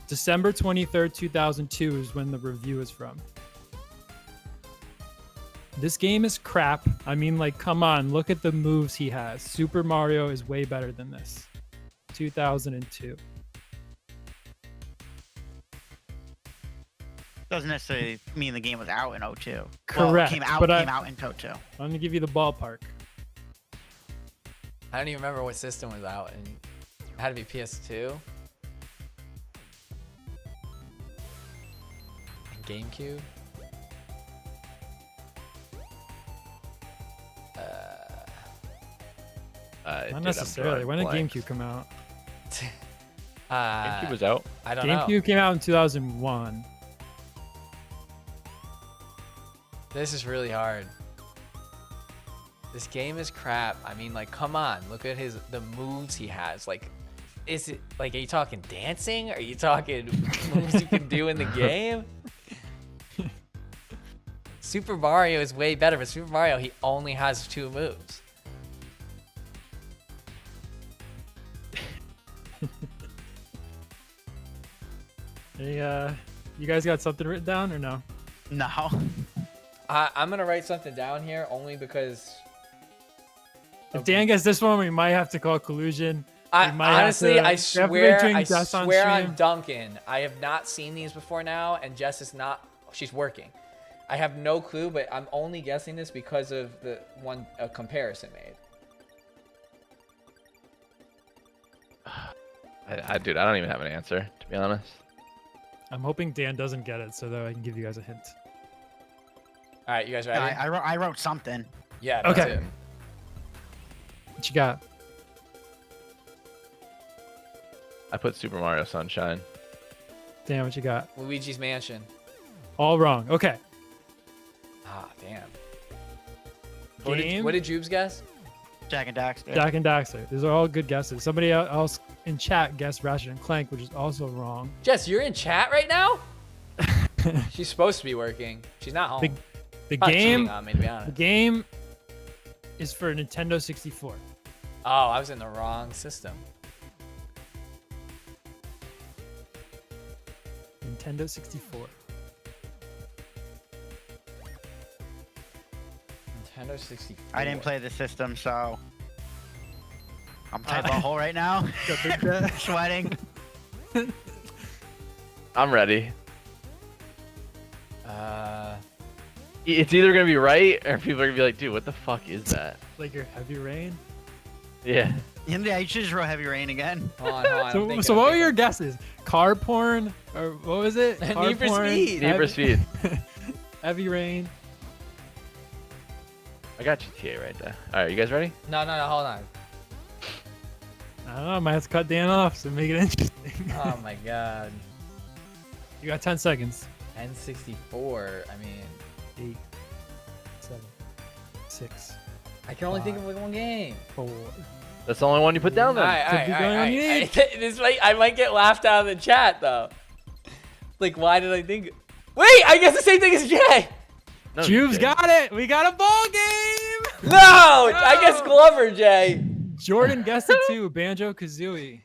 [SPEAKER 3] December 23rd, 2002 is when the review is from. This game is crap. I mean, like, come on. Look at the moves he has. Super Mario is way better than this. 2002.
[SPEAKER 4] Doesn't necessarily mean the game was out in 02.
[SPEAKER 3] Correct,
[SPEAKER 4] Well, it came out,
[SPEAKER 3] but
[SPEAKER 4] came out in 02.
[SPEAKER 3] I'm going to give you the ballpark.
[SPEAKER 2] I don't even remember what system was out, and it had to be PS2. GameCube.
[SPEAKER 3] Not necessarily. When did GameCube come out?
[SPEAKER 1] GameCube was out.
[SPEAKER 2] I don't know.
[SPEAKER 3] GameCube came out in 2001.
[SPEAKER 2] This is really hard. This game is crap. I mean, like, come on. Look at the moves he has. Like, is it like? Are you talking dancing? Are you talking moves you can do in the game? Super Mario is way better, but Super Mario, he only has 2 moves.
[SPEAKER 3] Hey, you guys got something written down or no?
[SPEAKER 4] No.
[SPEAKER 2] I'm gonna write something down here only because
[SPEAKER 3] If Dan gets this one, we might have to call collusion. We might have
[SPEAKER 2] honestly,
[SPEAKER 3] to-
[SPEAKER 2] I
[SPEAKER 3] we have to be
[SPEAKER 2] swear,
[SPEAKER 3] doing
[SPEAKER 2] I
[SPEAKER 3] Jess on
[SPEAKER 2] swear on
[SPEAKER 3] stream.
[SPEAKER 2] Duncan, I have not seen these before now, and Jess is not. She's working. I have no clue, but I'm only guessing this because of the one comparison made.
[SPEAKER 1] Dude, I don't even have an answer, to be honest.
[SPEAKER 3] I'm hoping Dan doesn't get it so that I can give you guys a hint.
[SPEAKER 2] All right, you guys ready?
[SPEAKER 4] I wrote something.
[SPEAKER 2] Yeah. That's
[SPEAKER 3] Okay.
[SPEAKER 2] it.
[SPEAKER 3] What you got?
[SPEAKER 1] I put Super Mario Sunshine.
[SPEAKER 3] Dan, what you got?
[SPEAKER 2] Luigi's Mansion.
[SPEAKER 3] All wrong. Okay.
[SPEAKER 2] Ah, damn.
[SPEAKER 3] Game.
[SPEAKER 2] What did Jubes guess?
[SPEAKER 4] Jack and Daxter.
[SPEAKER 3] Jack and Daxter. These are all good guesses. Somebody else in chat guessed Ratchet and Clank, which is also wrong.
[SPEAKER 2] Jess, you're in chat right now? She's supposed to be working. She's not home.
[SPEAKER 3] The
[SPEAKER 2] Not cheating
[SPEAKER 3] game.
[SPEAKER 2] on me, to be
[SPEAKER 3] The
[SPEAKER 2] honest.
[SPEAKER 3] game is for Nintendo 64.
[SPEAKER 2] Oh, I was in the wrong system.
[SPEAKER 3] Nintendo 64.
[SPEAKER 2] Nintendo 64.
[SPEAKER 4] I didn't play the system, so I'm typing a hole right now. Sweating.
[SPEAKER 1] I'm ready. It's either gonna be right or people are gonna be like, dude, what the fuck is that?
[SPEAKER 3] Like your Heavy Rain.
[SPEAKER 1] Yeah.
[SPEAKER 4] Yeah, you should just wrote Heavy Rain again.
[SPEAKER 2] Hold on, hold on. I'm
[SPEAKER 3] So,
[SPEAKER 2] thinking,
[SPEAKER 3] so
[SPEAKER 2] I'm
[SPEAKER 3] what were
[SPEAKER 2] thinking.
[SPEAKER 3] your guesses? Car porn or what was it? Car
[SPEAKER 2] Need for
[SPEAKER 3] porn,
[SPEAKER 2] Speed.
[SPEAKER 1] Need for Speed.
[SPEAKER 3] Heavy Rain.
[SPEAKER 1] I got GTA right there. All right, you guys ready?
[SPEAKER 2] No, hold on.
[SPEAKER 3] I don't know. I might have to cut Dan off so make it interesting.
[SPEAKER 2] Oh my god.
[SPEAKER 3] You got 10 seconds.
[SPEAKER 2] N64. I mean,
[SPEAKER 3] 8, 7, 6,
[SPEAKER 2] I can only think of like one game.
[SPEAKER 3] 4.
[SPEAKER 1] That's the only one you put down
[SPEAKER 2] All
[SPEAKER 1] then.
[SPEAKER 2] right, all
[SPEAKER 3] Could
[SPEAKER 2] right,
[SPEAKER 3] be
[SPEAKER 2] all
[SPEAKER 3] going
[SPEAKER 2] right.
[SPEAKER 3] on unique.
[SPEAKER 2] This I might get laughed out of the chat though. Like, why did I think? Wait, I guess the same thing as Jay.
[SPEAKER 1] No, you
[SPEAKER 3] Juve's
[SPEAKER 1] didn't.
[SPEAKER 3] got it. We got a ball game.
[SPEAKER 2] No, I guess Glover, Jay.
[SPEAKER 3] Jordan guessed it too. Banjo Kazooie.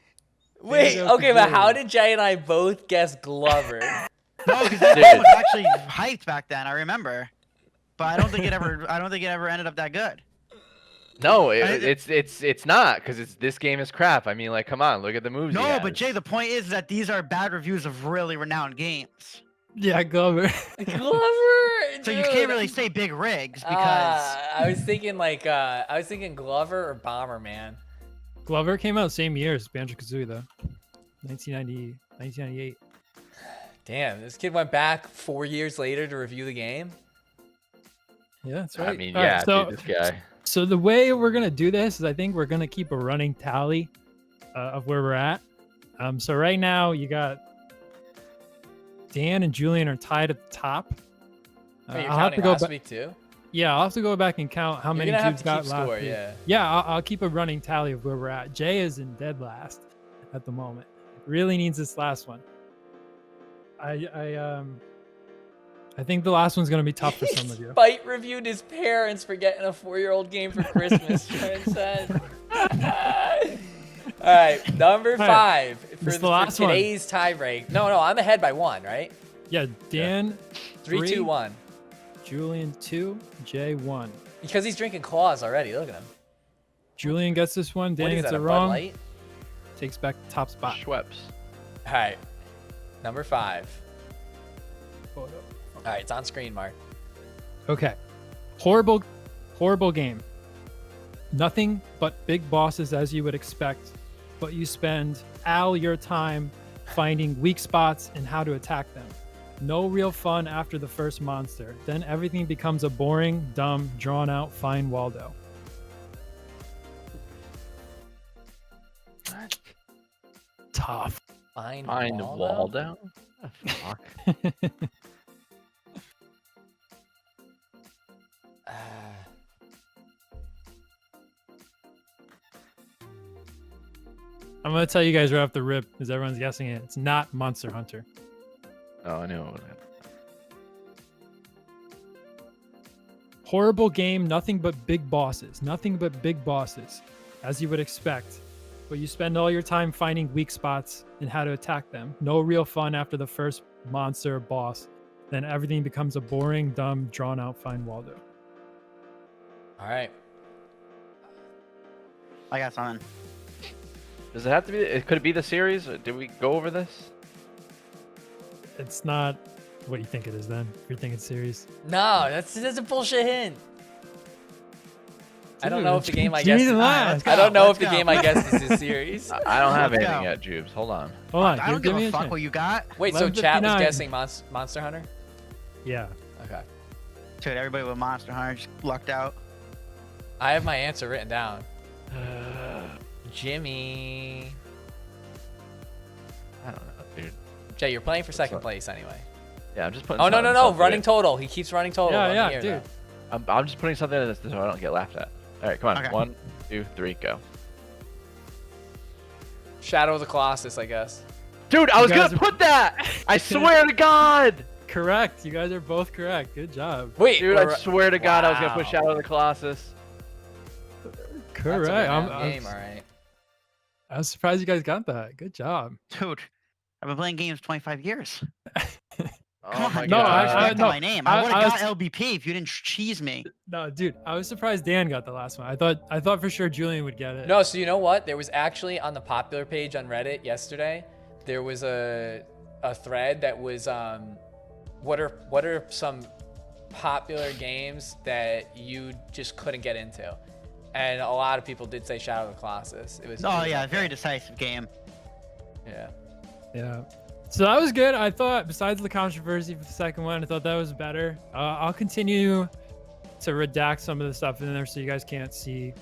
[SPEAKER 2] Wait,
[SPEAKER 3] Banjo
[SPEAKER 2] okay, but how
[SPEAKER 3] Kazooie.
[SPEAKER 2] did Jay and I both guess Glover?
[SPEAKER 4] No, because that
[SPEAKER 1] Dude.
[SPEAKER 4] game was actually hyped back then. I remember, but I don't think it ever ended up that good.
[SPEAKER 1] No, it's not because this game is crap. I mean, like, come on, look at the moves. he
[SPEAKER 4] No,
[SPEAKER 1] has.
[SPEAKER 4] but Jay, the point is that these are bad reviews of really renowned games.
[SPEAKER 3] Yeah, Glover.
[SPEAKER 2] Glover.
[SPEAKER 4] So you
[SPEAKER 2] dude.
[SPEAKER 4] can't really say big rigs because
[SPEAKER 2] I was thinking like I was thinking Glover or Bomberman.
[SPEAKER 3] Glover came out same year as Banjo Kazooie though. 1998.
[SPEAKER 2] Damn, this kid went back 4 years later to review the game.
[SPEAKER 3] Yeah, that's right.
[SPEAKER 1] I mean,
[SPEAKER 3] All right,
[SPEAKER 1] yeah,
[SPEAKER 3] so,
[SPEAKER 1] dude, this guy.
[SPEAKER 3] So the way we're gonna do this is I think we're gonna keep a running tally of where we're at. So right now you got Dan and Julian are tied at the top.
[SPEAKER 2] Wait, you're
[SPEAKER 3] I'll have to
[SPEAKER 2] counting
[SPEAKER 3] go
[SPEAKER 2] last
[SPEAKER 3] back.
[SPEAKER 2] week too?
[SPEAKER 3] Yeah, I'll have to go back and count how
[SPEAKER 2] You're
[SPEAKER 3] many
[SPEAKER 2] gonna have
[SPEAKER 3] Jubes
[SPEAKER 2] to
[SPEAKER 3] got
[SPEAKER 2] keep
[SPEAKER 3] last
[SPEAKER 2] score,
[SPEAKER 3] week.
[SPEAKER 2] yeah.
[SPEAKER 3] Yeah, I'll keep a running tally of where we're at. Jay is in dead last at the moment. Really needs this last one. I think the last one's gonna be tough for some of you.
[SPEAKER 2] Spite reviewed his parents for getting a 4-year-old game for Christmas. Trent said. All right, number 5 for,
[SPEAKER 3] This is the last one.
[SPEAKER 2] today's tie break. No, I'm ahead by 1, right?
[SPEAKER 3] Yeah, Dan
[SPEAKER 2] 3, 2, 1.
[SPEAKER 3] Julian 2, Jay 1.
[SPEAKER 2] Because he's drinking claws already. Look at him.
[SPEAKER 3] Julian gets this one. Dan
[SPEAKER 2] What is
[SPEAKER 3] gets
[SPEAKER 2] that?
[SPEAKER 3] it
[SPEAKER 2] A Bud
[SPEAKER 3] wrong.
[SPEAKER 2] Light?
[SPEAKER 3] Takes back the top spot.
[SPEAKER 1] Schweppes.
[SPEAKER 2] All right, number 5. All right, it's on screen, Mark.
[SPEAKER 3] Okay. Horrible game. Nothing but big bosses as you would expect, but you spend all your time finding weak spots and how to attack them. No real fun after the first monster. Then everything becomes a boring, dumb, drawn out fine Waldo. Tough.
[SPEAKER 2] Find
[SPEAKER 1] Waldo. Fuck.
[SPEAKER 3] I'm gonna tell you guys right off the rip, because everyone's guessing it. It's not Monster Hunter.
[SPEAKER 1] Oh, I know.
[SPEAKER 3] Horrible game, nothing but big bosses. Nothing but big bosses, as you would expect. But you spend all your time finding weak spots and how to attack them. No real fun after the first monster or boss. Then everything becomes a boring, dumb, drawn out fine Waldo.
[SPEAKER 2] All right.
[SPEAKER 4] I got something.
[SPEAKER 1] Does it have to be? Could it be the series? Did we go over this?
[SPEAKER 3] It's not what you think it is then. If you're thinking series.
[SPEAKER 2] No, that's a bullshit hint. I don't
[SPEAKER 3] Dude,
[SPEAKER 2] know if the game I
[SPEAKER 3] give me
[SPEAKER 2] guess.
[SPEAKER 3] the last.
[SPEAKER 2] I don't know
[SPEAKER 4] Let's
[SPEAKER 2] if the
[SPEAKER 4] go.
[SPEAKER 2] game I guess is a series.
[SPEAKER 1] I don't have
[SPEAKER 4] Let's
[SPEAKER 1] anything
[SPEAKER 4] go.
[SPEAKER 1] yet, Jubes. Hold on.
[SPEAKER 3] Hold on.
[SPEAKER 4] I don't
[SPEAKER 3] give
[SPEAKER 4] give
[SPEAKER 3] me
[SPEAKER 4] a fuck
[SPEAKER 3] chance.
[SPEAKER 4] what you got.
[SPEAKER 2] Wait, so chat was
[SPEAKER 3] 11:59.
[SPEAKER 2] guessing Monster Hunter?
[SPEAKER 3] Yeah.
[SPEAKER 2] Okay.
[SPEAKER 4] Dude, everybody with Monster Hunter just lucked out.
[SPEAKER 2] I have my answer written down. Jimmy.
[SPEAKER 1] I don't know, dude.
[SPEAKER 2] Jay, you're playing for second place anyway.
[SPEAKER 1] Yeah, I'm just putting.
[SPEAKER 2] Oh, no.
[SPEAKER 1] something
[SPEAKER 2] Running total. He keeps running total. on the
[SPEAKER 3] Yeah,
[SPEAKER 2] air
[SPEAKER 3] dude.
[SPEAKER 2] now.
[SPEAKER 1] I'm just putting something in this so I don't get laughed at. All right, come on.
[SPEAKER 4] Okay.
[SPEAKER 1] 1, 2, 3, go.
[SPEAKER 2] Shadow of the Colossus, I guess.
[SPEAKER 1] Dude, I was
[SPEAKER 3] guys
[SPEAKER 1] gonna
[SPEAKER 3] are-
[SPEAKER 1] put that. I swear to God.
[SPEAKER 3] Correct. You guys are both correct. Good job.
[SPEAKER 2] Wait,
[SPEAKER 1] Dude, I swear to God, I was gonna put
[SPEAKER 2] Wow.
[SPEAKER 1] Shadow of the Colossus.
[SPEAKER 3] Correct.
[SPEAKER 2] That's a
[SPEAKER 3] I'm,
[SPEAKER 2] renowned game, all right.
[SPEAKER 3] I was surprised you guys got that. Good job.
[SPEAKER 4] Dude, I've been playing games 25 years.
[SPEAKER 1] Oh
[SPEAKER 4] Come on,
[SPEAKER 1] my
[SPEAKER 4] you
[SPEAKER 3] No,
[SPEAKER 4] gotta
[SPEAKER 1] God.
[SPEAKER 4] respect
[SPEAKER 3] no,
[SPEAKER 4] my name. I
[SPEAKER 3] I-
[SPEAKER 4] would
[SPEAKER 3] I
[SPEAKER 4] have
[SPEAKER 3] was-
[SPEAKER 4] got LBP if you didn't cheese me.
[SPEAKER 3] No, dude, I was surprised Dan got the last one. I thought for sure Julian would get it.
[SPEAKER 2] No, so you know what? There was actually on the popular page on Reddit yesterday, there was a thread that was what are some popular games that you just couldn't get into? And a lot of people did say Shadow of the Colossus. It was
[SPEAKER 4] Oh yeah, very decisive game.
[SPEAKER 2] yeah.
[SPEAKER 3] Yeah. So that was good. I thought, besides the controversy for the second one, I thought that was better. I'll continue to redact some of the stuff in there so you guys can't see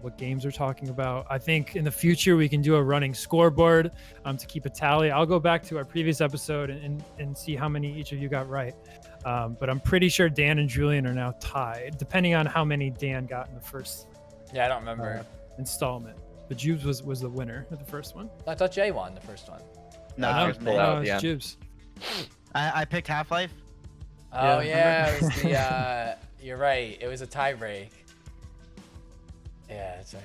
[SPEAKER 3] what games we're talking about. I think in the future we can do a running scoreboard to keep a tally. I'll go back to our previous episode and see how many each of you got right. But I'm pretty sure Dan and Julian are now tied, depending on how many Dan got in the first
[SPEAKER 2] Yeah, I don't remember.
[SPEAKER 3] installment. But Jubes was the winner of the first one.
[SPEAKER 2] I thought Jay won the first one.
[SPEAKER 4] No,
[SPEAKER 1] No,
[SPEAKER 4] it was
[SPEAKER 1] pull
[SPEAKER 4] me.
[SPEAKER 1] out.
[SPEAKER 3] No,
[SPEAKER 1] at the
[SPEAKER 3] it's
[SPEAKER 1] end.
[SPEAKER 3] Jubes.
[SPEAKER 4] I picked Half-Life.
[SPEAKER 2] Oh
[SPEAKER 3] Yeah,
[SPEAKER 2] yeah, it was the you're right. It was a tie break. Yeah, that's right.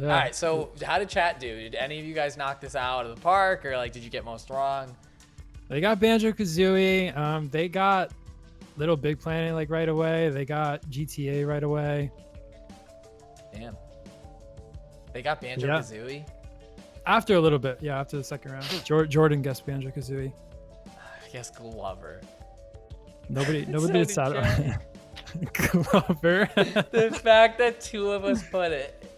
[SPEAKER 3] Yeah.
[SPEAKER 2] All right, so how did chat do? Did any of you guys knock this out of the park, or like did you get most wrong?
[SPEAKER 3] They got Banjo-Kazooie. They got Little Big Planet like right away. They got GTA right away.
[SPEAKER 2] Damn. They got Banjo-Kazooie?
[SPEAKER 3] After a little bit, yeah, after the second round. Jordan guessed Banjo-Kazooie.
[SPEAKER 2] I guess Glover.
[SPEAKER 3] Nobody
[SPEAKER 2] So
[SPEAKER 3] did
[SPEAKER 2] did
[SPEAKER 3] Saturday. Glover.
[SPEAKER 2] The fact that two of us put it.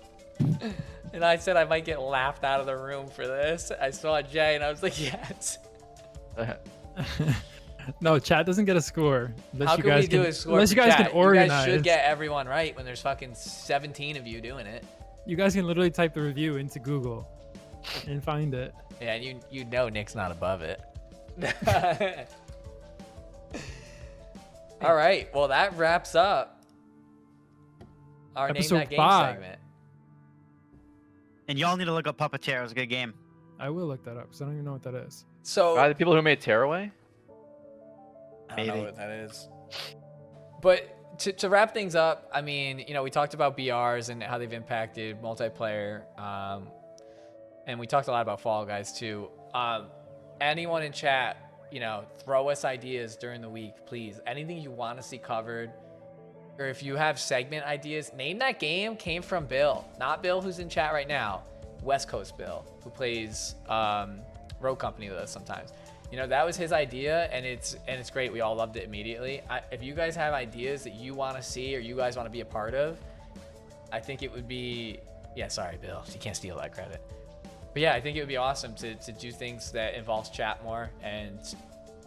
[SPEAKER 2] And I said I might get laughed out of the room for this. I saw Jay and I was like, yes.
[SPEAKER 3] No, chat doesn't get a score. Unless
[SPEAKER 2] How
[SPEAKER 3] you
[SPEAKER 2] can
[SPEAKER 3] guys
[SPEAKER 2] we do
[SPEAKER 3] can,
[SPEAKER 2] a score
[SPEAKER 3] unless
[SPEAKER 2] for
[SPEAKER 3] you guys
[SPEAKER 2] chat?
[SPEAKER 3] can organize.
[SPEAKER 2] You guys should get everyone right when there's fucking 17 of you doing it.
[SPEAKER 3] You guys can literally type the review into Google and find it.
[SPEAKER 2] Yeah, and you know Nick's not above it. All right, well that wraps up our
[SPEAKER 3] Episode
[SPEAKER 2] Name That Game
[SPEAKER 3] 5.
[SPEAKER 2] segment.
[SPEAKER 4] And y'all need to look up Puppeteer. It was a good game.
[SPEAKER 3] I will look that up because I don't even know what that is.
[SPEAKER 2] So
[SPEAKER 1] The people who made Tearaway?
[SPEAKER 2] I don't know
[SPEAKER 4] Maybe.
[SPEAKER 2] what that is. But to wrap things up, I mean, you know, we talked about BRs and how they've impacted multiplayer. And we talked a lot about Fall Guys too. Anyone in chat, you know, throw us ideas during the week, please. Anything you want to see covered. Or if you have segment ideas, Name That Game came from Bill. Not Bill who's in chat right now. West Coast Bill, who plays Road Company with us sometimes. You know, that was his idea, and it's great. We all loved it immediately. If you guys have ideas that you want to see or you guys want to be a part of, I think it would be... Yeah, sorry, Bill. You can't steal that credit. But yeah, I think it would be awesome to do things that involves chat more, and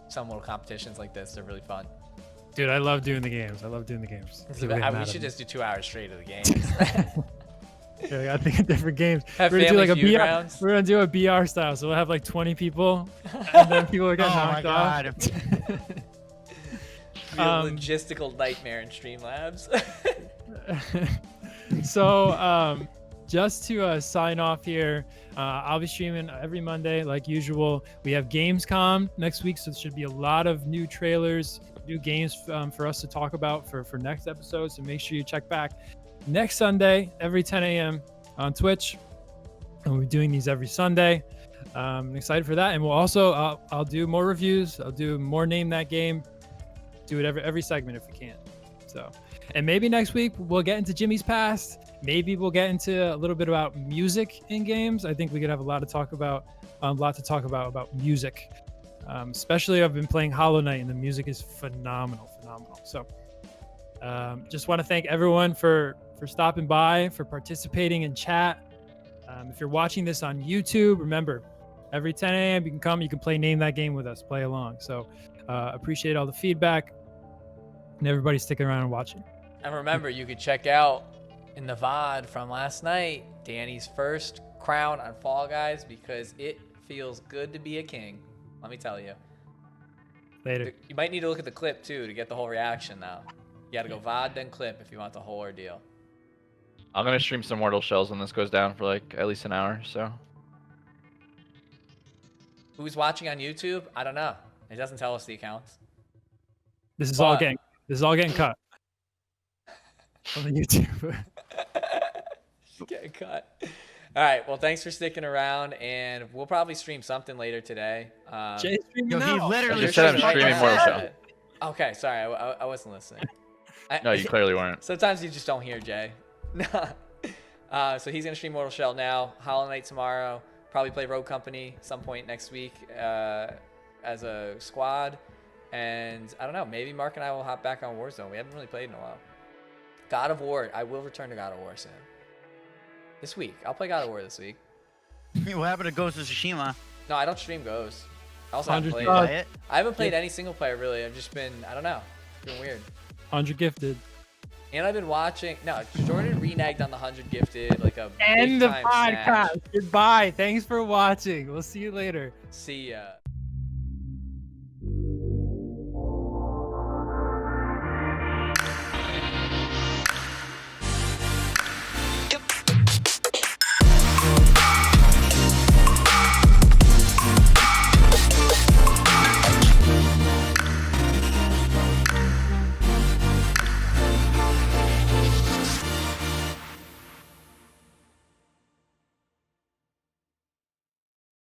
[SPEAKER 2] some little competitions like this. They're really fun.
[SPEAKER 3] Dude, I love doing the games.
[SPEAKER 2] We should just do 2 hours straight of the games.
[SPEAKER 3] Yeah, I gotta think of different games.
[SPEAKER 2] Have
[SPEAKER 3] We're gonna do
[SPEAKER 2] Family
[SPEAKER 3] like a
[SPEAKER 2] Feud
[SPEAKER 3] BR.
[SPEAKER 2] rounds.
[SPEAKER 3] We're gonna do a BR style, so we'll have like 20 people, and then people are getting
[SPEAKER 4] Oh my
[SPEAKER 3] knocked off.
[SPEAKER 4] god.
[SPEAKER 2] Real
[SPEAKER 3] Um,
[SPEAKER 2] logistical nightmare in Streamlabs.
[SPEAKER 3] So, just to sign off here, I'll be streaming every Monday like usual. We have Gamescom next week, so there should be a lot of new trailers, new games for us to talk about for next episode. So make sure you check back next Sunday every 10 a.m. on Twitch, and we're doing these every Sunday. I'm excited for that, and we'll also I'll do more reviews. I'll do more Name That Game. Do it every segment if we can. So, and maybe next week we'll get into Jimmy's past. Maybe we'll get into a little bit about music in games. I think we could have a lot to talk about about music. Especially I've been playing Hollow Knight and the music is phenomenal. So just want to thank everyone for stopping by, for participating in chat. If you're watching this on YouTube, remember, every 10 a.m. you can come, you can play Name That Game with us, play along. So appreciate all the feedback and everybody sticking around and watching.
[SPEAKER 2] And remember, you could check out in the VOD from last night, Danny's first crown on Fall Guys, because it feels good to be a king. Let me tell you.
[SPEAKER 3] Later.
[SPEAKER 2] You might need to look at the clip too to get the whole reaction now. You gotta go VOD then clip if you want the whole ordeal.
[SPEAKER 1] I'm gonna stream some Mortal Shells when this goes down for like at least an hour, so.
[SPEAKER 2] Who's watching on YouTube? I don't know. It doesn't tell us the accounts.
[SPEAKER 3] This is
[SPEAKER 2] But-
[SPEAKER 3] all getting cut on the YouTube.
[SPEAKER 2] Getting cut. All right. Well, thanks for sticking around, and we'll probably stream something later today.
[SPEAKER 3] Jay's streaming
[SPEAKER 4] Yo, he
[SPEAKER 3] now.
[SPEAKER 4] literally
[SPEAKER 1] I just said I'm
[SPEAKER 4] said
[SPEAKER 1] streaming
[SPEAKER 4] right
[SPEAKER 1] Mortal
[SPEAKER 4] now.
[SPEAKER 1] Shell.
[SPEAKER 2] Okay, sorry, I wasn't listening.
[SPEAKER 1] No, you clearly weren't.
[SPEAKER 2] Sometimes you just don't hear Jay. So he's gonna stream Mortal Shell now. Hollow Knight tomorrow. Probably play Road Company some point next week as a squad. And I don't know. Maybe Mark and I will hop back on Warzone. We haven't really played in a while. God of War. I will return to God of War soon. This week. I'll play God of War this week.
[SPEAKER 4] What happened to Ghost of Tsushima?
[SPEAKER 2] No, I don't stream Ghost. I also haven't
[SPEAKER 3] 100
[SPEAKER 2] played.
[SPEAKER 4] Play it?
[SPEAKER 2] I haven't played any single player really. I've just been, I don't know, been weird.
[SPEAKER 3] 100 gifted.
[SPEAKER 2] And I've been watching. No, Jordan reneged on the 100 gifted like a
[SPEAKER 3] End the
[SPEAKER 2] big-time
[SPEAKER 3] podcast.
[SPEAKER 2] smash.
[SPEAKER 3] Goodbye. Thanks for watching. We'll see you later.
[SPEAKER 2] See ya.